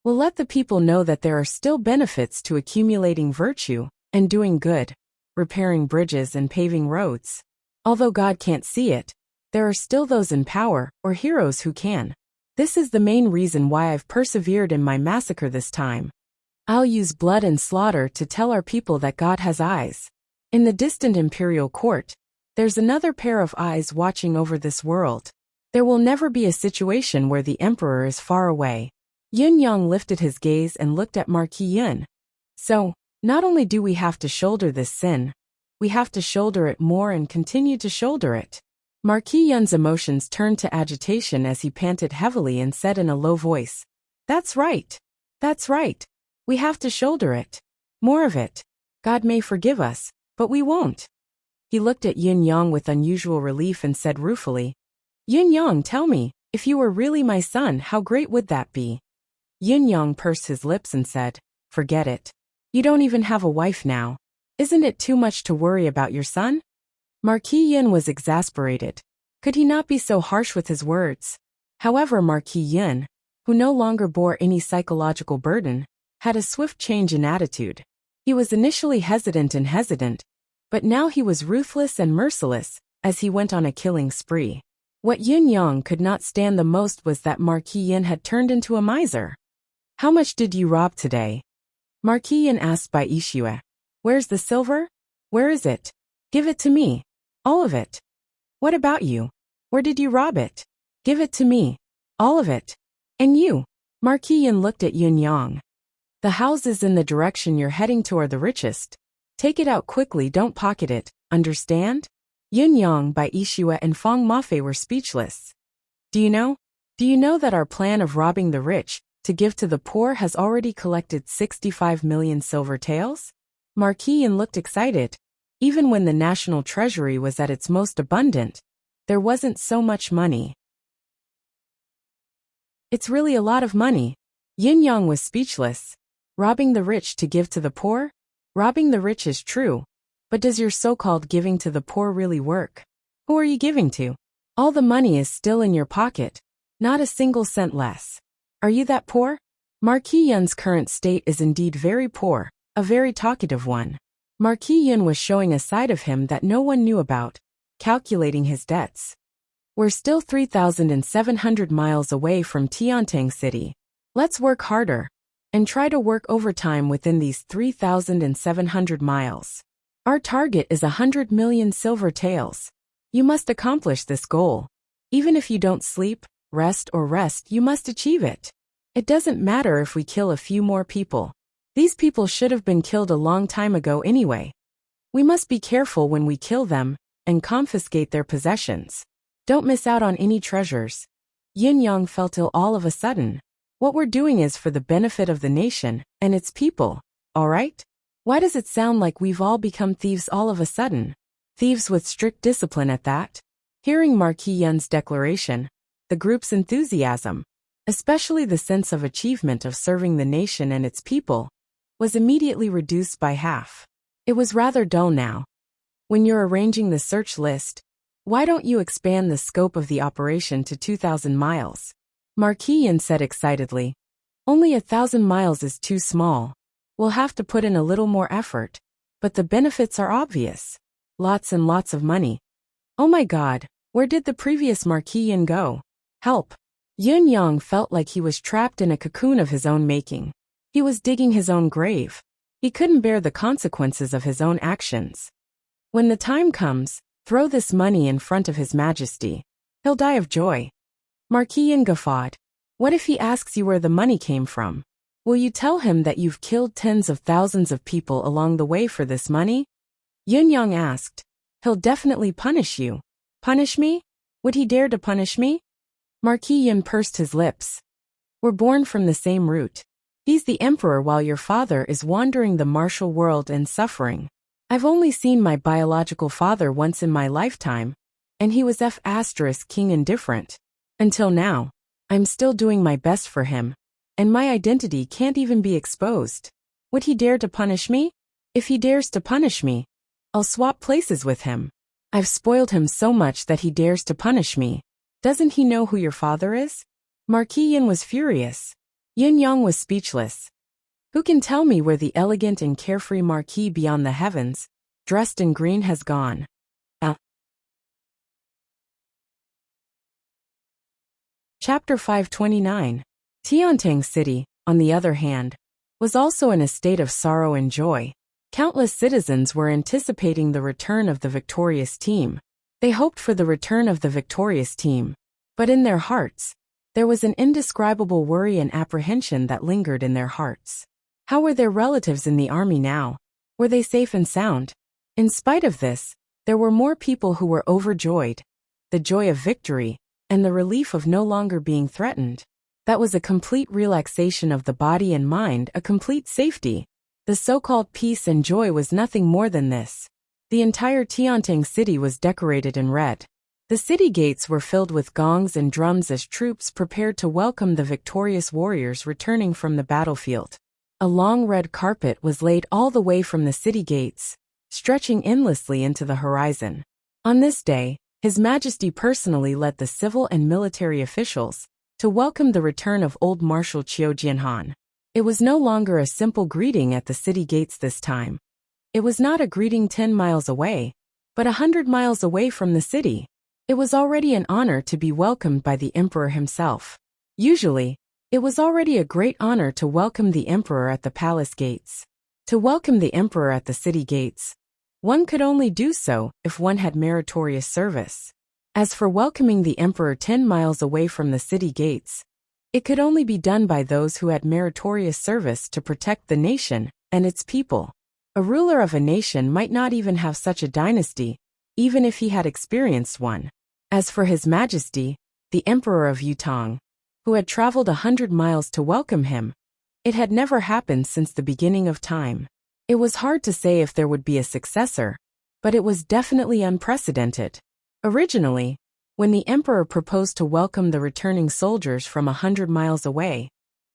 We'll let the people know that there are still benefits to accumulating virtue and doing good, repairing bridges and paving roads. Although God can't see it, there are still those in power or heroes who can. This is the main reason why I've persevered in my massacre this time. I'll use blood and slaughter to tell our people that God has eyes. In the distant imperial court, there's another pair of eyes watching over this world. There will never be a situation where the emperor is far away. Yun Yang lifted his gaze and looked at Marquis Yun. So, not only do we have to shoulder this sin, we have to shoulder it more and continue to shoulder it. Marquis Yun's emotions turned to agitation as he panted heavily and said in a low voice, "That's right. That's right. We have to shoulder it. More of it. God may forgive us, but we won't." He looked at Yun Yang with unusual relief and said ruefully, "Yun Yang, tell me, if you were really my son, how great would that be?" Yun Yang pursed his lips and said, "Forget it. You don't even have a wife now. Isn't it too much to worry about your son?" Marquis Yun was exasperated. Could he not be so harsh with his words? However, Marquis Yun, who no longer bore any psychological burden, had a swift change in attitude. He was initially hesitant, but now he was ruthless and merciless as he went on a killing spree. What Yun Yang could not stand the most was that Marquis Yun had turned into a miser. "How much did you rob today?" Marquis Yun asked by Ishue. "Where's the silver? Where is it? Give it to me. All of it." "What about you? Where did you rob it?" "Give it to me. All of it." "And you?" Marquis Yun looked at Yun Yang. "The houses in the direction you're heading to are the richest. Take it out quickly, don't pocket it, understand?" Yun Yang, Bai Ishue and Feng Mafei were speechless. Do you know that our plan of robbing the rich to give to the poor has already collected 65 million silver taels?" Marquis Yun looked excited. Even when the national treasury was at its most abundant, there wasn't so much money. "It's really a lot of money." Yun Yang was speechless. Robbing the rich to give to the poor? Robbing the rich is true. But does your so-called giving to the poor really work? Who are you giving to? All the money is still in your pocket. Not a single cent less. Are you that poor? Marquis Yun's current state is indeed very poor, a very talkative one. Marquis Yun was showing a side of him that no one knew about, calculating his debts. "We're still 3,700 miles away from Tiantang City. Let's work harder, and try to work overtime within these 3,700 miles. Our target is 100 million silver taels. You must accomplish this goal. Even if you don't sleep, rest, you must achieve it. It doesn't matter if we kill a few more people. These people should have been killed a long time ago anyway. We must be careful when we kill them and confiscate their possessions. Don't miss out on any treasures." Yun Yang felt ill all of a sudden. "What we're doing is for the benefit of the nation and its people, all right? Why does it sound like we've all become thieves all of a sudden? Thieves with strict discipline at that?" Hearing Marquis Yun's declaration, the group's enthusiasm, especially the sense of achievement of serving the nation and its people, was immediately reduced by half. It was rather dull now. "When you're arranging the search list, why don't you expand the scope of the operation to 2,000 miles? Marquis Yun said excitedly. "Only 1,000 miles is too small. We'll have to put in a little more effort, but the benefits are obvious. Lots and lots of money. Oh my God, where did the previous Marquis Yun go? Help!" Yun Yang felt like he was trapped in a cocoon of his own making. He was digging his own grave. He couldn't bear the consequences of his own actions. "When the time comes, throw this money in front of His Majesty. He'll die of joy." Marquis Yun guffawed. "What if he asks you where the money came from? Will you tell him that you've killed tens of thousands of people along the way for this money?" Yun Yang asked. "He'll definitely punish you." "Punish me? Would he dare to punish me?" Marquis Yun pursed his lips. "We're born from the same root. He's the emperor while your father is wandering the martial world and suffering. I've only seen my biological father once in my lifetime, and he was king indifferent. Until now, I'm still doing my best for him, and my identity can't even be exposed. Would he dare to punish me? If he dares to punish me, I'll swap places with him. I've spoiled him so much that he dares to punish me. Doesn't he know who your father is?" Marquis Yun was furious. Yun Yang was speechless. Who can tell me where the elegant and carefree Marquis beyond the heavens, dressed in green, has gone? Chapter 529. Tiantang City, on the other hand, was also in a state of sorrow and joy. Countless citizens were anticipating the return of the victorious team. They hoped for the return of the victorious team. But in their hearts, there was an indescribable worry and apprehension that lingered in their hearts. How were their relatives in the army now? Were they safe and sound? In spite of this, there were more people who were overjoyed. The joy of victory, and the relief of no longer being threatened. That was a complete relaxation of the body and mind, a complete safety. The so-called peace and joy was nothing more than this. The entire Tiantang city was decorated in red. The city gates were filled with gongs and drums as troops prepared to welcome the victorious warriors returning from the battlefield. A long red carpet was laid all the way from the city gates, stretching endlessly into the horizon. On this day, His Majesty personally led the civil and military officials to welcome the return of old Marshal Qiu Jianhan. It was no longer a simple greeting at the city gates this time. It was not a greeting 10 miles away, but 100 miles away from the city. It was already an honor to be welcomed by the emperor himself. Usually, it was already a great honor to welcome the emperor at the palace gates. To welcome the emperor at the city gates, one could only do so if one had meritorious service. As for welcoming the emperor 10 miles away from the city gates, it could only be done by those who had meritorious service to protect the nation and its people. A ruler of a nation might not even have such a dynasty, even if he had experienced one. As for His Majesty, the Emperor of Yutong, who had traveled 100 miles to welcome him, it had never happened since the beginning of time. It was hard to say if there would be a successor, but it was definitely unprecedented. Originally, when the emperor proposed to welcome the returning soldiers from 100 miles away,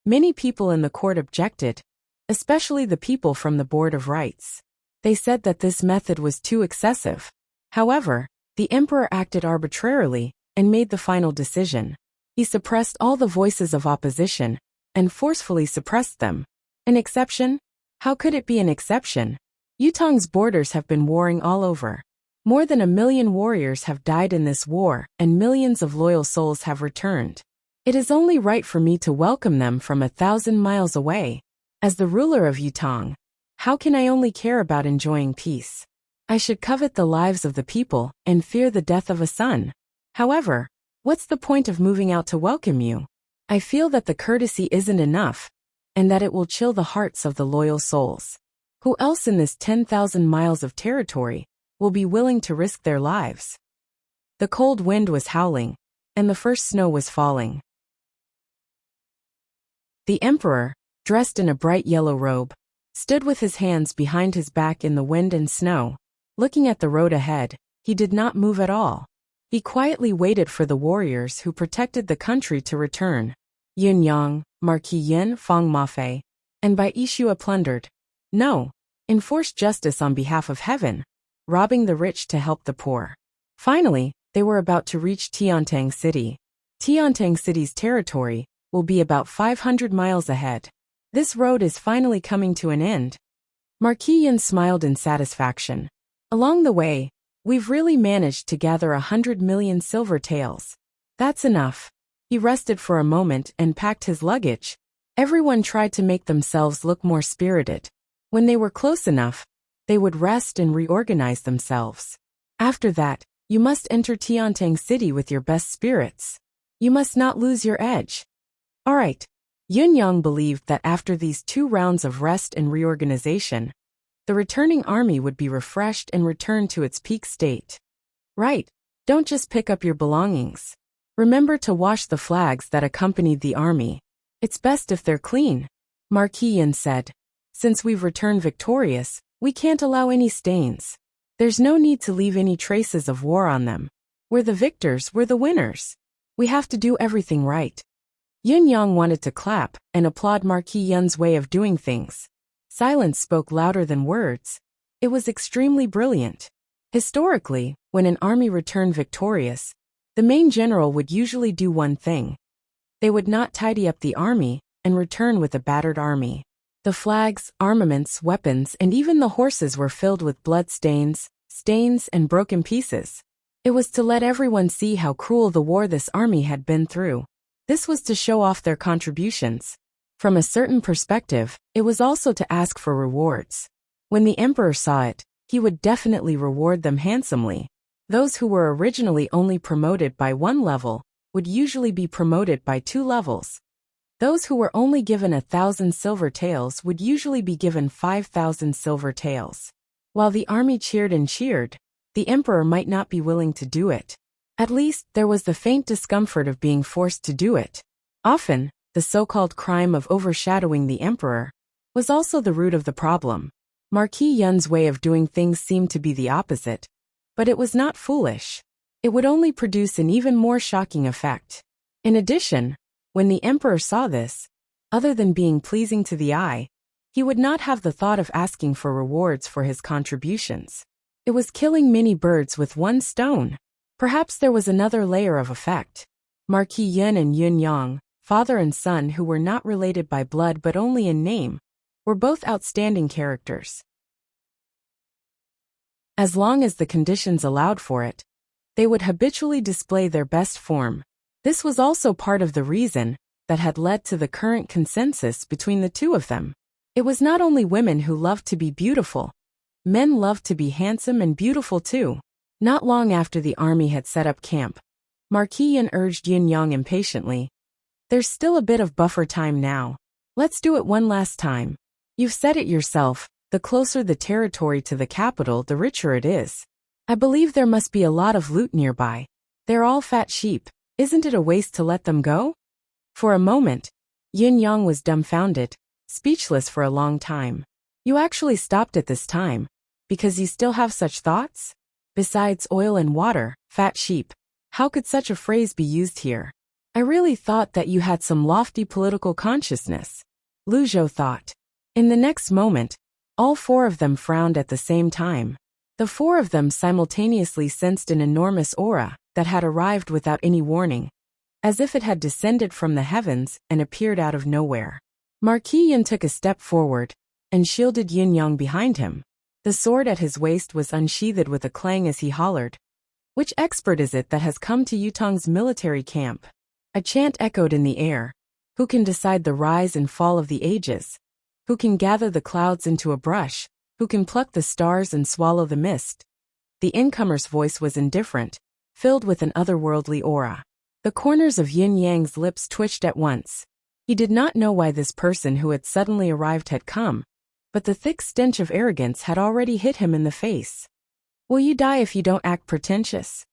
many people in the court objected, especially the people from the Board of Rights. They said that this method was too excessive. However, the emperor acted arbitrarily and made the final decision. He suppressed all the voices of opposition and forcefully suppressed them. An exception? How could it be an exception? Yutong's borders have been warring all over. More than 1 million warriors have died in this war, and millions of loyal souls have returned. It is only right for me to welcome them from 1,000 miles away. As the ruler of Yutong, how can I only care about enjoying peace? I should covet the lives of the people and fear the death of a son. However, what's the point of moving out to welcome you? I feel that the courtesy isn't enough, and that it will chill the hearts of the loyal souls. Who else in this 10,000 miles of territory will be willing to risk their lives? The cold wind was howling, and the first snow was falling. The emperor, dressed in a bright yellow robe, stood with his hands behind his back in the wind and snow. Looking at the road ahead, he did not move at all. He quietly waited for the warriors who protected the country to return. Yun Yang, Marquis Yin Fong Mafei, and Bai Ishua plundered. No, enforced justice on behalf of heaven, robbing the rich to help the poor. Finally, they were about to reach Tiantang City. Tiantang City's territory will be about 500 miles ahead. This road is finally coming to an end. Marquis Yin smiled in satisfaction. Along the way, we've really managed to gather 100 million silver taels. That's enough. He rested for a moment and packed his luggage. Everyone tried to make themselves look more spirited. When they were close enough, they would rest and reorganize themselves. After that, you must enter Tiantang City with your best spirits. You must not lose your edge. All right. Yun Yang believed that after these 2 rounds of rest and reorganization, the returning army would be refreshed and return to its peak state. Right. Don't just pick up your belongings. Remember to wash the flags that accompanied the army. It's best if they're clean. Marquis Yin said. Since we've returned victorious, we can't allow any stains. There's no need to leave any traces of war on them. We're the victors, we're the winners. We have to do everything right. Yun Yang wanted to clap and applaud Marquis Yin's way of doing things. Silence spoke louder than words. It was extremely brilliant. Historically, when an army returned victorious, the main general would usually do one thing. They would not tidy up the army and return with a battered army. The flags, armaments, weapons, and even the horses were filled with blood stains, and broken pieces. It was to let everyone see how cruel the war this army had been through. This was to show off their contributions. From a certain perspective, it was also to ask for rewards. When the emperor saw it, he would definitely reward them handsomely. Those who were originally only promoted by 1 level would usually be promoted by 2 levels. Those who were only given 1,000 silver taels would usually be given 5,000 silver taels. While the army cheered and cheered, the emperor might not be willing to do it. At least, there was the faint discomfort of being forced to do it. Often, the so-called crime of overshadowing the emperor was also the root of the problem. Marquis Yun's way of doing things seemed to be the opposite, but it was not foolish. It would only produce an even more shocking effect. In addition, when the emperor saw this, other than being pleasing to the eye, he would not have the thought of asking for rewards for his contributions. It was killing many birds with 1 stone. Perhaps there was another layer of effect. Marquis Yun and Yun Yang, father and son who were not related by blood but only in name, were both outstanding characters. As long as the conditions allowed for it, they would habitually display their best form. This was also part of the reason that had led to the current consensus between the two of them. It was not only women who loved to be beautiful. Men loved to be handsome and beautiful too. Not long after the army had set up camp, Marquis Yun urged Yun Yang impatiently. There's still a bit of buffer time now. Let's do it one last time. You've said it yourself, the closer the territory to the capital, the richer it is. I believe there must be a lot of loot nearby. They're all fat sheep. Isn't it a waste to let them go? For a moment, Yun Yang was dumbfounded, speechless for a long time. You actually stopped at this time, because you still have such thoughts? Besides oil and water, fat sheep, how could such a phrase be used here? I really thought that you had some lofty political consciousness. Lu Zhou thought. In the next moment, all 4 of them frowned at the same time. The 4 of them simultaneously sensed an enormous aura that had arrived without any warning, as if it had descended from the heavens and appeared out of nowhere. Marquis Yun took a step forward and shielded Yun Yang behind him. The sword at his waist was unsheathed with a clang as he hollered. Which expert is it that has come to Yutong's military camp? A chant echoed in the air. Who can decide the rise and fall of the ages? Who can gather the clouds into a brush? Who can pluck the stars and swallow the mist? The incomer's voice was indifferent, filled with an otherworldly aura. The corners of Yin Yang's lips twitched at once. He did not know why this person who had suddenly arrived had come, but the thick stench of arrogance had already hit him in the face. Will you die if you don't act pretentious?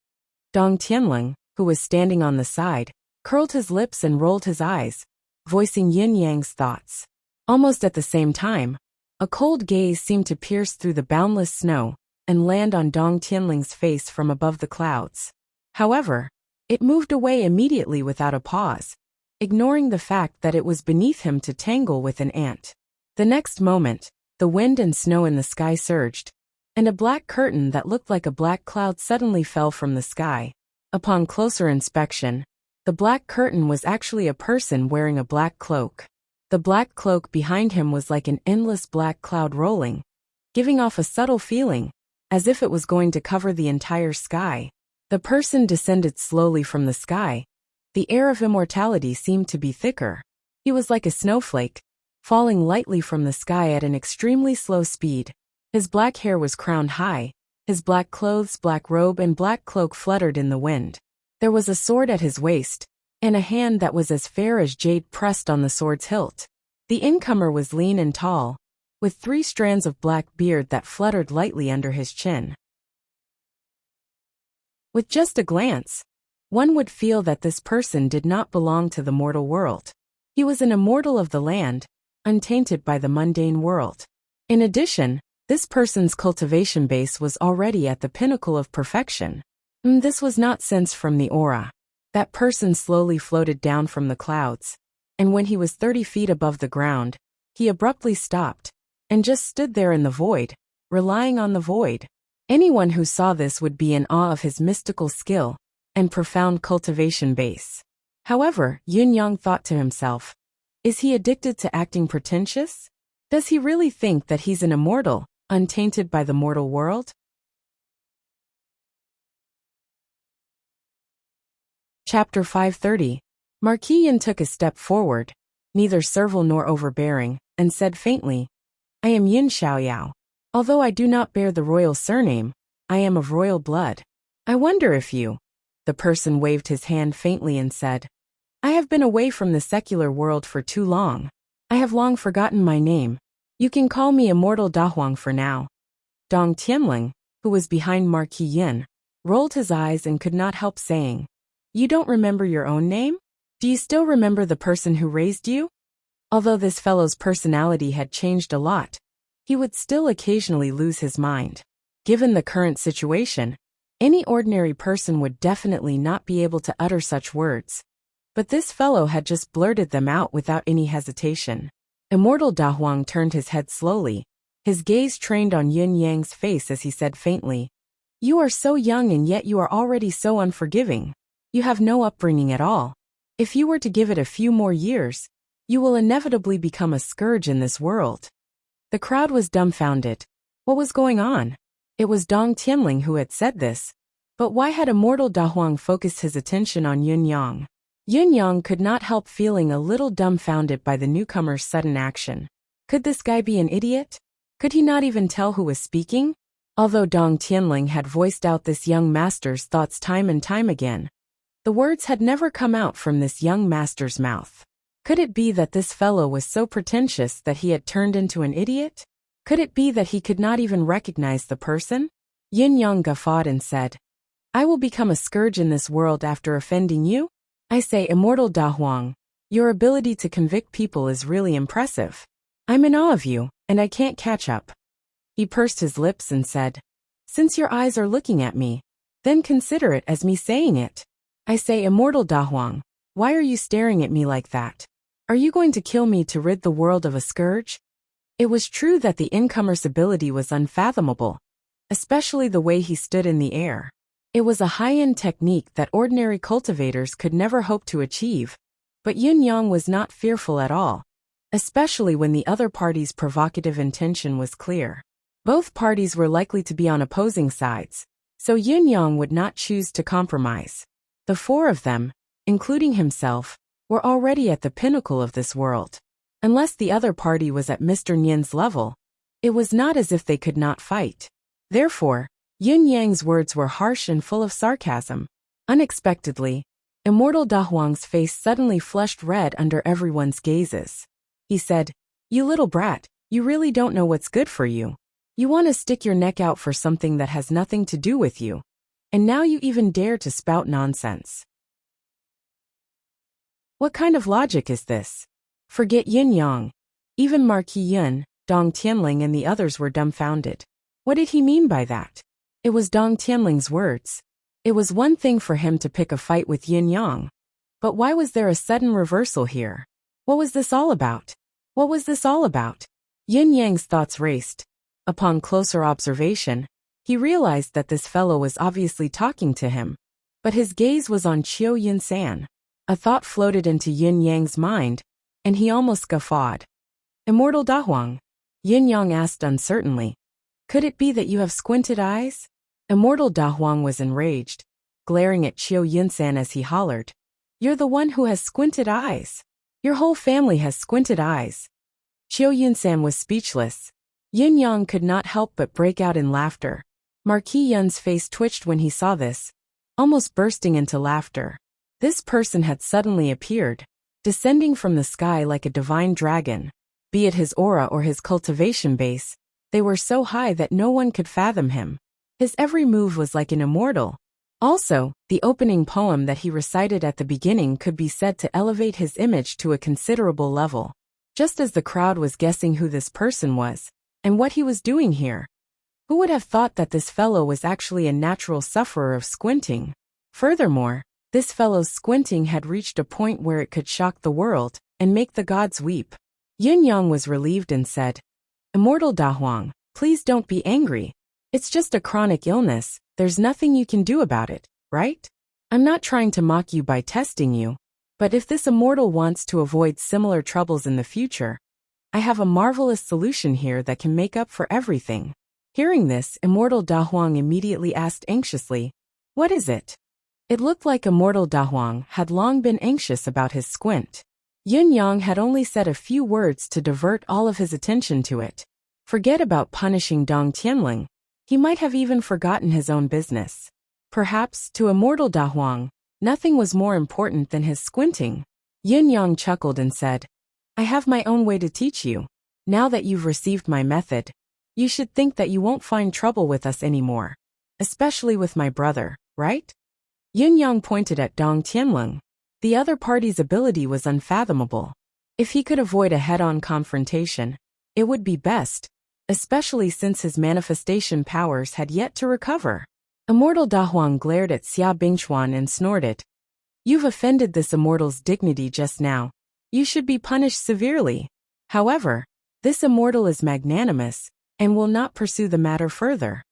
Dong Tianling, who was standing on the side, curled his lips and rolled his eyes, voicing Yin Yang's thoughts. Almost at the same time, a cold gaze seemed to pierce through the boundless snow and land on Dong Tianling's face from above the clouds. However, it moved away immediately without a pause, ignoring the fact that it was beneath him to tangle with an ant. The next moment, the wind and snow in the sky surged, and a black curtain that looked like a black cloud suddenly fell from the sky. Upon closer inspection, the black curtain was actually a person wearing a black cloak. The black cloak behind him was like an endless black cloud rolling, giving off a subtle feeling, as if it was going to cover the entire sky. The person descended slowly from the sky. The air of immortality seemed to be thicker. He was like a snowflake, falling lightly from the sky at an extremely slow speed. His black hair was crowned high, his black clothes, black robe and black cloak fluttered in the wind. There was a sword at his waist, and a hand that was as fair as jade pressed on the sword's hilt. The incomer was lean and tall, with 3 strands of black beard that fluttered lightly under his chin. With just a glance, one would feel that this person did not belong to the mortal world. He was an immortal of the land, untainted by the mundane world. In addition, this person's cultivation base was already at the pinnacle of perfection. This was not sensed from the aura. That person slowly floated down from the clouds, and when he was 30 feet above the ground, he abruptly stopped, and just stood there in the void, relying on the void. Anyone who saw this would be in awe of his mystical skill and profound cultivation base. However, Yun Yang thought to himself, is he addicted to acting pretentious? Does he really think that he's an immortal, untainted by the mortal world? Chapter 530. Marquis Yin took a step forward, neither servile nor overbearing, and said faintly, I am Yin Xiaoyao. Although I do not bear the royal surname, I am of royal blood. I wonder if you... The person waved his hand faintly and said, I have been away from the secular world for too long. I have long forgotten my name. You can call me Immortal Dahuang for now. Dong Tianling, who was behind Marquis Yin, rolled his eyes and could not help saying, You don't remember your own name? Do you still remember the person who raised you? Although this fellow's personality had changed a lot, he would still occasionally lose his mind. Given the current situation, any ordinary person would definitely not be able to utter such words. But this fellow had just blurted them out without any hesitation. Immortal Dahuang turned his head slowly, his gaze trained on Yin Yang's face as he said faintly, You are so young and yet you are already so unforgiving. You have no upbringing at all. If you were to give it a few more years, you will inevitably become a scourge in this world. The crowd was dumbfounded. What was going on? It was Dong Tianling who had said this. But why had Immortal Dahuang focused his attention on Yun Yang? Yun Yang could not help feeling a little dumbfounded by the newcomer's sudden action. Could this guy be an idiot? Could he not even tell who was speaking? Although Dong Tianling had voiced out this young master's thoughts time and time again, the words had never come out from this young master's mouth. Could it be that this fellow was so pretentious that he had turned into an idiot? Could it be that he could not even recognize the person? Yin Yang guffawed and said, I will become a scourge in this world after offending you? I say, Immortal Dahuang, your ability to convict people is really impressive. I'm in awe of you, and I can't catch up. He pursed his lips and said, Since your eyes are looking at me, then consider it as me saying it. I say, Immortal Dahuang, why are you staring at me like that? Are you going to kill me to rid the world of a scourge? It was true that the incomer's ability was unfathomable, especially the way he stood in the air. It was a high-end technique that ordinary cultivators could never hope to achieve, but Yun Yang was not fearful at all, especially when the other party's provocative intention was clear. Both parties were likely to be on opposing sides, so Yun Yang would not choose to compromise. The four of them, including himself, were already at the pinnacle of this world. Unless the other party was at Mr. Nian's level, it was not as if they could not fight. Therefore, Yun Yang's words were harsh and full of sarcasm. Unexpectedly, Immortal Dahuang's face suddenly flushed red under everyone's gazes. He said, You little brat, you really don't know what's good for you. You want to stick your neck out for something that has nothing to do with you. And now you even dare to spout nonsense. What kind of logic is this? Forget Yin Yang. Even Marquis Yin, Dong Tianling and the others were dumbfounded. What did he mean by that? It was Dong Tianling's words. It was one thing for him to pick a fight with Yin Yang. But why was there a sudden reversal here? What was this all about? What was this all about? Yin Yang's thoughts raced. Upon closer observation, he realized that this fellow was obviously talking to him. But his gaze was on Qiu Yunsan. A thought floated into Yin Yang's mind, and he almost guffawed. Immortal Dahuang? Yin Yang asked uncertainly. Could it be that you have squinted eyes? Immortal Dahuang was enraged, glaring at Qiu Yunsan as he hollered. You're the one who has squinted eyes. Your whole family has squinted eyes. Qiu Yunsan was speechless. Yin Yang could not help but break out in laughter. Marquis Yun's face twitched when he saw this, almost bursting into laughter. This person had suddenly appeared, descending from the sky like a divine dragon. Be it his aura or his cultivation base, they were so high that no one could fathom him. His every move was like an immortal. Also, the opening poem that he recited at the beginning could be said to elevate his image to a considerable level. Just as the crowd was guessing who this person was, and what he was doing here, who would have thought that this fellow was actually a natural sufferer of squinting? Furthermore, this fellow's squinting had reached a point where it could shock the world and make the gods weep. Yin Yang was relieved and said, Immortal Dahuang, please don't be angry. It's just a chronic illness, there's nothing you can do about it, right? I'm not trying to mock you by testing you, but if this immortal wants to avoid similar troubles in the future, I have a marvelous solution here that can make up for everything. Hearing this, Immortal Dahuang immediately asked anxiously, What is it? It looked like immortal Da Huang had long been anxious about his squint. Yin Yang had only said a few words to divert all of his attention to it. Forget about punishing Dong Tianling. He might have even forgotten his own business. Perhaps, to immortal Da Huang, nothing was more important than his squinting. Yin Yang chuckled and said, I have my own way to teach you. Now that you've received my method, you should think that you won't find trouble with us anymore. Especially with my brother, right? Yin Yang pointed at Dong Tianling. The other party's ability was unfathomable. If he could avoid a head-on confrontation, it would be best, especially since his manifestation powers had yet to recover. Immortal Da Huang glared at Xia Bingchuan and snorted. You've offended this immortal's dignity just now. You should be punished severely. However, this immortal is magnanimous and will not pursue the matter further.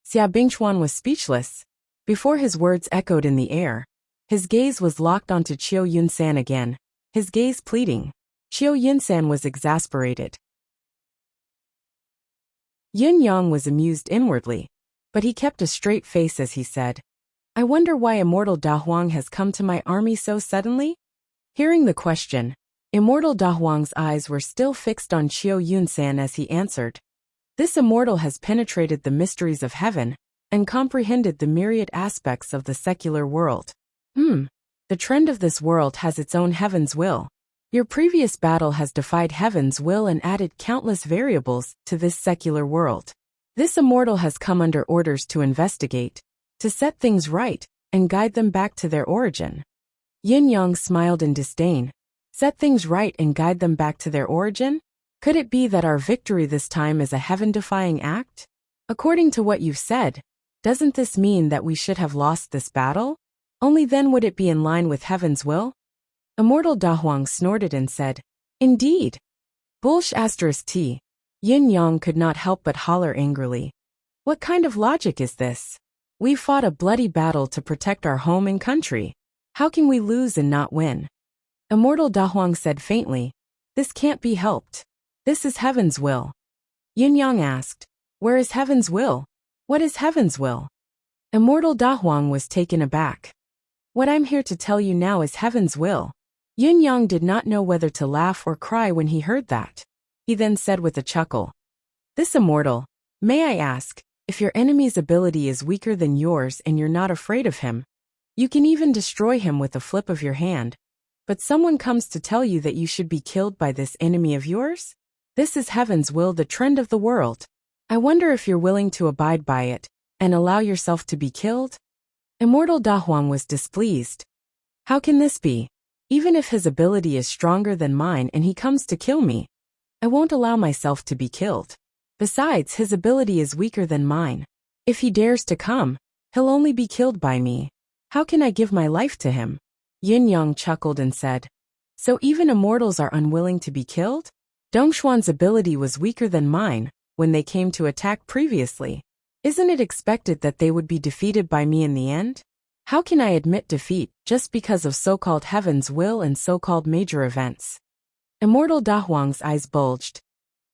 Xia Bingchuan was speechless. Before his words echoed in the air, his gaze was locked onto Qiu Yunsan again, his gaze pleading. Qiu Yunsan was exasperated. Yin Yang was amused inwardly, but he kept a straight face as he said, I wonder why immortal Da Huang has come to my army so suddenly? Hearing the question, immortal Da Huang's eyes were still fixed on Qiu Yunsan as he answered. This immortal has penetrated the mysteries of heaven and comprehended the myriad aspects of the secular world. The trend of this world has its own heaven's will. Your previous battle has defied heaven's will and added countless variables to this secular world. This immortal has come under orders to investigate, to set things right, and guide them back to their origin. Yin Yang smiled in disdain. Set things right and guide them back to their origin? Could it be that our victory this time is a heaven-defying act? According to what you've said, doesn't this mean that we should have lost this battle? Only then would it be in line with heaven's will? Immortal Da Huang snorted and said, Indeed. T. Yin Yang could not help but holler angrily. What kind of logic is this? We fought a bloody battle to protect our home and country. How can we lose and not win? Immortal Da Huang said faintly, This can't be helped. This is heaven's will. Yin Yang asked, Where is heaven's will? What is heaven's will? Immortal Da Huang was taken aback. What I'm here to tell you now is heaven's will. Yin Yang did not know whether to laugh or cry when he heard that. He then said with a chuckle, This immortal, may I ask, if your enemy's ability is weaker than yours and you're not afraid of him, you can even destroy him with a flip of your hand, but someone comes to tell you that you should be killed by this enemy of yours? This is heaven's will, the trend of the world. I wonder if you're willing to abide by it and allow yourself to be killed? Immortal Da Huang was displeased. How can this be? Even if his ability is stronger than mine and he comes to kill me, I won't allow myself to be killed. Besides, his ability is weaker than mine. If he dares to come, he'll only be killed by me. How can I give my life to him? Yin Yang chuckled and said, So even immortals are unwilling to be killed? Dongshuan's ability was weaker than mine when they came to attack previously. Isn't it expected that they would be defeated by me in the end? How can I admit defeat just because of so-called heaven's will and so-called major events? Immortal Da Huang's eyes bulged.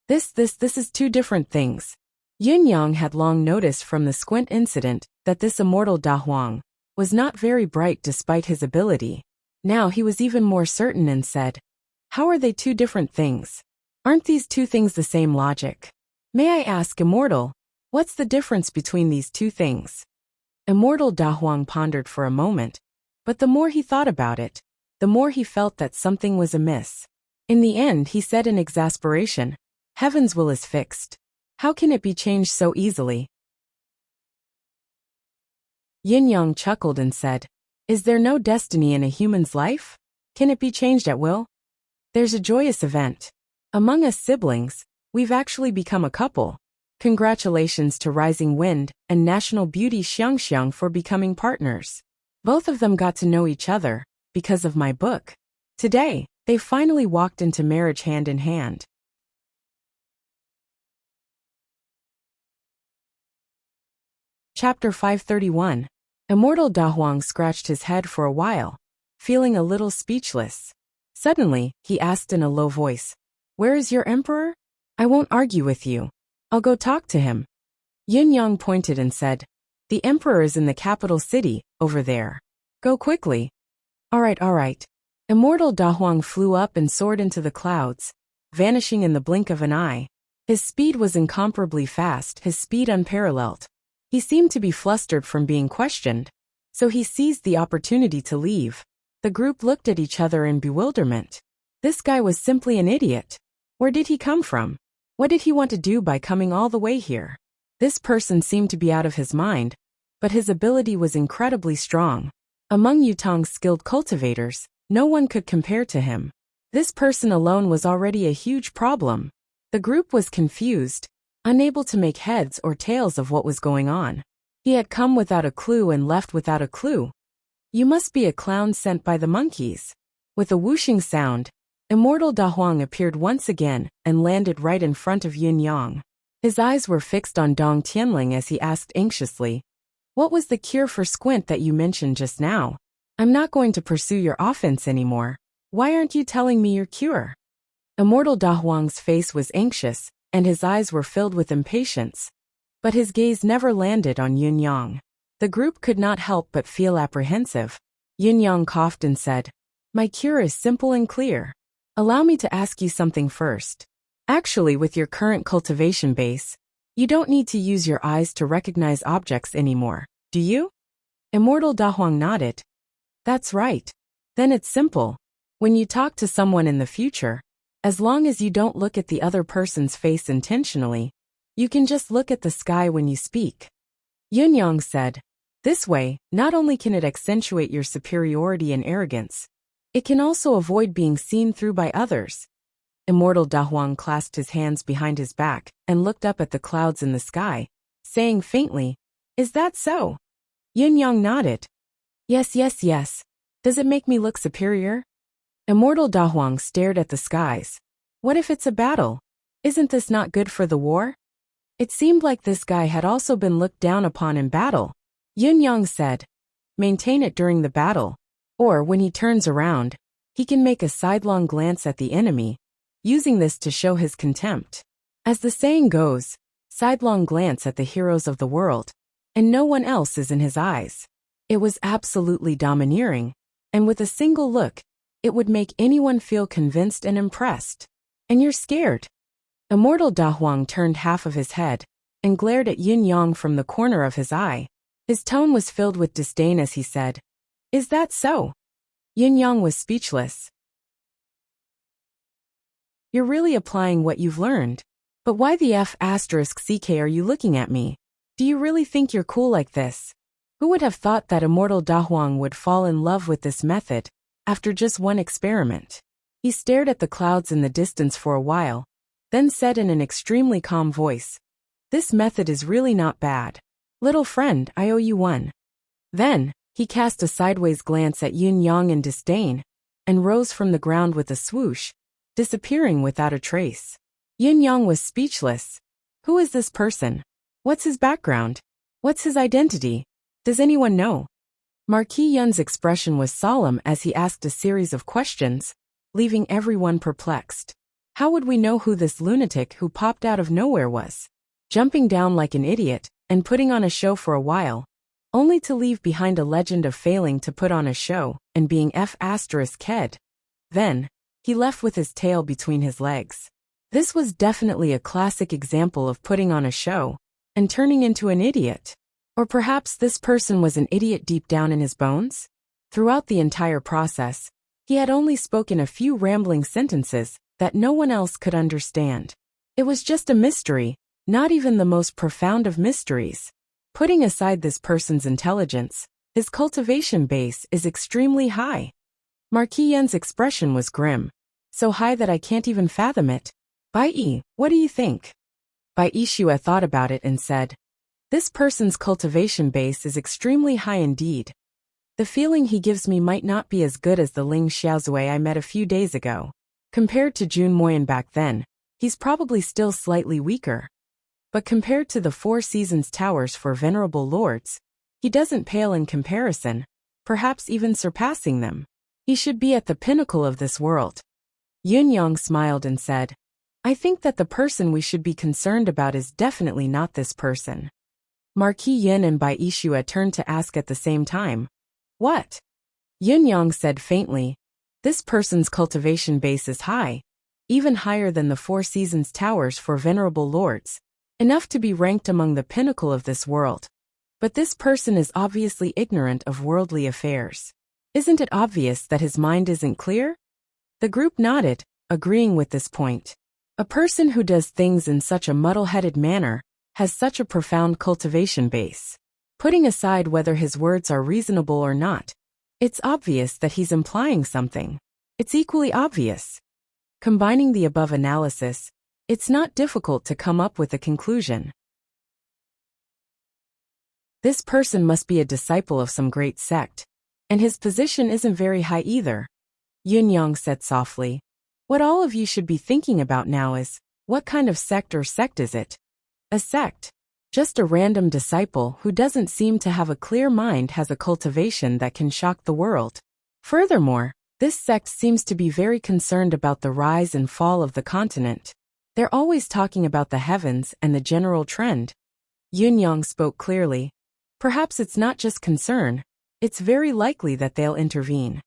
This is two different things. Yin Yang had long noticed from the squint incident that this immortal Da Huang was not very bright despite his ability. Now he was even more certain and said, How are they two different things? Aren't these two things the same logic? May I ask, immortal, what's the difference between these two things? Immortal Da Huang pondered for a moment, but the more he thought about it, the more he felt that something was amiss. In the end, he said in exasperation, Heaven's will is fixed. How can it be changed so easily? Yin Yang chuckled and said, Is there no destiny in a human's life? Can it be changed at will? There's a joyous event. Among us siblings, we've actually become a couple. Congratulations to Rising Wind and National Beauty Xiangxiang for becoming partners. Both of them got to know each other because of my book. Today, they finally walked into marriage hand in hand. Chapter 531. Immortal Da Huang scratched his head for a while, feeling a little speechless. Suddenly, he asked in a low voice, Where is your emperor? I won't argue with you. I'll go talk to him. Yin Yang pointed and said, The emperor is in the capital city, over there. Go quickly. All right. Immortal Da Huang flew up and soared into the clouds, vanishing in the blink of an eye. His speed was incomparably fast, his speed unparalleled. He seemed to be flustered from being questioned, so he seized the opportunity to leave. The group looked at each other in bewilderment. This guy was simply an idiot. Where did he come from? What did he want to do by coming all the way here? This person seemed to be out of his mind, but his ability was incredibly strong. Among Yutong's skilled cultivators, no one could compare to him. This person alone was already a huge problem. The group was confused, unable to make heads or tails of what was going on. He had come without a clue and left without a clue. You must be a clown sent by the monkeys. With a whooshing sound, Immortal Da Huang appeared once again and landed right in front of Yun Yang. His eyes were fixed on Dong Tianling as he asked anxiously, "What was the cure for squint that you mentioned just now? I'm not going to pursue your offense anymore. Why aren't you telling me your cure?" Immortal Da Huang's face was anxious, and his eyes were filled with impatience. But his gaze never landed on Yun Yang. The group could not help but feel apprehensive. Yun Yang coughed and said, "My cure is simple and clear. Allow me to ask you something first. Actually, with your current cultivation base, you don't need to use your eyes to recognize objects anymore, do you?" Immortal Da Huang nodded. "That's right. Then it's simple. When you talk to someone in the future, as long as you don't look at the other person's face intentionally, you can just look at the sky when you speak." Yun Yang said, "This way, not only can it accentuate your superiority and arrogance, it can also avoid being seen through by others." Immortal Da Huang clasped his hands behind his back and looked up at the clouds in the sky, saying faintly, "Is that so?" Yun Yang nodded. Yes. Does it make me look superior?" Immortal Da Huang stared at the skies. "What if it's a battle? Isn't this not good for the war?" It seemed like this guy had also been looked down upon in battle. Yun Yang said, "Maintain it during the battle. Or when he turns around, he can make a sidelong glance at the enemy, using this to show his contempt. As the saying goes, sidelong glance at the heroes of the world, and no one else is in his eyes." It was absolutely domineering, and with a single look, it would make anyone feel convinced and impressed. "And you're scared?" Immortal Da Huang turned half of his head and glared at Yun Yang from the corner of his eye. His tone was filled with disdain as he said, "Is that so?" Yun Yang was speechless. "You're really applying what you've learned. But why the F***ck are you looking at me? Do you really think you're cool like this?" Who would have thought that Immortal Da Huang would fall in love with this method after just one experiment? He stared at the clouds in the distance for a while, then said in an extremely calm voice, "This method is really not bad. Little friend, I owe you one." Then, he cast a sideways glance at Yun Yang in disdain, and rose from the ground with a swoosh, disappearing without a trace. Yun Yang was speechless. Who is this person? What's his background? What's his identity? Does anyone know? Marquis Yun's expression was solemn as he asked a series of questions, leaving everyone perplexed. How would we know who this lunatic who popped out of nowhere was? Jumping down like an idiot and putting on a show for a while, only to leave behind a legend of failing to put on a show and being F***ed. Then, he left with his tail between his legs. This was definitely a classic example of putting on a show and turning into an idiot. Or perhaps this person was an idiot deep down in his bones? Throughout the entire process, he had only spoken a few rambling sentences that no one else could understand. It was just a mystery, not even the most profound of mysteries. Putting aside this person's intelligence, his cultivation base is extremely high. Marquis Yun's expression was grim. So high that I can't even fathom it. Bai, what do you think? Bai Shua thought about it and said, "This person's cultivation base is extremely high indeed. The feeling he gives me might not be as good as the Ling Xiaozui I met a few days ago. Compared to Jun Moyan back then, he's probably still slightly weaker. But compared to the Four Seasons Towers for Venerable Lords, he doesn't pale in comparison, perhaps even surpassing them. He should be at the pinnacle of this world." Yun Yang smiled and said, "I think that the person we should be concerned about is definitely not this person." Marquis Yin and Bai Shua turned to ask at the same time, "What?" Yun Yang said faintly. This person's cultivation base is high, even higher than the Four Seasons towers for venerable lords, enough to be ranked among the pinnacle of this world. But this person is obviously ignorant of worldly affairs. Isn't it obvious that his mind isn't clear? The group nodded, agreeing with this point. A person who does things in such a muddle-headed manner has such a profound cultivation base. Putting aside whether his words are reasonable or not, it's obvious that he's implying something. It's equally obvious. Combining the above analysis, it's not difficult to come up with a conclusion. This person must be a disciple of some great sect, and his position isn't very high either, Yun Yang said softly. What all of you should be thinking about now is, what kind of sect or sect is it? A sect. Just a random disciple who doesn't seem to have a clear mind has a cultivation that can shock the world. Furthermore, this sect seems to be very concerned about the rise and fall of the continent. They're always talking about the heavens and the general trend. Yun Yang spoke clearly. Perhaps it's not just concern, it's very likely that they'll intervene.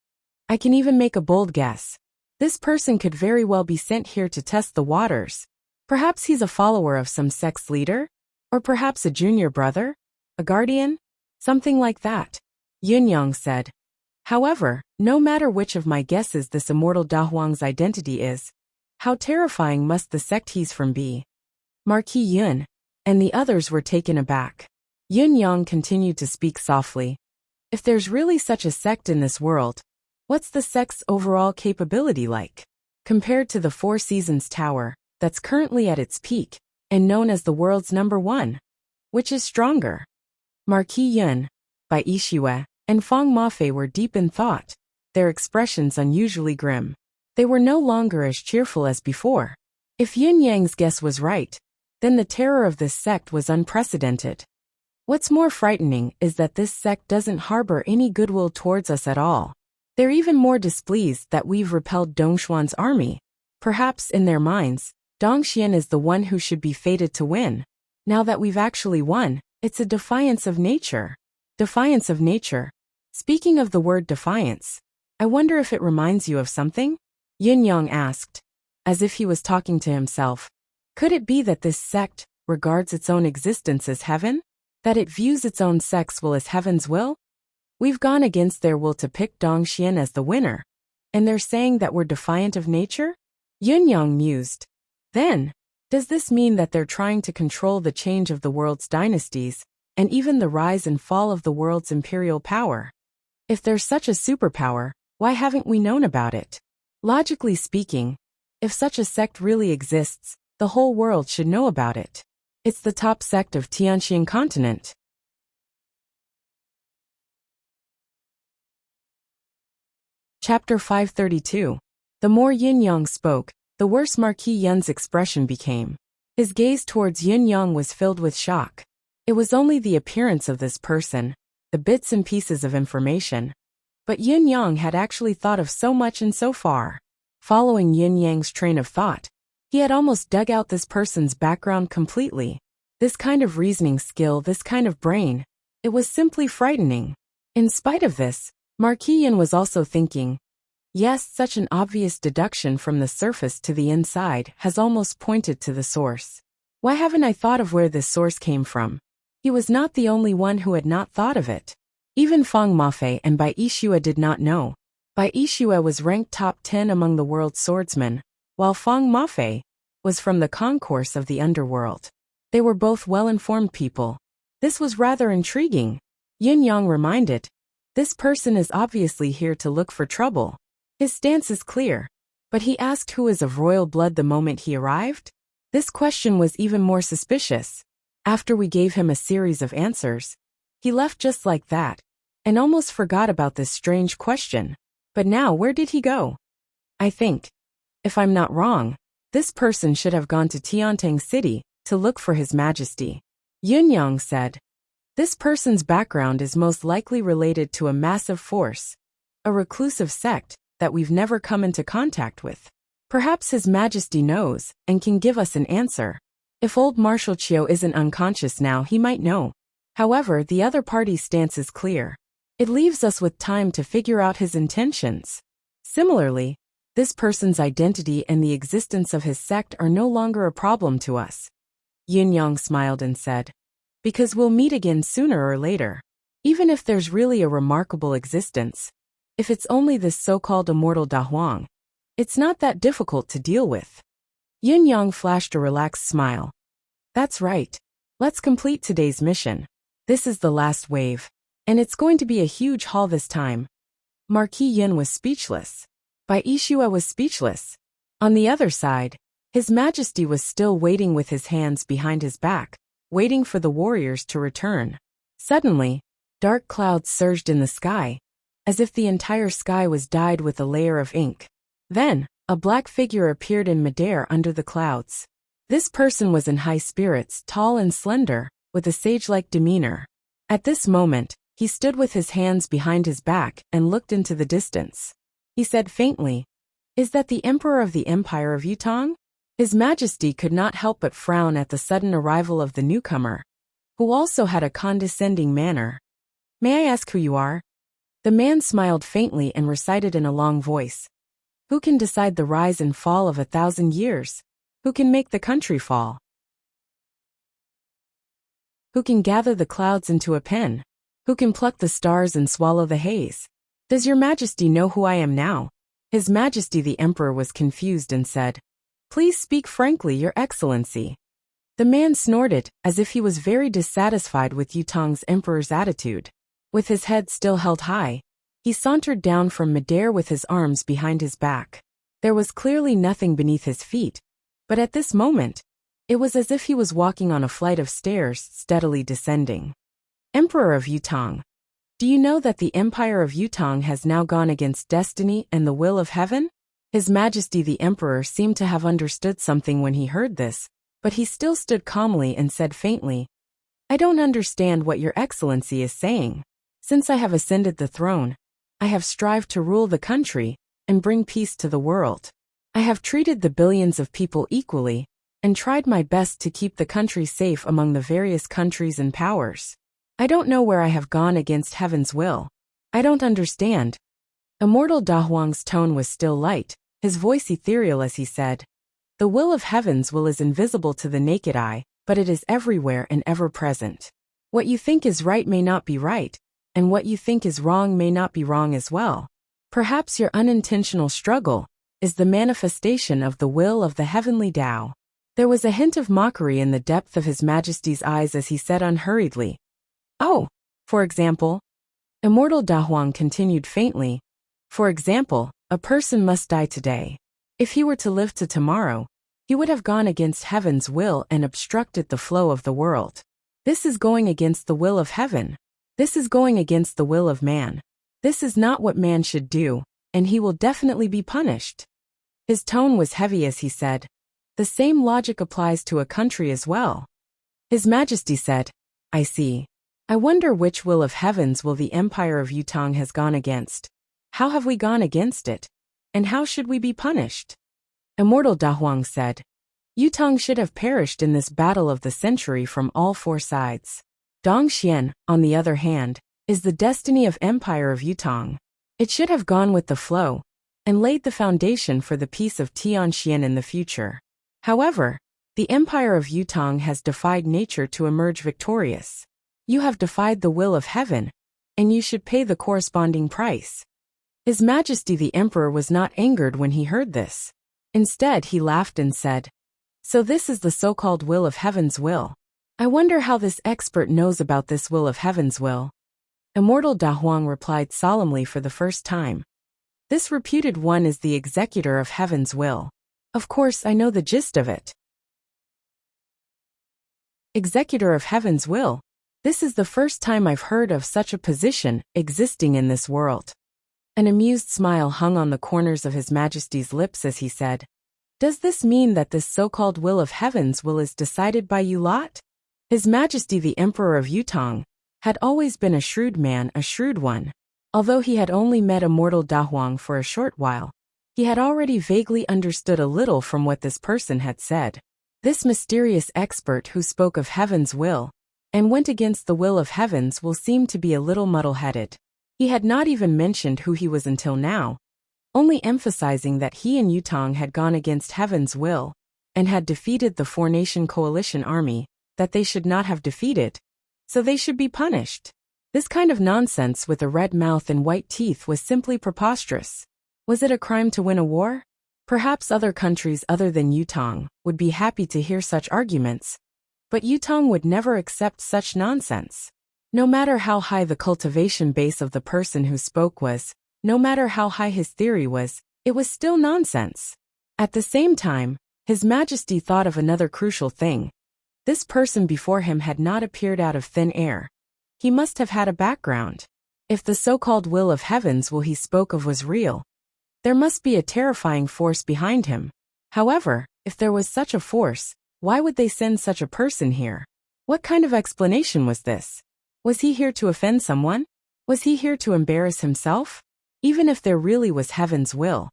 I can even make a bold guess. This person could very well be sent here to test the waters. Perhaps he's a follower of some sect's leader? Or perhaps a junior brother? A guardian? Something like that, Yun Yang said. However, no matter which of my guesses this immortal Dahuang's identity is, how terrifying must the sect he's from be? Marquis Yun and the others were taken aback. Yun Yang continued to speak softly. If there's really such a sect in this world, what's the sect's overall capability like? Compared to the Four Seasons Tower, that's currently at its peak, and known as the world's #1. Which is stronger? Marquis Yun, Bai Yixue, and Fang Mafei were deep in thought, their expressions unusually grim. They were no longer as cheerful as before. If Yun Yang's guess was right, then the terror of this sect was unprecedented. What's more frightening is that this sect doesn't harbor any goodwill towards us at all. They're even more displeased that we've repelled Dongshuan's army. Perhaps in their minds, Dongxian is the one who should be fated to win. Now that we've actually won, it's a defiance of nature. Defiance of nature. Speaking of the word defiance, I wonder if it reminds you of something? Yun Yang asked, as if he was talking to himself. Could it be that this sect regards its own existence as heaven? That it views its own sect's will as heaven's will? We've gone against their will to pick Dongxian as the winner, and they're saying that we're defiant of nature? Yun Yang mused. Then, does this mean that they're trying to control the change of the world's dynasties, and even the rise and fall of the world's imperial power? If there's such a superpower, why haven't we known about it? Logically speaking, if such a sect really exists, the whole world should know about it. It's the top sect of Tianxian continent. Chapter 532. The more Yun Yang spoke, the worse Marquis Yun's expression became. His gaze towards Yun Yang was filled with shock. It was only the appearance of this person, the bits and pieces of information. But Yun Yang had actually thought of so much and so far. Following Yun Yang's train of thought, he had almost dug out this person's background completely. This kind of reasoning skill, this kind of brain, it was simply frightening. In spite of this, Marquis Yun was also thinking, yes, such an obvious deduction from the surface to the inside has almost pointed to the source. Why haven't I thought of where this source came from? He was not the only one who had not thought of it. Even Fang Mafei and Bai Yixue did not know. Bai Yixue was ranked top 10 among the world's swordsmen, while Fang Mafei was from the concourse of the underworld. They were both well-informed people. This was rather intriguing. Yun Yang reminded, this person is obviously here to look for trouble. His stance is clear, but he asked who is of royal blood the moment he arrived? This question was even more suspicious. After we gave him a series of answers, he left just like that, and almost forgot about this strange question. But now where did he go? I think, if I'm not wrong, this person should have gone to Tiantang City to look for His Majesty. Yun Yang said, this person's background is most likely related to a massive force, a reclusive sect that we've never come into contact with. Perhaps His Majesty knows and can give us an answer. If old Marshal Chiu isn't unconscious now, he might know. However, the other party's stance is clear. It leaves us with time to figure out his intentions. Similarly, this person's identity and the existence of his sect are no longer a problem to us. Yin Yang smiled and said, because we'll meet again sooner or later. Even if there's really a remarkable existence, if it's only this so-called immortal Da Huang, it's not that difficult to deal with. Yin Yang flashed a relaxed smile. That's right. Let's complete today's mission. This is the last wave, and it's going to be a huge haul this time. Marquis Yin was speechless. Bai Yishue was speechless. On the other side, His Majesty was still waiting with his hands behind his back, waiting for the warriors to return. Suddenly, dark clouds surged in the sky, as if the entire sky was dyed with a layer of ink. Then, a black figure appeared in midair under the clouds. This person was in high spirits, tall and slender, with a sage-like demeanor. At this moment, he stood with his hands behind his back and looked into the distance. He said faintly, "Is that the Emperor of the Empire of Yutong?" His Majesty could not help but frown at the sudden arrival of the newcomer, who also had a condescending manner. "May I ask who you are?" The man smiled faintly and recited in a long voice. "Who can decide the rise and fall of 1,000 years? Who can make the country fall? Who can gather the clouds into a pen? Who can pluck the stars and swallow the haze? Does your Majesty know who I am now?" His Majesty the Emperor was confused and said, "Please speak frankly, Your Excellency." The man snorted, as if he was very dissatisfied with Yutong's emperor's attitude. With his head still held high, he sauntered down from midair with his arms behind his back. There was clearly nothing beneath his feet, but at this moment, it was as if he was walking on a flight of stairs steadily descending. "Emperor of Yutong, do you know that the Empire of Yutong has now gone against destiny and the will of heaven?" His Majesty the Emperor seemed to have understood something when he heard this, but he still stood calmly and said faintly, "I don't understand what Your Excellency is saying. Since I have ascended the throne, I have strived to rule the country and bring peace to the world. I have treated the billions of people equally and tried my best to keep the country safe among the various countries and powers. I don't know where I have gone against heaven's will. I don't understand." Immortal Da Huang's tone was still light, his voice ethereal as he said, "The will of heaven's will is invisible to the naked eye, but it is everywhere and ever present. What you think is right may not be right, and what you think is wrong may not be wrong as well. Perhaps your unintentional struggle is the manifestation of the will of the heavenly Tao." There was a hint of mockery in the depth of His Majesty's eyes as he said unhurriedly, "Oh, for example?" Immortal Da Huang continued faintly, "For example, a person must die today. If he were to live to tomorrow, he would have gone against heaven's will and obstructed the flow of the world. This is going against the will of heaven. This is going against the will of man. This is not what man should do, and he will definitely be punished." His tone was heavy as he said, "The same logic applies to a country as well." His Majesty said, "I see. I wonder which will of heaven's will the Empire of Yutong has gone against. How have we gone against it? And how should we be punished?" Immortal Da Huang said, "Yutong should have perished in this battle of the century from all four sides. Dongxian, on the other hand, is the destiny of Empire of Yutong. It should have gone with the flow and laid the foundation for the peace of Tianxian in the future. However, the Empire of Yutong has defied nature to emerge victorious. You have defied the will of heaven, and you should pay the corresponding price." His Majesty the Emperor was not angered when he heard this. Instead, he laughed and said, "So this is the so-called will of heaven's will. I wonder how this expert knows about this will of heaven's will." Immortal Da Huang replied solemnly for the first time, "This reputed one is the executor of heaven's will. Of course, I know the gist of it." Executor of heaven's will? This is the first time I've heard of such a position existing in this world. An amused smile hung on the corners of His Majesty's lips as he said, "Does this mean that this so-called will of heaven's will is decided by you lot?" His Majesty the Emperor of Yutong had always been a shrewd man, a shrewd one. Although he had only met Immortal Da Huang for a short while, he had already vaguely understood a little from what this person had said. This mysterious expert who spoke of heaven's will and went against the will of heavens will seem to be a little muddle-headed. He had not even mentioned who he was until now, only emphasizing that he and Yutong had gone against heaven's will and had defeated the four-nation coalition army that they should not have defeated, so they should be punished. This kind of nonsense with a red mouth and white teeth was simply preposterous. Was it a crime to win a war? Perhaps other countries other than Yutong would be happy to hear such arguments, but Yutong would never accept such nonsense. No matter how high the cultivation base of the person who spoke was, no matter how high his theory was, it was still nonsense. At the same time, His Majesty thought of another crucial thing. This person before him had not appeared out of thin air. He must have had a background. If the so-called will of heaven's will he spoke of was real, there must be a terrifying force behind him. However, if there was such a force, why would they send such a person here? What kind of explanation was this? Was he here to offend someone? Was he here to embarrass himself? Even if there really was heaven's will,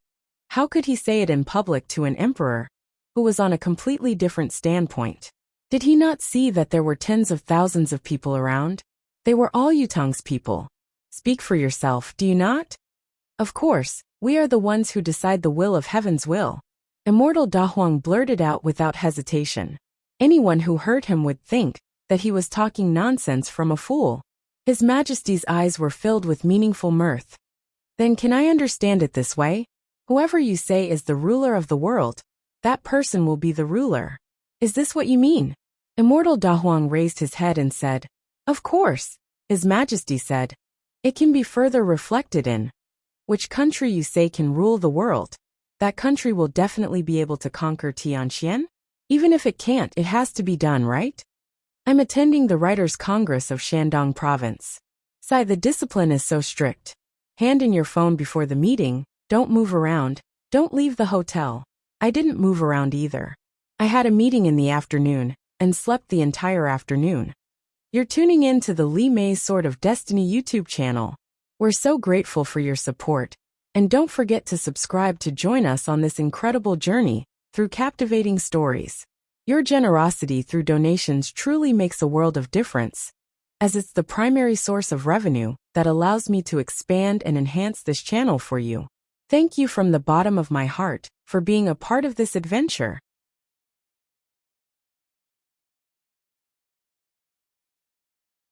how could he say it in public to an emperor who was on a completely different standpoint? Did he not see that there were tens of thousands of people around? They were all Yutong's people. Speak for yourself, do you not? Of course, we are the ones who decide the will of heaven's will. Immortal Da Huang blurted out without hesitation. Anyone who heard him would think that he was talking nonsense from a fool. His Majesty's eyes were filled with meaningful mirth. Then can I understand it this way? Whoever you say is the ruler of the world, that person will be the ruler. Is this what you mean? Immortal Da Huang raised his head and said, Of course. His Majesty said, It can be further reflected in which country you say can rule the world. That country will definitely be able to conquer Tianxian? Even if it can't, it has to be done, right? I'm attending the Writers' Congress of Shandong Province. Sai, the discipline is so strict. Hand in your phone before the meeting, don't move around, don't leave the hotel. I didn't move around either. I had a meeting in the afternoon, and slept the entire afternoon. You're tuning in to the Li Mei's Sword of Destiny YouTube channel. We're so grateful for your support, and don't forget to subscribe to join us on this incredible journey through captivating stories. Your generosity through donations truly makes a world of difference, as it's the primary source of revenue that allows me to expand and enhance this channel for you. Thank you from the bottom of my heart for being a part of this adventure.